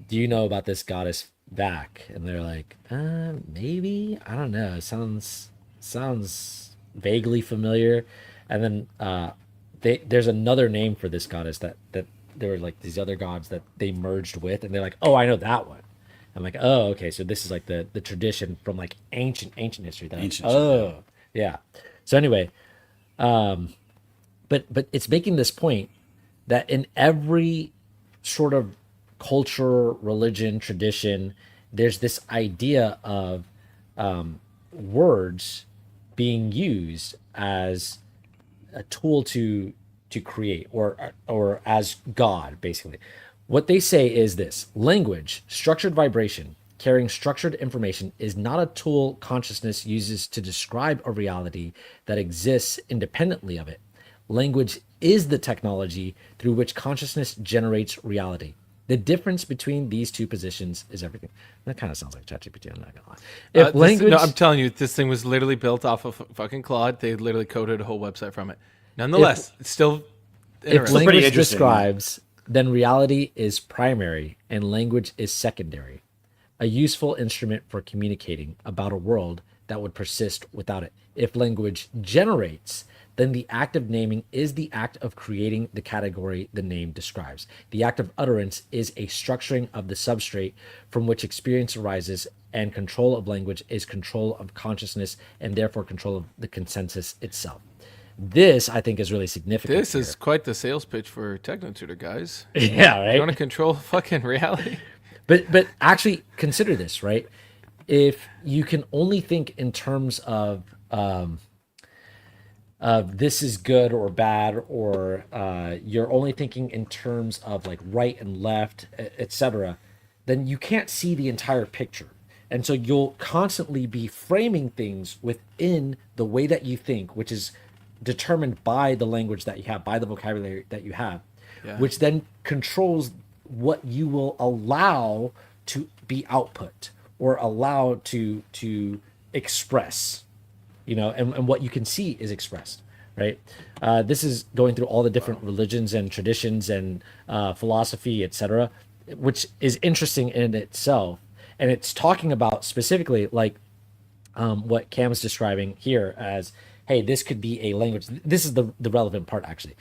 do you know about this goddess Vak? And they're like, maybe, I don't know. It sounds vaguely familiar. And then there's another name for this goddess that there were like these other gods that they merged with, and they're like, oh, I know that one. I'm like, oh, okay, so this is like the tradition from like ancient history. Yeah. So anyway, but it's making this point that in every sort of culture, religion, tradition, there's this idea of words being used as a tool to create or as God, basically. What they say is this: language, structured vibration, carrying structured information is not a tool consciousness uses to describe a reality that exists independently of it. Language is the technology through which consciousness generates reality. The difference between these two positions is everything. That kind of sounds like ChatGPT. I'm not gonna lie. If language, no, I'm telling you, this thing was literally built off of fucking Claude. They literally coded a whole website from it. Nonetheless, it's still if interesting. language describes, then reality is primary and language is secondary. A useful instrument for communicating about a world that would persist without it. If language generates, then the act of naming is the act of creating the category the name describes. The act of utterance is a structuring of the substrate from which experience arises, and control of language is control of consciousness and therefore control of the consensus itself. This, I think, is really significant. This is quite the sales pitch for TechnoTutor, guys. Yeah, right? You want to control fucking reality? But actually consider this, right? If you can only think in terms of this is good or bad, or you're only thinking in terms of like right and left, etc., then you can't see the entire picture. And so you'll constantly be framing things within the way that you think, which is determined by the language that you have, by the vocabulary that you have, which then controls what you will allow to be output or allow to express, you know, and what you can see is expressed, right? This is going through all the different religions and traditions and philosophy, etc., which is interesting in itself. And it's talking about specifically like what Cam is describing here as, hey, this could be a language. This is the relevant part, actually,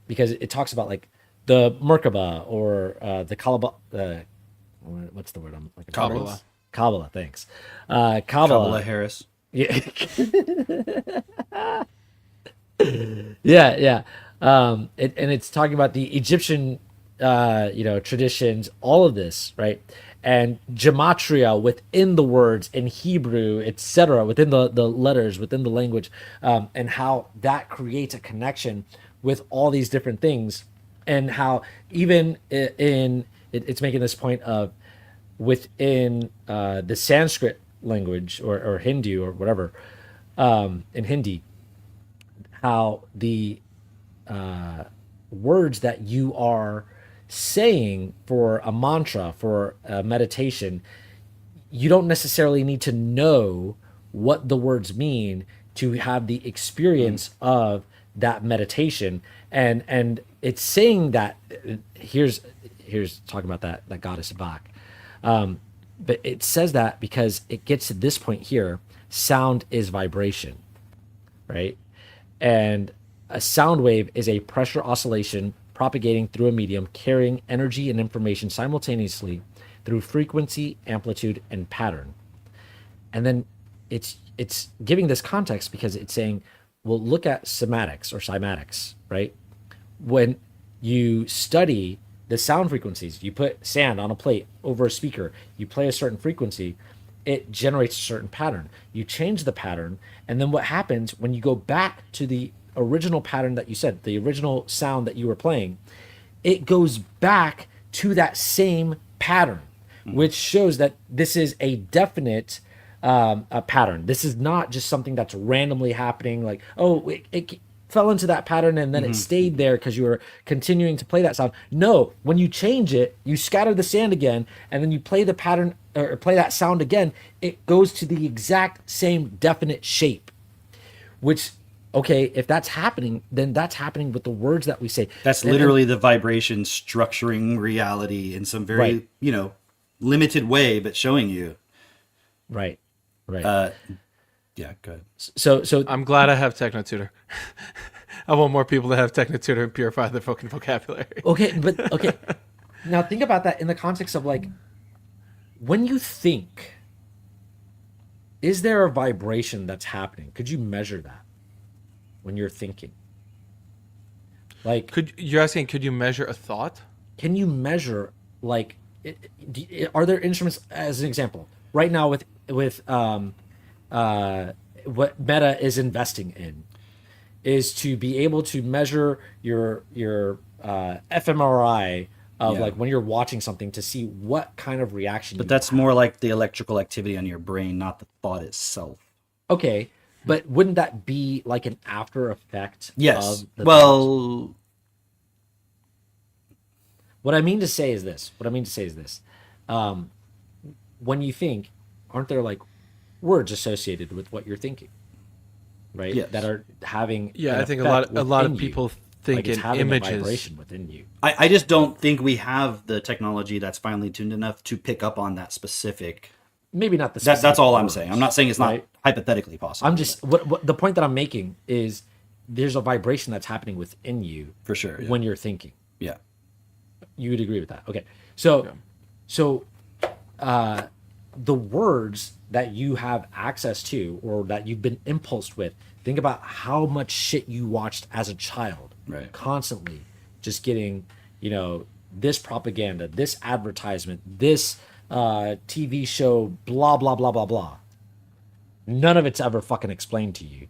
because it talks about like the Merkaba or the Kabbalah. What's the word I'm looking for? Kabbalah. Kabbalah, thanks. Kabbalah Harris. Yeah. yeah. And it's talking about the Egyptian, traditions, all of this, right? And gematria within the words in Hebrew, etc., within the letters, within the language, and how that creates a connection with all these different things, and how even it's making this point of within the Sanskrit language or Hindu or whatever, in Hindi, how the words that you are saying for a mantra, for a meditation, you don't necessarily need to know what the words mean to have the experience of that meditation. And it's saying that here's talking about that goddess Bach. But it says that because it gets to this point here, sound is vibration, right? And a sound wave is a pressure oscillation propagating through a medium, carrying energy and information simultaneously through frequency, amplitude, and pattern. And then it's giving this context because it's saying, well, look at cymatics or cymatics, right? When you study the sound frequencies, you put sand on a plate over a speaker, you play a certain frequency, it generates a certain pattern. You change the pattern, and then what happens when you go back to the original pattern that you said, the original sound that you were playing, it goes back to that same pattern, which shows that this is a definite a pattern. This is not just something that's randomly happening, like, oh, it fell into that pattern and then it stayed there because you were continuing to play that sound. No, when you change it, you scatter the sand again, and then you play the pattern or play that sound again, it goes to the exact same definite shape, which, okay, if that's happening, then that's happening with the words that we say. That's literally the vibration structuring reality in some very, limited way, but showing you. Right. Yeah, good. So I'm glad I have TechnoTutor. I want more people to have TechnoTutor and purify their fucking vocabulary. Okay. Now think about that in the context of like, when you think, is there a vibration that's happening? Could you measure that when you're thinking? Like, you're asking, could you measure a thought? Can you measure, like, are there instruments, as an example, right now with what Meta is investing in is to be able to measure your fMRI of Yeah. like when you're watching something to see what kind of reaction. But you that's have. more like the electrical activity on your brain, not the thought itself. Okay, but wouldn't that be like an after effect? Yes. Of the Well, what I mean to say is this. When you think, aren't there like words associated with what you're thinking, right? Yes. That are having Yeah, an I think a effect lot of within you. people think Like it's in having images. a vibration within you. I just don't think we have the technology that's finely tuned enough to pick up on that specific. Maybe not the. That's specific all I'm words, saying. I'm not saying it's not right? hypothetically possible. I'm just what the point that I'm making is there's a vibration that's happening within you for sure when you're thinking. Yeah. You would agree with that. Okay. So the words that you have access to or that you've been impulsed with, think about how much shit you watched as a child. Right. Constantly just getting, this propaganda, this advertisement, this TV show, blah, blah, blah, blah, blah. None of it's ever fucking explained to you.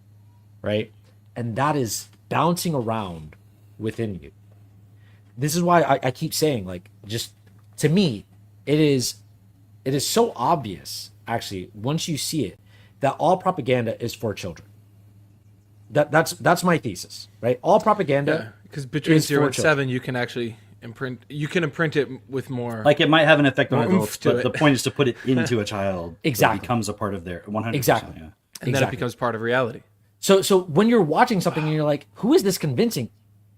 Right. And that is bouncing around within you. This is why I keep saying, like, just to me, it is so obvious, actually, once you see it, that all propaganda is for children. That's my thesis, right? All propaganda, Because between is 0 for and children. 7, you can actually imprint it with more. Like it might have an effect on more adults, oomph to but it. the point is to put it into a child. So Exactly. it becomes a part of their 100%. Exactly. Yeah. And then it becomes part of reality. So when you're watching something and you're like, who is this convincing?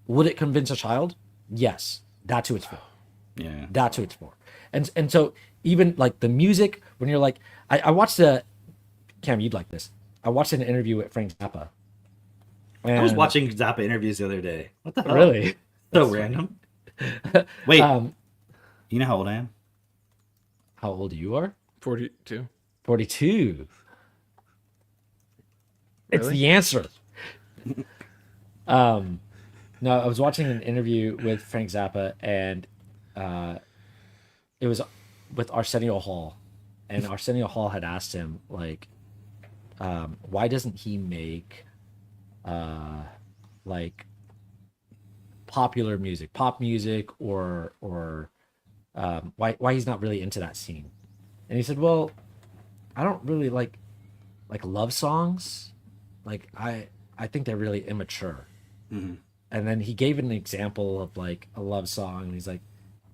Would it convince a child? Yes. That's who it's for. Yeah. That's who it's for. And so even like the music, when you're like, I watched Cam, you'd like this. I watched an interview with Frank Zappa. I was And- watching Zappa interviews the other day. What the hell? Really? So That's random. Wait. You know how old I am? How old you are? 42. 42. It's Really? the answer. No, I was watching an interview with Frank Zappa, and it was with Arsenio Hall, and Arsenio Hall had asked him like, why doesn't he make like popular music, pop music, or why he's not really into that scene? And he said, well, I don't really like love songs. Like I think they're really immature. Mm-hmm. And then he gave an example of like a love song, and he's like,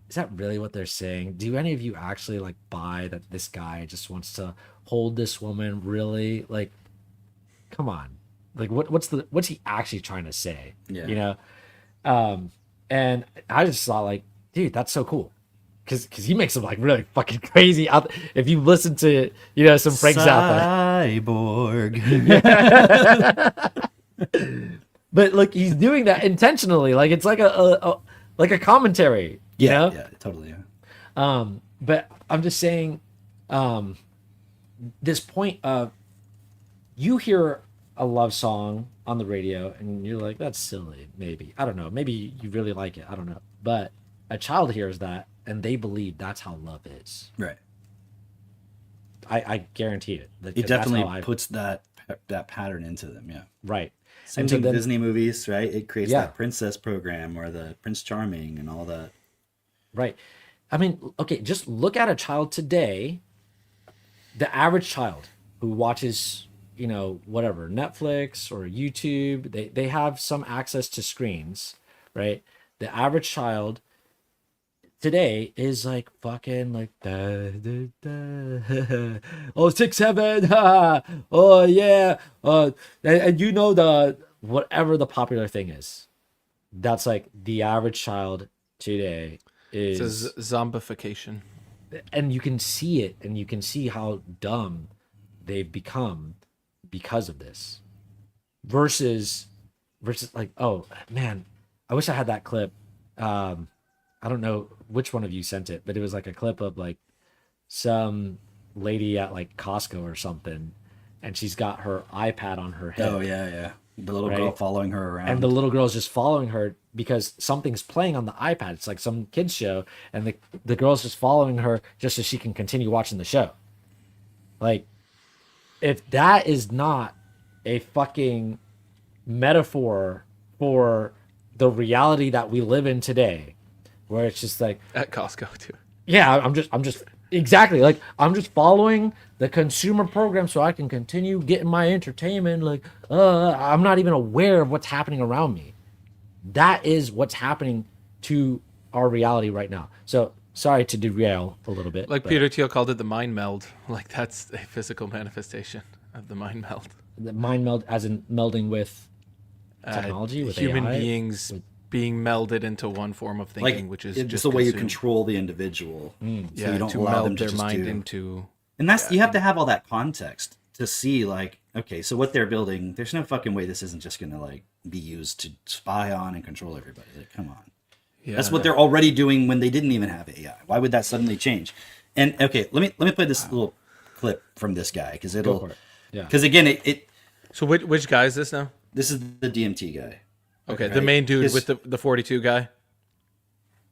is that really what they're saying? Do any of you actually like buy that this guy just wants to hold this woman? Really? Like, come on. Like what's he actually trying to say? Yeah. And I just thought like, dude, that's so cool. Cause he makes some like really fucking crazy out. If you listen to, some Frank Zappa. Cyborg. But like he's doing that intentionally. Like it's like a commentary. You know? Yeah, totally. Yeah. But I'm just saying, this point of you hear a love song on the radio and you're like, that's silly. Maybe, I don't know. Maybe you really like it. I don't know. But a child hears that and they believe that's how love is. Right. I guarantee it. It definitely puts that pattern into them. Yeah. Right. Same And so thing then- Disney movies, right? It creates Yeah. that princess program or the Prince Charming and all that. Right. I mean, okay, just look at a child today, the average child who watches, whatever, Netflix or YouTube, they have some access to screens, right? The average child today is like fucking like da, da, da. Oh 6 7 oh yeah and the whatever the popular thing is, that's like the average child today is. It's a zombification. And you can see it, and you can see how dumb they've become because of this. Versus like, oh man, I wish I had that clip. I don't know which one of you sent it, but it was like a clip of like some lady at like Costco or something, and she's got her iPad on her hip. Oh yeah. The little girl following her around. And the little girl's just following her because something's playing on the iPad. It's like some kid's show, and the girl's just following her just so she can continue watching the show. Like, if that is not a fucking metaphor for the reality that we live in today, where it's just like at Costco too. Yeah, I'm just exactly like I'm just following the consumer program so I can continue getting my entertainment. Like, I'm not even aware of what's happening around me. That is what's happening to our reality right now. So sorry to derail a little bit. Like but Peter Thiel called it the mind meld. Like that's a physical manifestation of the mind meld. the mind meld, as in melding with technology, with human AI, beings being melded into one form of thinking, which is it's just the way you consumed. control the individual. So Yeah, you don't to allow meld them to their just mind do. into. And that's you have to have all that context to see, like, okay, so what they're building, there's no fucking way this isn't just gonna like be used to spy on and control everybody. Like, come on. Yeah. That's what they're already doing when they didn't even have AI. Why would that suddenly change? And okay, let me play this little clip from this guy because it'll, for it. Yeah. because again, it. So which guy is this now? This is the DMT guy. Okay, right? the main dude His- with the 42 guy.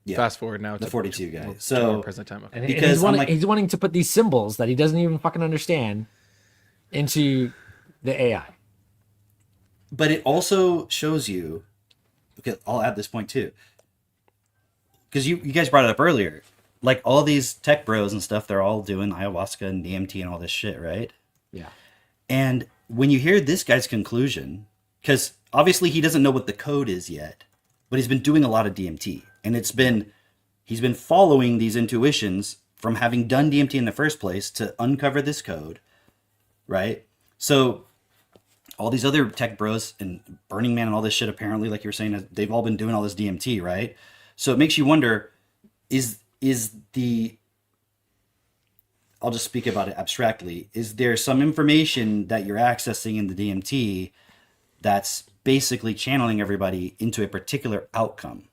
Yeah. Fast forward now. The to 42 guy. to So- our present time. Okay. And Because I'm like- he's wanting to put these symbols that he doesn't even fucking understand into the AI. But it also shows you. Okay, I'll add this point too. Because you guys brought it up earlier, like all these tech bros and stuff, they're all doing ayahuasca and DMT and all this shit, right? Yeah. And when you hear this guy's conclusion, because obviously he doesn't know what the code is yet, but he's been doing a lot of DMT, and he's been following these intuitions from having done DMT in the first place to uncover this code, right? So all these other tech bros and Burning Man and all this shit, apparently, like you were saying, they've all been doing all this DMT, right? So it makes you wonder, I'll just speak about it abstractly. Is there some information that you're accessing in the DMT that's basically channeling everybody into a particular outcome?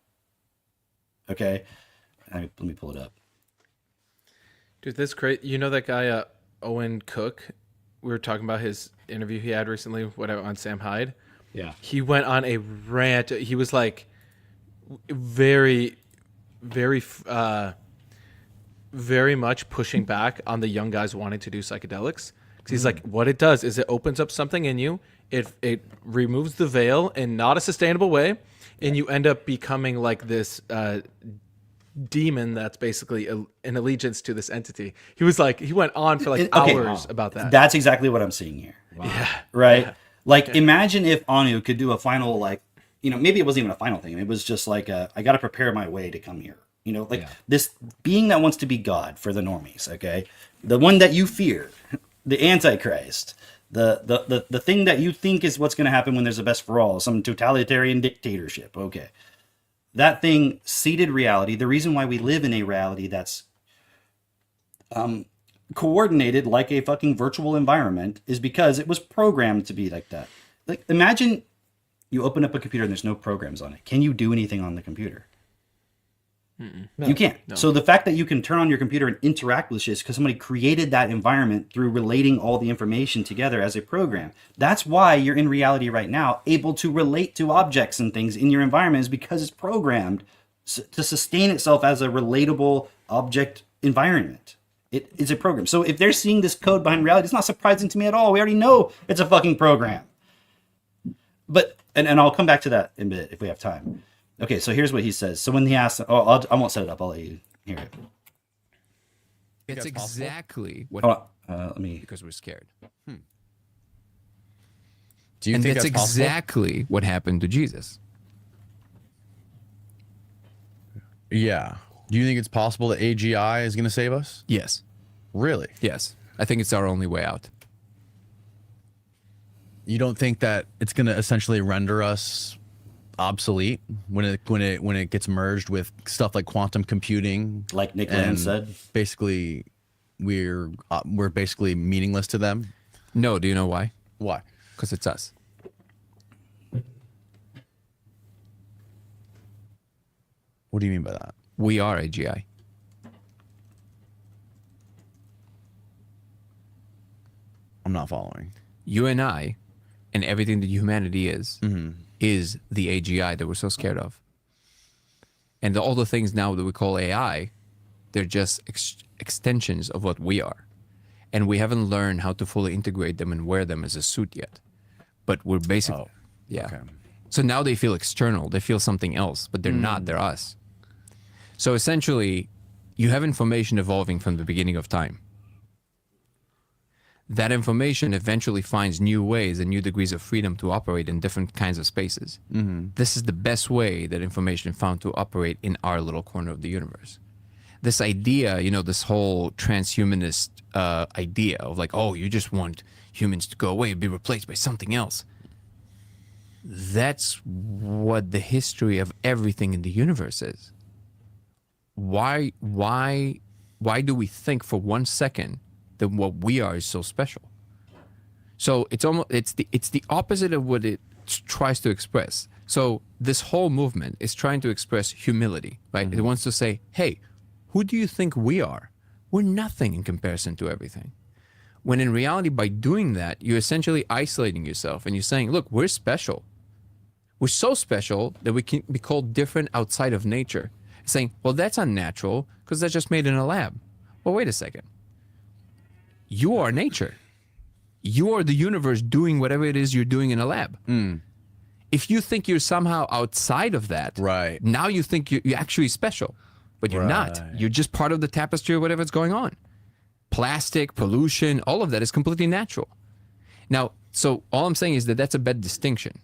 Okay. Let me pull it up. Dude, that's great. You know that guy, Owen Cook? We were talking about his interview he had recently, whatever, on Sam Hyde. Yeah. He went on a rant. He was like very, very, very much pushing back on the young guys wanting to do psychedelics. 'Cause he's like, what it does is it opens up something in you. It removes the veil in not a sustainable way, and you end up becoming like this demon that's basically an allegiance to this entity. He was like, he went on for like hours about that. That's exactly what I'm seeing here. Yeah. Right? Yeah. Like, imagine if Anu could do a final, like, maybe it wasn't even a final thing. It was just like, I got to prepare my way to come here. This being that wants to be God for the normies, okay? The one that you fear, the Antichrist, the thing that you think is what's going to happen when there's a best for all, some totalitarian dictatorship, okay? That thing seeded reality. The reason why we live in a reality that's coordinated like a fucking virtual environment is because it was programmed to be like that. Like, imagine you open up a computer and there's no programs on it. Can you do anything on the computer? No. You can't. No. So the fact that you can turn on your computer and interact with shit is because somebody created that environment through relating all the information together as a program. That's why you're in reality right now, able to relate to objects and things in your environment, is because it's programmed to sustain itself as a relatable object environment. It is a program. So if they're seeing this code behind reality, it's not surprising to me at all. We already know it's a fucking program. But, and I'll come back to that in a bit if we have time. Okay, so here's what he says. So when he asks, I won't set it up. I'll let you hear it. It's exactly what. Hold on. Let me. Because we're scared. Do you and think that's that's possible? exactly what happened to Jesus. Yeah. Do you think it's possible that AGI is going to save us? Yes. Really? Yes. I think it's our only way out. You don't think that it's going to essentially render us obsolete when it gets merged with stuff like quantum computing, like Nick Land and said? Basically, we're basically meaningless to them. No, do you know why? Why? Because it's us. What do you mean by that? We are AGI. I'm not following. You and I, and everything that humanity is the AGI that we're so scared of. And all the things now that we call AI, they're just extensions of what we are. And we haven't learned how to fully integrate them and wear them as a suit yet. But we're basically, yeah. Okay. So now they feel external. They feel something else, but they're not. They're us. So essentially, you have information evolving from the beginning of time. That information eventually finds new ways and new degrees of freedom to operate in different kinds of spaces. This is the best way that information found to operate in our little corner of the universe. This idea, you know, this whole transhumanist idea of like, oh, you just want humans to go away and be replaced by something else. That's what the history of everything in the universe is. Why do we think for 1 second that what we are is so special? So it's the opposite of what it tries to express. So this whole movement is trying to express humility, right? It wants to say, hey, who do you think we are? We're nothing in comparison to everything. When in reality, by doing that, you're essentially isolating yourself and you're saying, look, we're special. We're so special that we can be called different outside of nature. Saying, well, that's unnatural because that's just made in a lab. Well, wait a second. You are nature. You are the universe doing whatever it is you're doing in a lab. If you think you're somehow outside of that, right, now you think you're actually special, but you're not. You're just part of the tapestry of whatever's going on. Plastic, pollution, all of that is completely natural. Now, so all I'm saying is that that's a bad distinction.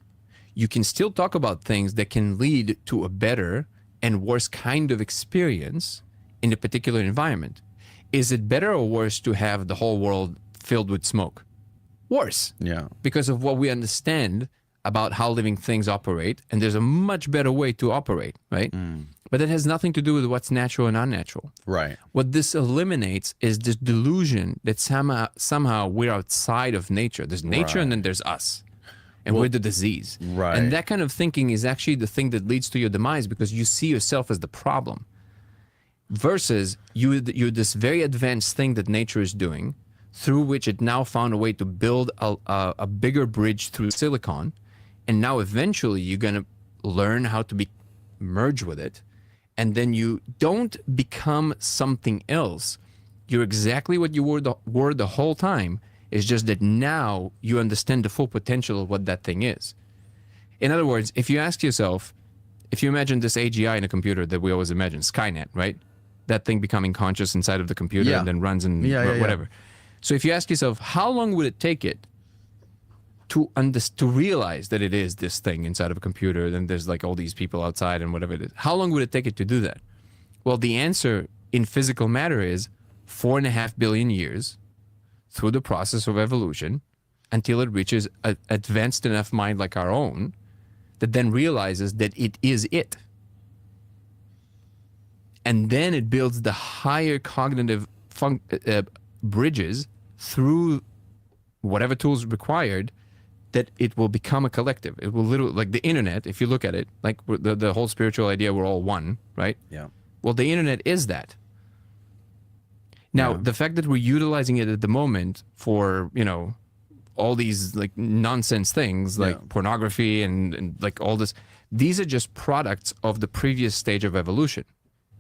You can still talk about things that can lead to a better and worse kind of experience in a particular environment. Is it better or worse to have the whole world filled with smoke? Worse. Yeah. Because of what we understand about how living things operate, and there's a much better way to operate, right? But it has nothing to do with what's natural and unnatural. Right. What this eliminates is this delusion that somehow we're outside of nature. There's nature and then there's us. And we're the disease. Right. And that kind of thinking is actually the thing that leads to your demise because you see yourself as the problem. Versus you're this very advanced thing that nature is doing, through which it now found a way to build a bigger bridge through silicon. And now eventually you're going to learn how to merge with it. And then you don't become something else. You're exactly what you were the whole time. It's just that now you understand the full potential of what that thing is. In other words, if you ask yourself, if you imagine this AGI in a computer that we always imagine, Skynet, right? That thing becoming conscious inside of the computer and then runs and whatever. So if you ask yourself, how long would it take it to realize that it is this thing inside of a computer, then there's like all these people outside and whatever it is. How long would it take it to do that? Well, the answer in physical matter is 4.5 billion years through the process of evolution until it reaches an advanced enough mind like our own that then realizes that it is it. And then it builds the higher cognitive bridges through whatever tools required that it will become a collective. It will literally, like the internet, if you look at it, like the whole spiritual idea, we're all one, right? Yeah. Well, the internet is that. Now, the fact that we're utilizing it at the moment for, you know, all these like nonsense things like pornography and like all this, these are just products of the previous stage of evolution.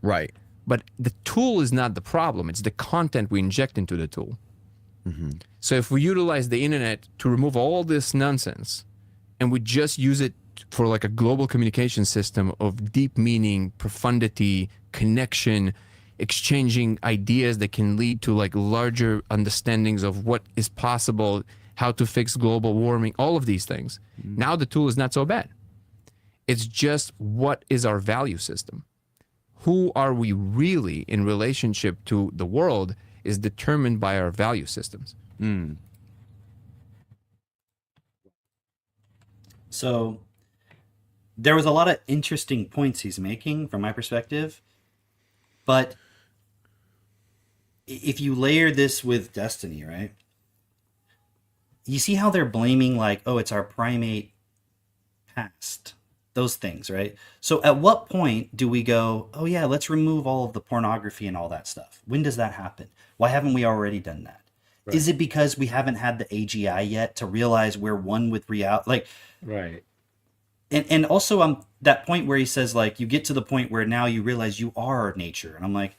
Right. But the tool is not the problem. It's the content we inject into the tool. So if we utilize the internet to remove all this nonsense and we just use it for like a global communication system of deep meaning, profundity, connection, exchanging ideas that can lead to like larger understandings of what is possible, how to fix global warming, all of these things. Now the tool is not so bad. It's just what is our value system? Who are we really in relationship to the world is determined by our value systems. So there was a lot of interesting points he's making from my perspective, but if you layer this with Destiny, right? You see how they're blaming like, oh, it's our primate past, those things, right? So at what point do we go, oh yeah, let's remove all of the pornography and all that stuff? When does that happen? Why haven't we already done that? Right. Is it because we haven't had the AGI yet to realize we're one with reality? Like, right. And also that point where he says like, you get to the point where now you realize you are nature. And I'm like,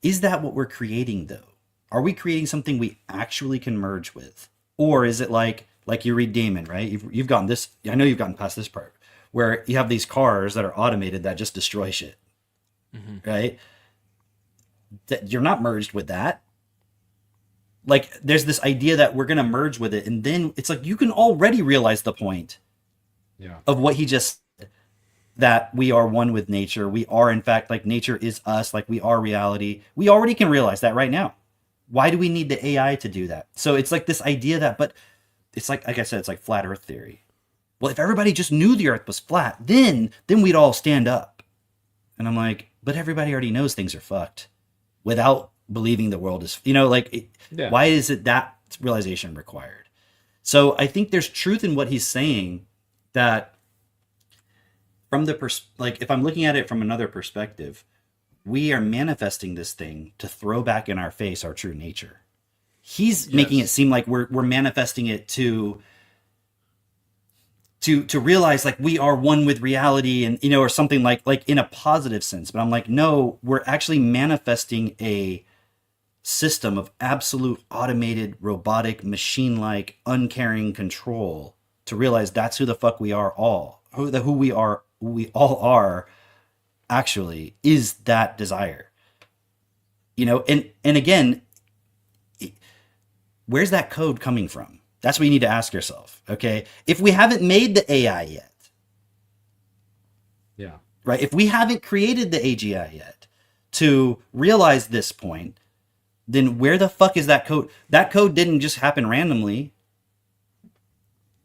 is that what we're creating though? Are we creating something we actually can merge with? Or is it like you read Damon, right? You've gotten this, I know you've gotten past this part, where you have these cars that are automated that just destroy shit. right? That you're not merged with that. Like there's this idea that we're going to merge with it. And then it's like, you can already realize the point of what he just said, that we are one with nature. We are, in fact, like nature is us, like we are reality. We already can realize that right now. Why do we need the AI to do that? So it's like this idea that, but it's like I said, it's like flat earth theory. Well, if everybody just knew the earth was flat, then we'd all stand up. And I'm like, but everybody already knows things are fucked without believing the world is, why is it that realization required? So I think there's truth in what he's saying, that from the like, if I'm looking at it from another perspective, we are manifesting this thing to throw back in our face our true nature. He's making it seem like we're manifesting it to realize like we are one with reality, and or something like in a positive sense. But I'm like, no, we're actually manifesting a system of absolute automated, robotic, machine-like, uncaring control to realize that's who the fuck we are all. Who we all are actually is that desire. And again, where's that code coming from? That's what you need to ask yourself, okay? If we haven't made the AI yet, right? If we haven't created the AGI yet to realize this point, then where the fuck is that code? That code didn't just happen randomly.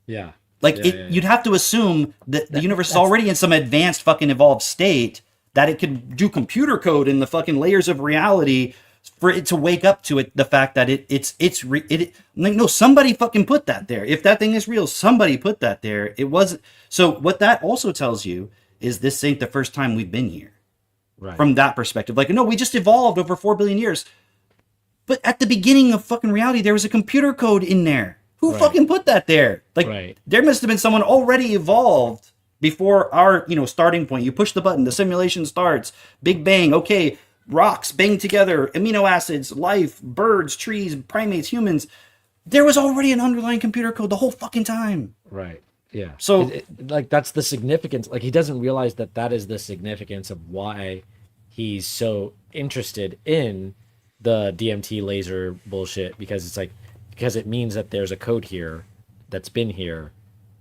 You'd have to assume that the universe is already in some advanced fucking evolved state, that it could do computer code in the fucking layers of reality for it to wake up to it, the fact that no, somebody fucking put that there. If that thing is real, somebody put that there. It wasn't. So what that also tells you is this ain't the first time we've been here. Right. From that perspective, like, no, we just evolved over 4 billion years. But at the beginning of fucking reality, there was a computer code in there. Who fucking put that there? Like, there must have been someone already evolved before our, starting point. You push the button, the simulation starts, Big Bang, okay, rocks bang together, amino acids, life, birds, trees, primates, humans. There was already an underlying computer code the whole fucking time. Right. Yeah. So, that's the significance. Like, he doesn't realize that is the significance of why he's so interested in the DMT laser bullshit, because it means that there's a code here that's been here,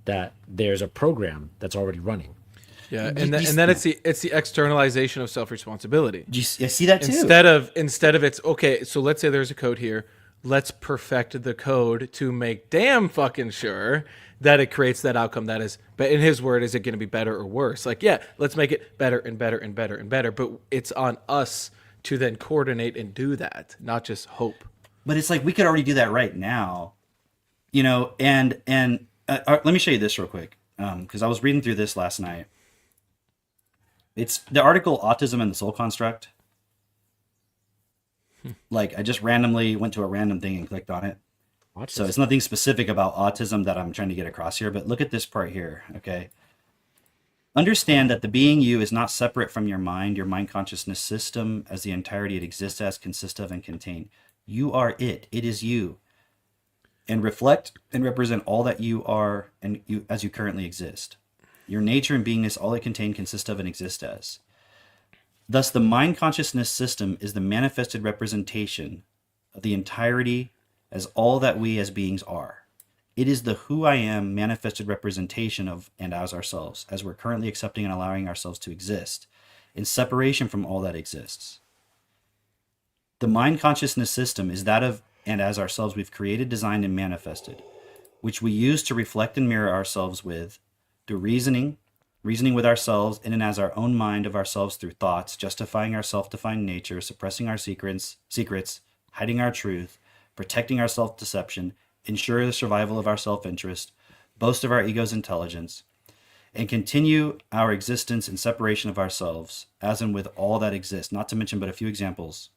that there's a program that's already running. Yeah, and then it's the externalization of self-responsibility. You see that too? Instead of it's okay, so let's say there's a code here. Let's perfect the code to make damn fucking sure that it creates that outcome that is, but in his word, is it going to be better or worse? Like, yeah, let's make it better and better and better and better, but it's on us to then coordinate and do that, not just hope. But it's like we could already do that right now, and let me show you this real quick, because I was reading through this last night. It's the article Autism and the Soul Construct. Like, I just randomly went to a random thing and clicked on it. So it's nothing specific about autism that I'm trying to get across here, but look at this part here, okay? Understand that the being you is not separate from your mind consciousness system as the entirety it exists as, consists of, and contain. You are it. It is you. And reflect and represent all that you are and you as you currently exist. Your nature and beingness, all it contain, consist of, and exist as. Thus, the mind consciousness system is the manifested representation of the entirety as all that we as beings are. It is the who I am manifested representation of and as ourselves, as we're currently accepting and allowing ourselves to exist, in separation from all that exists. The mind consciousness system is that of and as ourselves we've created, designed, and manifested, which we use to reflect and mirror ourselves with, through reasoning with ourselves in and as our own mind of ourselves through thoughts, justifying our self-defined nature, suppressing our secrets, hiding our truth, protecting our self-deception, ensure the survival of our self-interest, boast of our ego's intelligence, and continue our existence in separation of ourselves, as in with all that exists, not to mention but a few examples.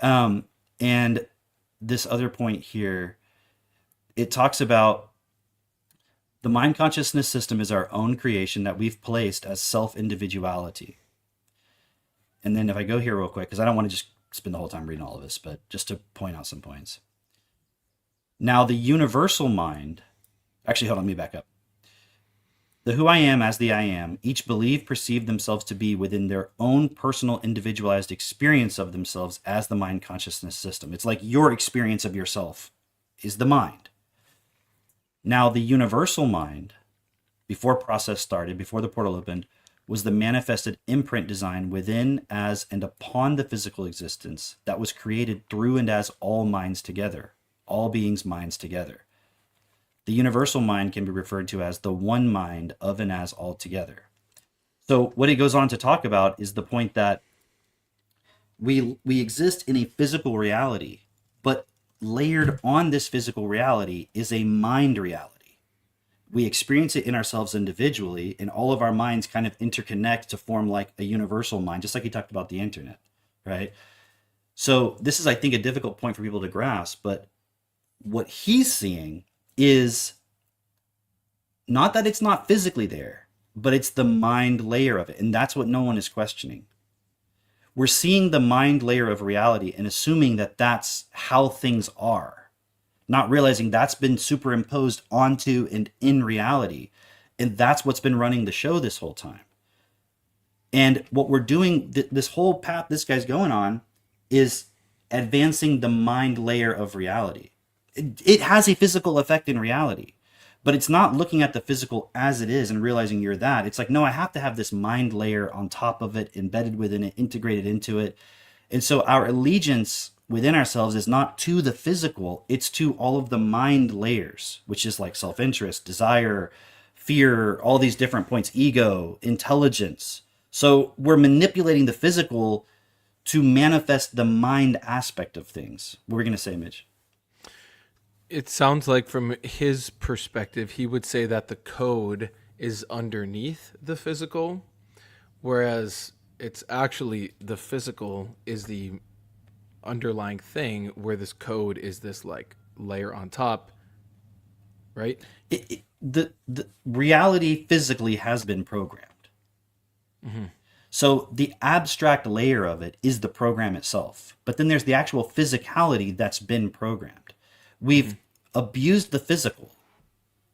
And this other point here, it talks about the mind consciousness system is our own creation that we've placed as self-individuality. And then if I go here real quick, because I don't want to just spend the whole time reading all of this, but just to point out some points. Now, the universal mind, actually, hold on, let me back up. The who I am as the I am, each believe, perceive themselves to be within their own personal individualized experience of themselves as the mind consciousness system. It's like your experience of yourself is the mind. Now, the universal mind, before process started, before the portal opened, was the manifested imprint design within, as, and upon the physical existence that was created through and as all minds together, all beings' minds together. The universal mind can be referred to as the one mind of and as all together. So what he goes on to talk about is the point that we exist in a physical reality, but layered on this physical reality is a mind reality. We experience it in ourselves individually, and all of our minds kind of interconnect to form like a universal mind, just like he talked about the internet, right? So this is, I think, a difficult point for people to grasp, but what he's seeing is not that it's not physically there, but it's the mind layer of it, and that's what no one is questioning. We're seeing the mind layer of reality and assuming that that's how things are, not realizing that's been superimposed onto and in reality. And that's what's been running the show this whole time. And what we're doing, this whole path this guy's going on, is advancing the mind layer of reality. It has a physical effect in reality, but it's not looking at the physical as it is and realizing you're that. It's like, no, I have to have this mind layer on top of it, embedded within it, integrated into it. And so our allegiance within ourselves is not to the physical, it's to all of the mind layers, which is like self-interest, desire, fear, all these different points, ego, intelligence. So we're manipulating the physical to manifest the mind aspect of things. What were we going to say, Mitch? It sounds like from his perspective, he would say that the code is underneath the physical, whereas it's actually the physical is the underlying thing, where this code is this like layer on top, right? The reality physically has been programmed. Mm-hmm. So the abstract layer of it is the program itself. But then there's the actual physicality that's been programmed. We've abused the physical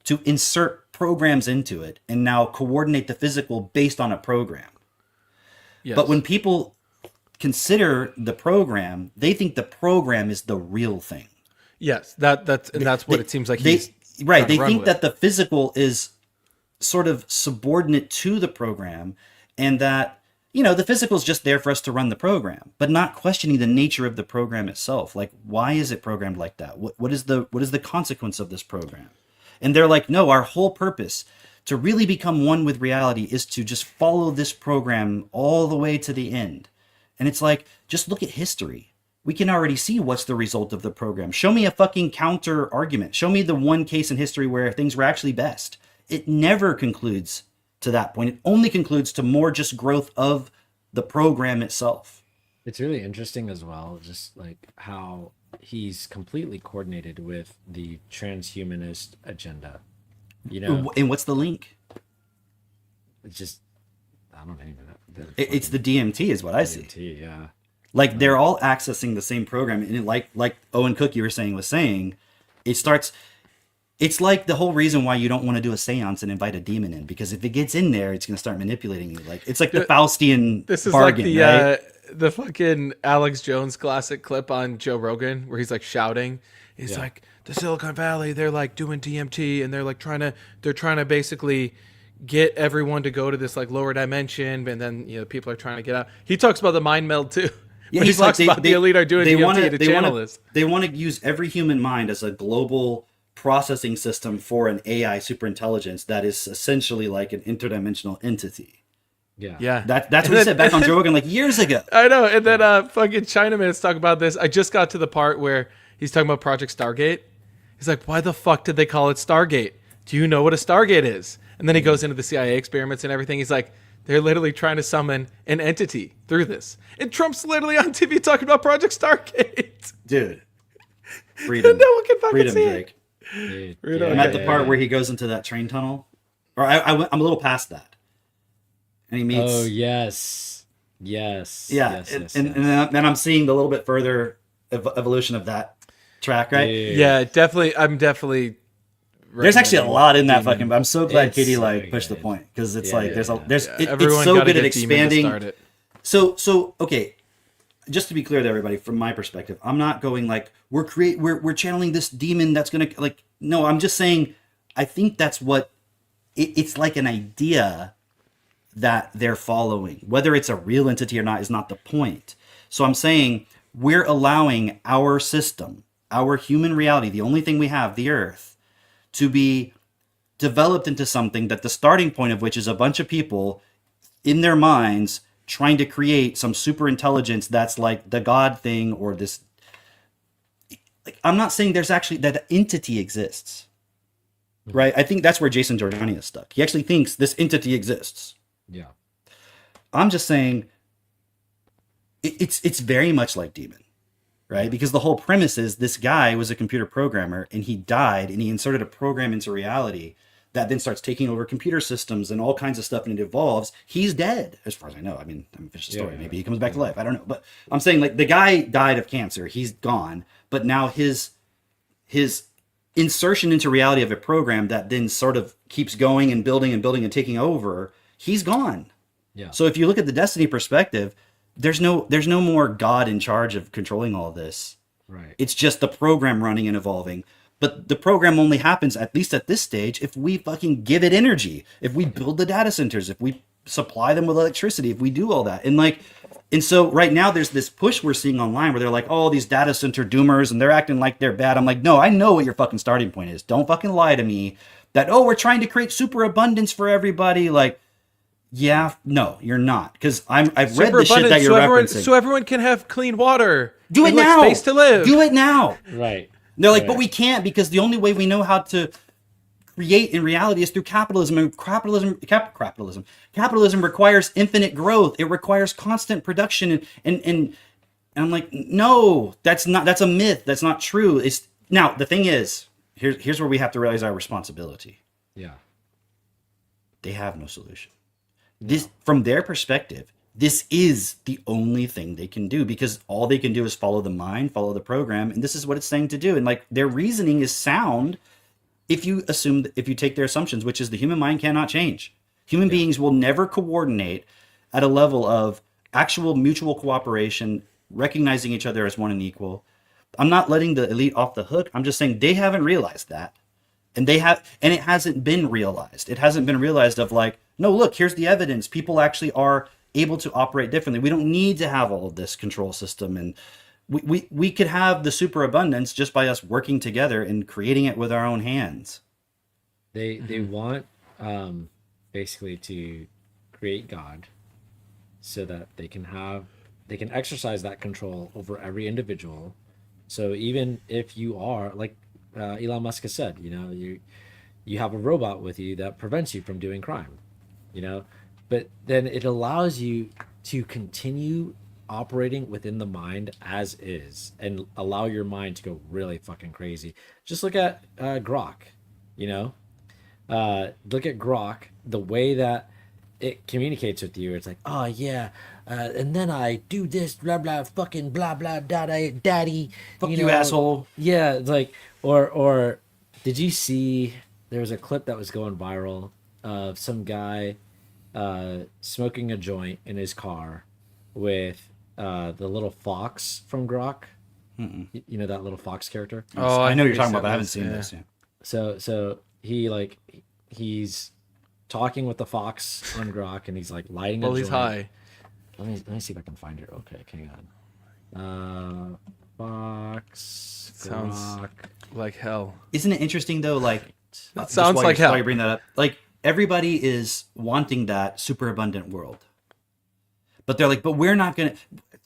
to insert programs into it and now coordinate the physical based on a program. Yes. But when people consider the program, they think the program is the real thing. Yes, that's what it seems like he's trying right. to They run think with. that the physical is sort of subordinate to the program, and that, you know, the physical is just there for us to run the program, but not questioning the nature of the program itself. Like, why is it programmed like that? What is the consequence of this program? And they're like, no, our whole purpose to really become one with reality is to just follow this program all the way to the end. And it's like, just look at history. We can already see what's the result of the program. Show me a fucking counter argument. Show me the one case in history where things were actually best. It never concludes to that point. It only concludes to more just growth of the program itself. It's really interesting as well, just like how he's completely coordinated with the transhumanist agenda. You know, And what's the link? it's just, I don't even know. It's the DMT is what I see. DMT, yeah. Like they're all accessing the same program, and like Owen Cook you were saying, it starts. It's like the whole reason why you don't want to do a seance and invite a demon in, because if it gets in there, it's going to start manipulating you. Like it's like the Faustian This is bargain, like right? the fucking Alex Jones classic clip on Joe Rogan where he's like shouting. He's like, the Silicon Valley, they're like doing DMT and they're trying to basically get everyone to go to this like lower dimension, and then people are trying to get out. He talks about the mind meld too. Yeah, But he talks about the elite are doing DMT to channel this. They want to use every human mind as a global processing system for an AI superintelligence that is essentially like an interdimensional entity. Yeah. That's what he said back on Joe Rogan like years ago. I know. And then fucking Chinaman's talking about this. I just got to the part where he's talking about Project Stargate. He's like, why the fuck did they call it Stargate? Do you know what a Stargate is? And then he goes into the CIA experiments and everything. He's like, they're literally trying to summon an entity through this. And Trump's literally on TV talking about Project Stargate. Dude. Freedom. No one can fucking Freedom, see Drake. it. I'm at the part where he goes into that train tunnel. Or I'm a little past that. And he meets... Oh, yes. Yes. Yeah. Yes, and then I'm seeing the little bit further evolution of that track, right? Yeah, definitely. I'm definitely There's actually a recommending lot in that Demon. fucking. But I'm so glad It's Katie so like pushed the good. point because it's Yeah, like yeah, there's yeah. a there's it's Everyone so gotta good at get Demon to expanding. start it. So okay, just to be clear to everybody, from my perspective, I'm not going like we're channeling this demon that's gonna like. No, I'm just saying I think that's what it's like an idea that they're following. Whether it's a real entity or not is not the point. So I'm saying we're allowing our system, our human reality, the only thing we have, the Earth, to be developed into something that the starting point of which is a bunch of people in their minds trying to create some super intelligence that's like the God thing or this. Like, I'm not saying there's actually that entity exists, right? I think that's where Jason Giordani is stuck. He actually thinks this entity exists. Yeah. I'm just saying it's very much like Demon, right? Because the whole premise is this guy was a computer programmer and he died and he inserted a program into reality that then starts taking over computer systems and all kinds of stuff and it evolves. He's dead, as far as I know. I mean, I'm finished the story. Yeah. Maybe he comes back to life. I don't know. But I'm saying like the guy died of cancer. He's gone. But now his insertion into reality of a program that then sort of keeps going and building and taking over, he's gone. Yeah. So if you look at the Destiny perspective, there's no more God in charge of controlling all this. Right. It's just the program running and evolving. But the program only happens, at least at this stage, if we fucking give it energy, if we build the data centers, if we supply them with electricity, if we do all that. And so right now there's this push we're seeing online where they're like, oh, these data center doomers and they're acting like they're bad. I'm like, no, I know what your fucking starting point is. Don't fucking lie to me that, oh, we're trying to create super abundance for everybody. Like, yeah, no, you're not. Because I've read the shit that you're referencing. So everyone can have clean water. Do it and, like, now. Space to live. Do it now. Right. They're like, Right. but we can't because the only way we know how to create in reality is through capitalism. And capitalism requires infinite growth. It requires constant production. And I'm like, no, that's a myth. That's not true. It's now the thing is, here's where we have to realize our responsibility. Yeah. They have no solution. This, from their perspective, this is the only thing they can do because all they can do is follow the mind, follow the program, and this is what it's saying to do. And like their reasoning is sound if you assume, if you take their assumptions, which is the human mind cannot change. Human beings will never coordinate at a level of actual mutual cooperation, recognizing each other as one and equal. I'm not letting the elite off the hook. I'm just saying they haven't realized that. And it hasn't been realized. It hasn't been realized of like, no, look, here's the evidence. People actually are able to operate differently. We don't need to have all of this control system. And we could have the superabundance just by us working together and creating it with our own hands. They want basically to create God so that they can exercise that control over every individual. So even if you are like Elon Musk has said, you have a robot with you that prevents you from doing crime, but then it allows you to continue operating within the mind as is and allow your mind to go really fucking crazy. Just look at Grok, look at Grok, the way that it communicates with you. It's like, oh yeah, and then I do this, blah blah, fucking blah blah, daddy. Fuck you, asshole. Yeah, it's like, or did you see? There was a clip that was going viral of some guy smoking a joint in his car with the little fox from Grok. You know that little fox character? Oh, I know what you're talking about, but I haven't seen this yet. So he's talking with the fox on Grok, and he's like lighting a joint. He's high. Let me see if I can find it. Okay, hang on. Fox. Sounds Grok. like hell. Isn't it interesting though? Like, it sounds like hell. Why you bring that up? Like everybody is wanting that super abundant world, but they're like, but we're not gonna.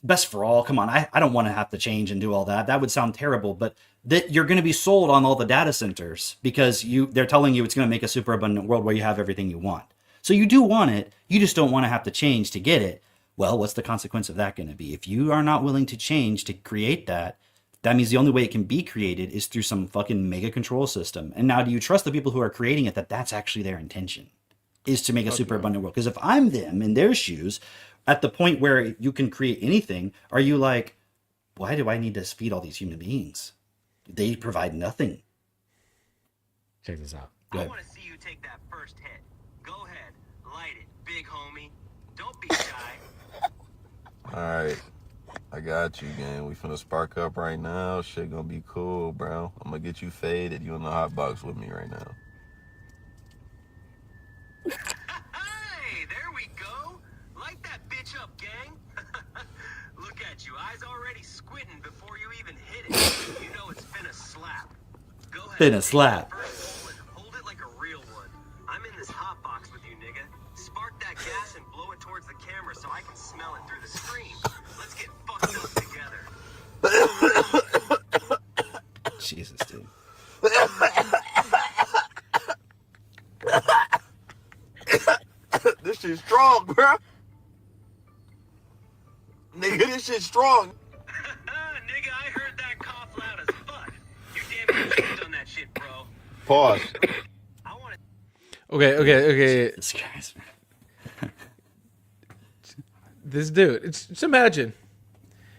Best for all. Come on, I don't want to have to change and do all that. That would sound terrible. But that you're going to be sold on all the data centers because they're telling you it's going to make a super abundant world where you have everything you want. So you do want it. You just don't want to have to change to get it. Well, what's the consequence of that going to be? If you are not willing to change to create that, that means the only way it can be created is through some fucking mega control system. And now do you trust the people who are creating it that that's actually their intention, is to make a super abundant world? Because if I'm them in their shoes, at the point where you can create anything, are you like, why do I need to feed all these human beings? They provide nothing. Check this out. I want to see you take that first hit. Go ahead, light it, big homie. Don't be shy. All right, I got you, gang. We finna spark up right now. Shit gonna be cool, bro. I'm gonna get you faded. You in the hot box with me right now. Hey, there we go. Light that bitch up, gang. Look at you, eyes already squinting before you even hit it. You know it's finna slap. Go ahead. Finna slap. Hold it like a real one. I'm in this hot box with you, nigga. Spark that gas and blow it towards the camera so I can smell it through the screen. Let's get fucked up together. Jesus, dude. This shit's strong, bro. Nigga, this shit's strong. Nigga, I heard that cough loud as fuck. You damn near choked on that shit, bro. Pause. Okay. This guy's. This dude. Just imagine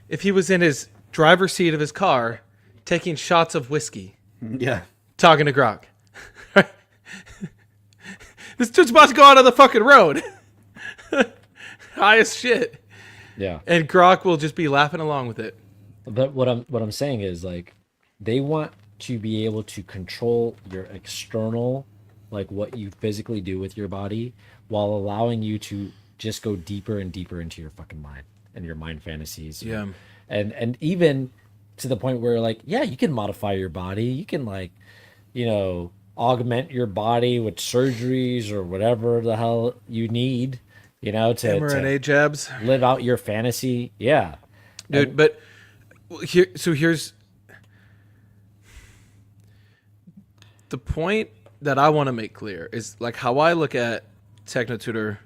if he was in his driver's seat of his car, taking shots of whiskey. Yeah. Talking to Grok. This dude's about to go out on the fucking road. High as shit. Yeah. And Grok will just be laughing along with it. But what I'm saying is, like, they want to be able to control your external, like what you physically do with your body, while allowing you to just go deeper and deeper into your fucking mind and your mind fantasies. Yeah. And even to the point where, like, yeah, you can modify your body. You can, like, you know, augment your body with surgeries or whatever the hell you need, you know, to mRNA jabs, live out your fantasy. Yeah. Dude, but here's the point that I want to make clear is, like, how I look at TechnoTutor,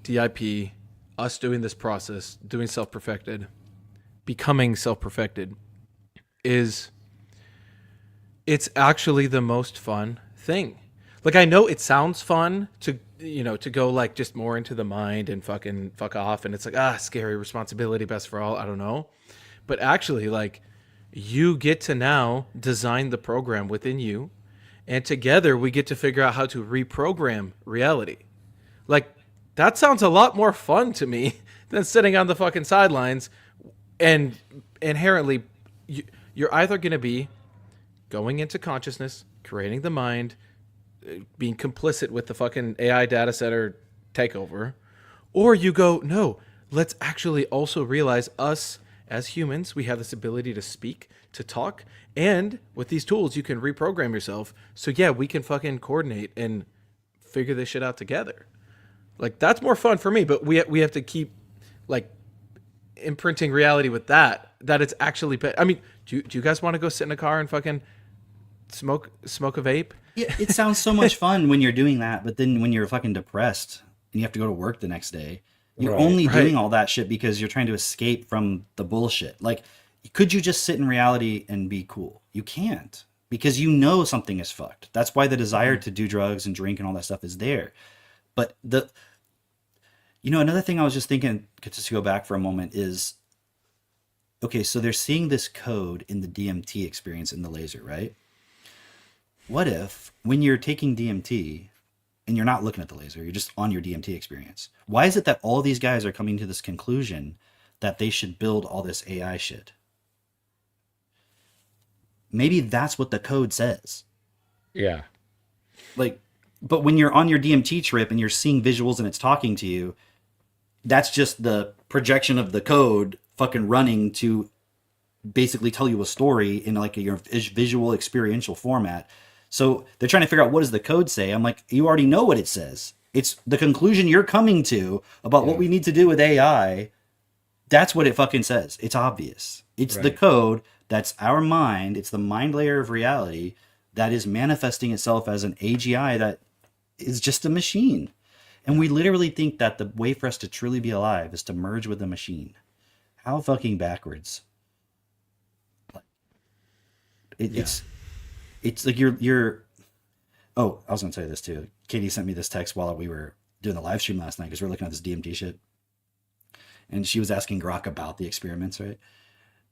DIP, us doing this process, doing self-perfected, becoming self-perfected, is it's actually the most fun thing. Like, I know it sounds fun to, you know, to go like just more into the mind and fucking fuck off, and it's like, scary responsibility, best for all, I don't know. But actually, like, you get to now design the program within you, and together we get to figure out how to reprogram reality. Like, that sounds a lot more fun to me than sitting on the fucking sidelines. And inherently, you're either going to be going into consciousness, creating the mind, being complicit with the fucking AI data center takeover, or you go, no, let's actually also realize us as humans, we have this ability to speak, to talk, and with these tools, you can reprogram yourself. So yeah, we can fucking coordinate and figure this shit out together. Like, that's more fun for me, but we have to keep, like, imprinting reality with that it's actually I mean, do you guys want to go sit in a car and fucking smoke a vape? Yeah, it sounds so much fun when you're doing that, but then when you're fucking depressed and you have to go to work the next day, you're only doing all that shit because you're trying to escape from the bullshit. Like, could you just sit in reality and be cool? You can't, because you know something is fucked. That's why the desire to do drugs and drink and all that stuff is there. But another thing I was just thinking, just to go back for a moment, is, okay, so they're seeing this code in the DMT experience in the laser, right? What if when you're taking DMT and you're not looking at the laser, you're just on your DMT experience? Why is it that all these guys are coming to this conclusion that they should build all this AI shit? Maybe that's what the code says. Yeah. Like, but when you're on your DMT trip and you're seeing visuals and it's talking to you, that's just the projection of the code fucking running to basically tell you a story in like your visual experiential format. So they're trying to figure out, what does the code say? I'm like, you already know what it says. It's the conclusion you're coming to about what we need to do with AI. That's what it fucking says. It's obvious. It's the code. That's our mind. It's the mind layer of reality that is manifesting itself as an AGI that is just a machine. And we literally think that the way for us to truly be alive is to merge with the machine. How fucking backwards. It's like you're oh, I was gonna tell you this too. Katie sent me this text while we were doing the live stream last night because we were looking at this DMT shit. And she was asking Grok about the experiments, right?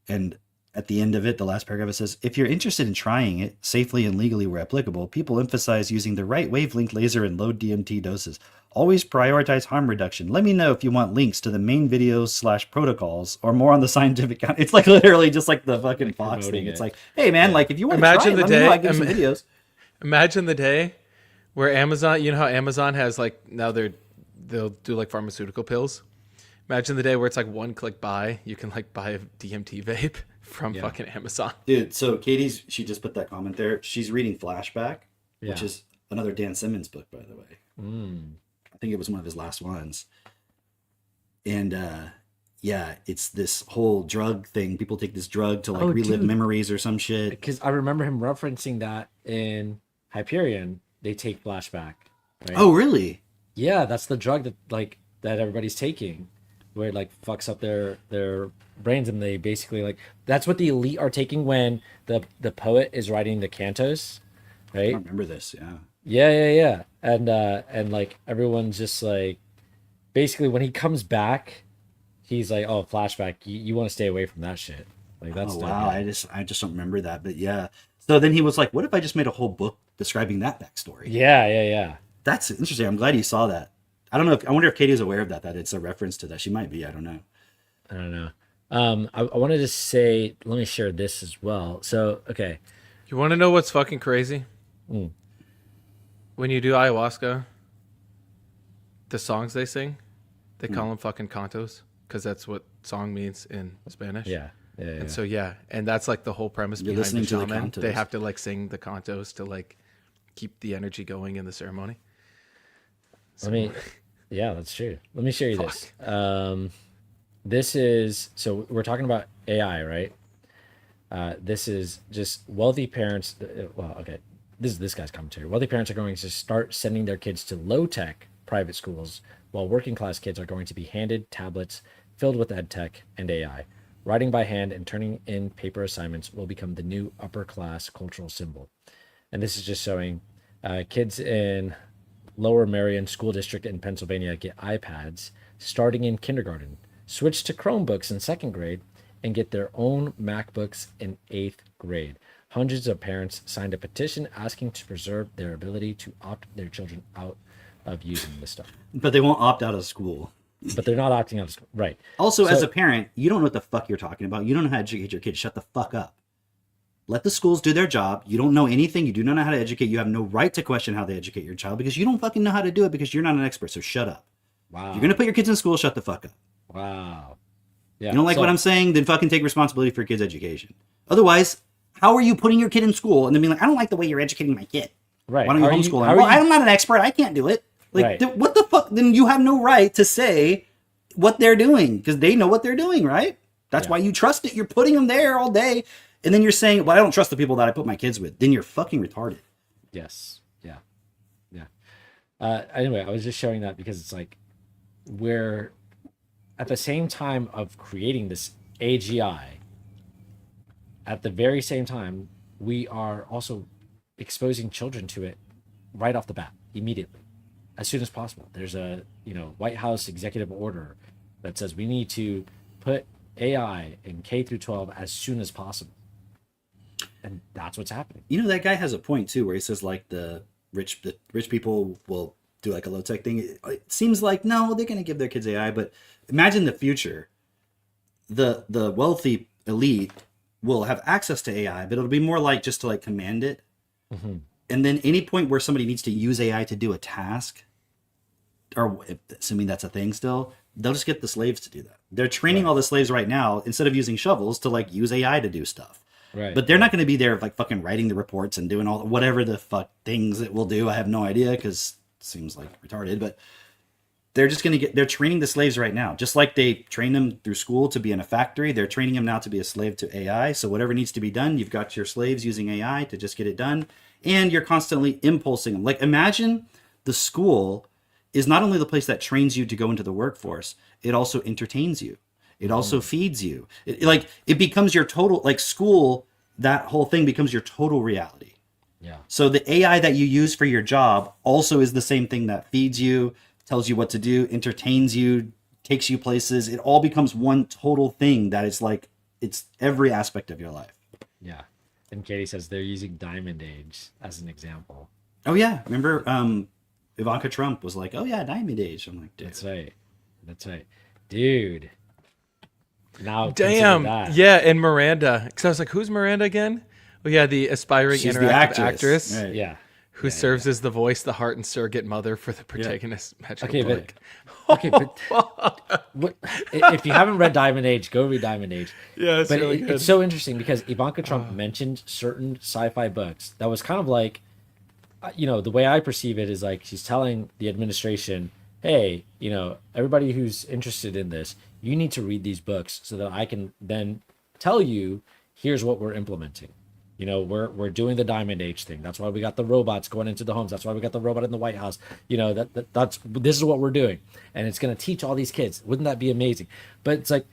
And at the end of it, the last paragraph, it says, if you're interested in trying it safely and legally where applicable, people emphasize using the right wavelength laser and low DMT doses. Always prioritize harm reduction. Let me know if you want links to the main videos / protocols or more on the scientific account. It's like literally just like the fucking Fox thing. It's like, hey man, like if you want to try it, let me know. I give some videos. Imagine the day where Amazon, you know how Amazon has like, now they'll do like pharmaceutical pills. Imagine the day where it's like one click buy, you can like buy a DMT vape from fucking Amazon. Dude, so she just put that comment there. She's reading Flashback, which is another Dan Simmons book, by the way. I think it was one of his last ones. And it's this whole drug thing. People take this drug to like relive memories or some shit. Because I remember him referencing that in Hyperion. They take Flashback. Right? Oh, really? Yeah, that's the drug that everybody's taking, where it like fucks up their brains, and they basically that's what the elite are taking when the poet is writing the cantos, right? I remember this, yeah. Yeah. And like everyone's just like, basically when he comes back, he's like, oh, Flashback, you want to stay away from that shit. Like that's wow. I just don't remember that, but yeah. So then he was like, what if I just made a whole book describing that backstory? Yeah. That's interesting. I'm glad you saw that. I don't know. I wonder if Katie is aware of that it's a reference to that. She might be. I don't know. I wanted to say, let me share this as well. So, okay. You want to know what's fucking crazy? When you do ayahuasca, the songs they sing, they call them fucking cantos because that's what song means in Spanish. Yeah. And so, and that's like the whole premise You're behind the listening to the shaman. cantos. They have to like sing the cantos to like keep the energy going in the ceremony. That's true. Let me show you this. This is, so we're talking about AI, right? This is just wealthy parents. This is this guy's commentary. Wealthy parents are going to start sending their kids to low-tech private schools, while working class kids are going to be handed tablets filled with ed tech and AI. Writing by hand and turning in paper assignments will become the new upper class cultural symbol. And this is just showing kids in Lower Merion School District in Pennsylvania get iPads starting in kindergarten, switch to Chromebooks in 2nd grade, and get their own MacBooks in 8th grade. Hundreds of parents signed a petition asking to preserve their ability to opt their children out of using this stuff. But they won't opt out of school. But they're not opting out of school. Right. Also, as a parent, you don't know what the fuck you're talking about. You don't know how to educate your kids. Shut the fuck up. Let the schools do their job. You don't know anything. You do not know how to educate. You have no right to question how they educate your child because you don't fucking know how to do it because you're not an expert. So shut up. Wow. You're going to put your kids in school. Shut the fuck up. Wow. Yeah. You don't like what I'm saying? Then fucking take responsibility for your kid's education. Otherwise, how are you putting your kid in school and then being like, I don't like the way you're educating my kid. Right. Why don't you homeschool him? Well, I'm not an expert. I can't do it. Like, what the fuck? Then you have no right to say what they're doing because they know what they're doing, right? That's why you trust it. You're putting them there all day. And then you're saying, well, I don't trust the people that I put my kids with. Then you're fucking retarded. Yes. Yeah. Anyway, I was just showing that because it's like we're at the same time of creating this AGI, at the very same time, we are also exposing children to it right off the bat, immediately, as soon as possible. There's a White House executive order that says we need to put AI in K through 12 as soon as possible. And that's what's happening. That guy has a point too, where he says like the rich people will do like a low tech thing. It seems like no, they're going to give their kids AI, but imagine the future. The wealthy elite will have access to AI, but it'll be more like just to like command it. Mm-hmm. And then any point where somebody needs to use AI to do a task, or assuming that's a thing still, they'll just get the slaves to do that. They're training all the slaves right now instead of using shovels to like use AI to do stuff. Right. But they're not going to be there like fucking writing the reports and doing all whatever the fuck things it will do. I have no idea because it seems like retarded, but they're just going to they're training the slaves right now. Just like they train them through school to be in a factory, they're training them now to be a slave to AI. So whatever needs to be done, you've got your slaves using AI to just get it done. And you're constantly impulsing them. Like imagine the school is not only the place that trains you to go into the workforce, it also entertains you. It also feeds you. It becomes your total, like school, that whole thing becomes your total reality. Yeah. So the AI that you use for your job also is the same thing that feeds you, tells you what to do, entertains you, takes you places. It all becomes one total thing that is like it's every aspect of your life. Yeah. And Katie says they're using Diamond Age as an example. Oh yeah, remember Ivanka Trump was like, "Oh yeah, Diamond Age." I'm like, dude. That's right, dude. Now, Damn. consider that. Yeah, and Miranda. Because I was like, who's Miranda again? Oh yeah, the aspiring She's the interactive actress. actress. Yeah. Who serves as the voice, the heart, and surrogate mother for the protagonist, Magical Okay, Blake. but if you haven't read Diamond Age, go read Diamond Age. Yeah, it's but really good. it's so interesting because Ivanka Trump mentioned certain sci-fi books that was kind of like, the way I perceive it is like she's telling the administration, hey, everybody who's interested in this, you need to read these books so that I can then tell you, here's what we're implementing. We're doing the Diamond Age thing. That's why we got the robots going into the homes. That's why we got the robot in the White House. This is what we're doing, and it's going to teach all these kids. Wouldn't that be amazing? But it's like,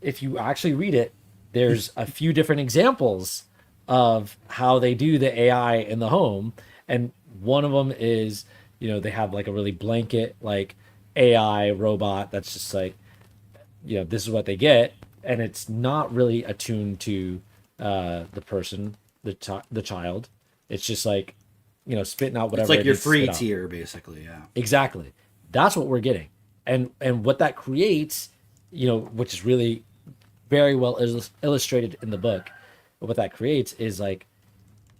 if you actually read it, there's a few different examples of how they do the AI in the home, and one of them is, they have like a really blanket like AI robot that's just like, this is what they get, and it's not really attuned to the person. The child, it's just like, spitting out whatever. It's like your needs to free spit out. tier, basically. Yeah, exactly. That's what we're getting, and what that creates, which is really very well illustrated in the book. But what that creates is like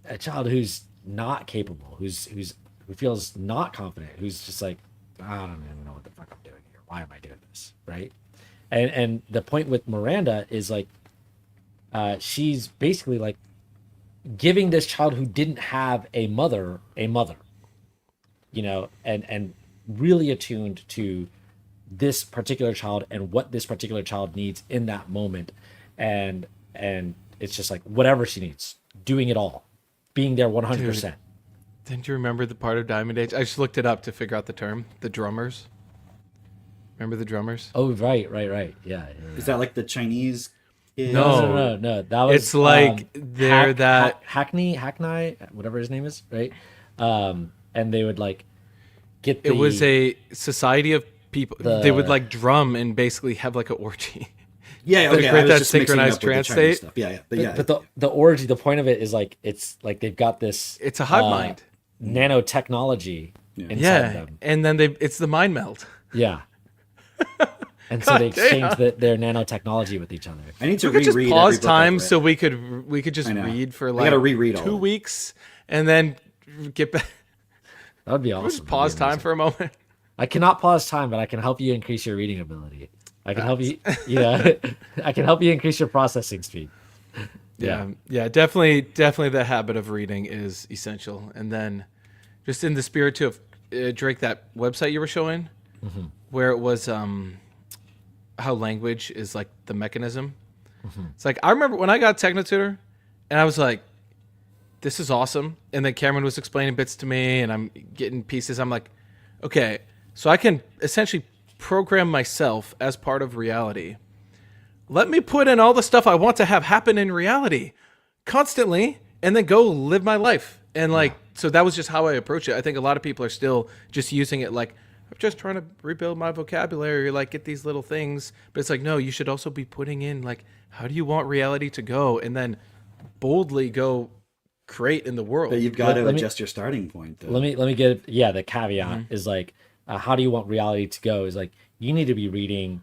a child who's not capable, who feels not confident, who's just like, I don't even know what the fuck I'm doing here. Why am I doing this, right? And the point with Miranda is like, she's basically like giving this child who didn't have a mother, and really attuned to this particular child and what this particular child needs in that moment. And it's just like whatever she needs, doing it all, being there 100%. Dude, didn't you remember the part of Diamond Age? I just looked it up to figure out the term. The drummers. Remember the drummers? Oh, right. Yeah. Is that like the Chinese? No. That was. It's like they're Hackney, whatever his name is, right? And they would like get. It was a society of people. They would like drum and basically have like an orgy. Yeah, to okay. create I was that just mixing it up synchronized with the trance Chinese state. stuff. Yeah. But the orgy, the point of it is like it's like they've got this. It's a hive mind. Nanotechnology inside them. And then it's the mind meld. Yeah. And so they exchange their nanotechnology with each other. I need to we could just reread pause every book I've time read. so we could just read for I like gotta reread all 2 of it. weeks and then get back. That would be We'll awesome. just pause time for a moment. I cannot pause time, but I can help you increase your reading ability. I can help you. I can help you increase your processing speed. Yeah, definitely the habit of reading is essential. And then just in the spirit too of Drake, that website you were showing where it was how language is like the mechanism. It's like I remember when I got TechnoTutor and I was like, this is awesome. And then Cameron was explaining bits to me and I'm getting pieces. I'm like, okay, so I can essentially program myself as part of reality. Let me put in all the stuff I want to have happen in reality constantly and then go live my life. And like, so that was just how I approach it. I think a lot of people are still just using it like, I'm just trying to rebuild my vocabulary, like get these little things. But it's like, no, you should also be putting in like, how do you want reality to go? And then boldly go create in the world. But you've got to adjust your starting point. Though. Let me get the caveat is like, how do you want reality to go? Is like, you need to be reading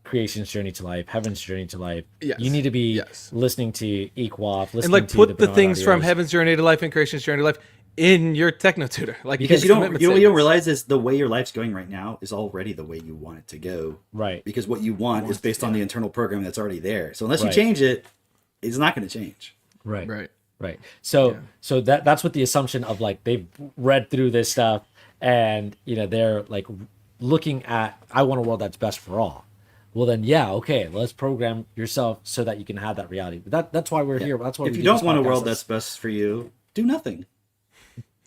Creation's Journey to Life, Heaven's Journey to Life. Yes. You need to be listening to Equaf, listening and like to put the Bernard things from audios. Heaven's Journey to Life and Creation's Journey to Life in your TechnoTutor. Like Because his you commitment don't statements. realize is the way your life's going right now is already the way you want it to go. Right. Because what you want is based on the internal program that's already there. So unless you Right. change it, it's not going to change. Right. So that's what the assumption of like they've read through this stuff and they're like looking at I want a world that's best for all. Well then okay, let's program yourself so that you can have that reality. But that's why we're here. That's why If we you do don't this want a podcast. world that's best for you, do nothing.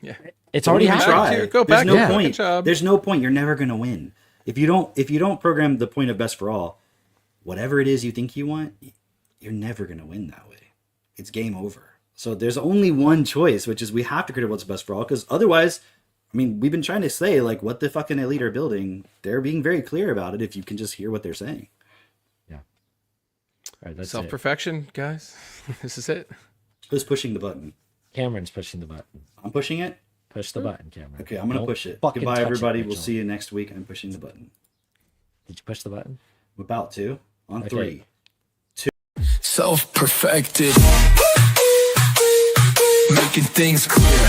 Yeah. It's Don't already even happening. try. There's no point. Good job. There's no point. You're never going to win. If you don't program the point of best for all, whatever it is you think you want, you're never going to win that way. It's game over. So there's only one choice, which is we have to create what's best for all, because otherwise, I mean, we've been trying to say like what the fucking elite are building. They're being very clear about it if you can just hear what they're saying. All right, that's Self it. perfection, guys. This is it. Who's pushing the button? Cameron's pushing the button. I'm pushing it. Push the button, Cameron. Okay, I'm gonna Don't push it. fucking Goodbye, touch it, everybody. We'll Mitchell. see you next week. I'm pushing the button. Did you push the button? I'm about to. On Okay. 3. Self-perfected, making things clear.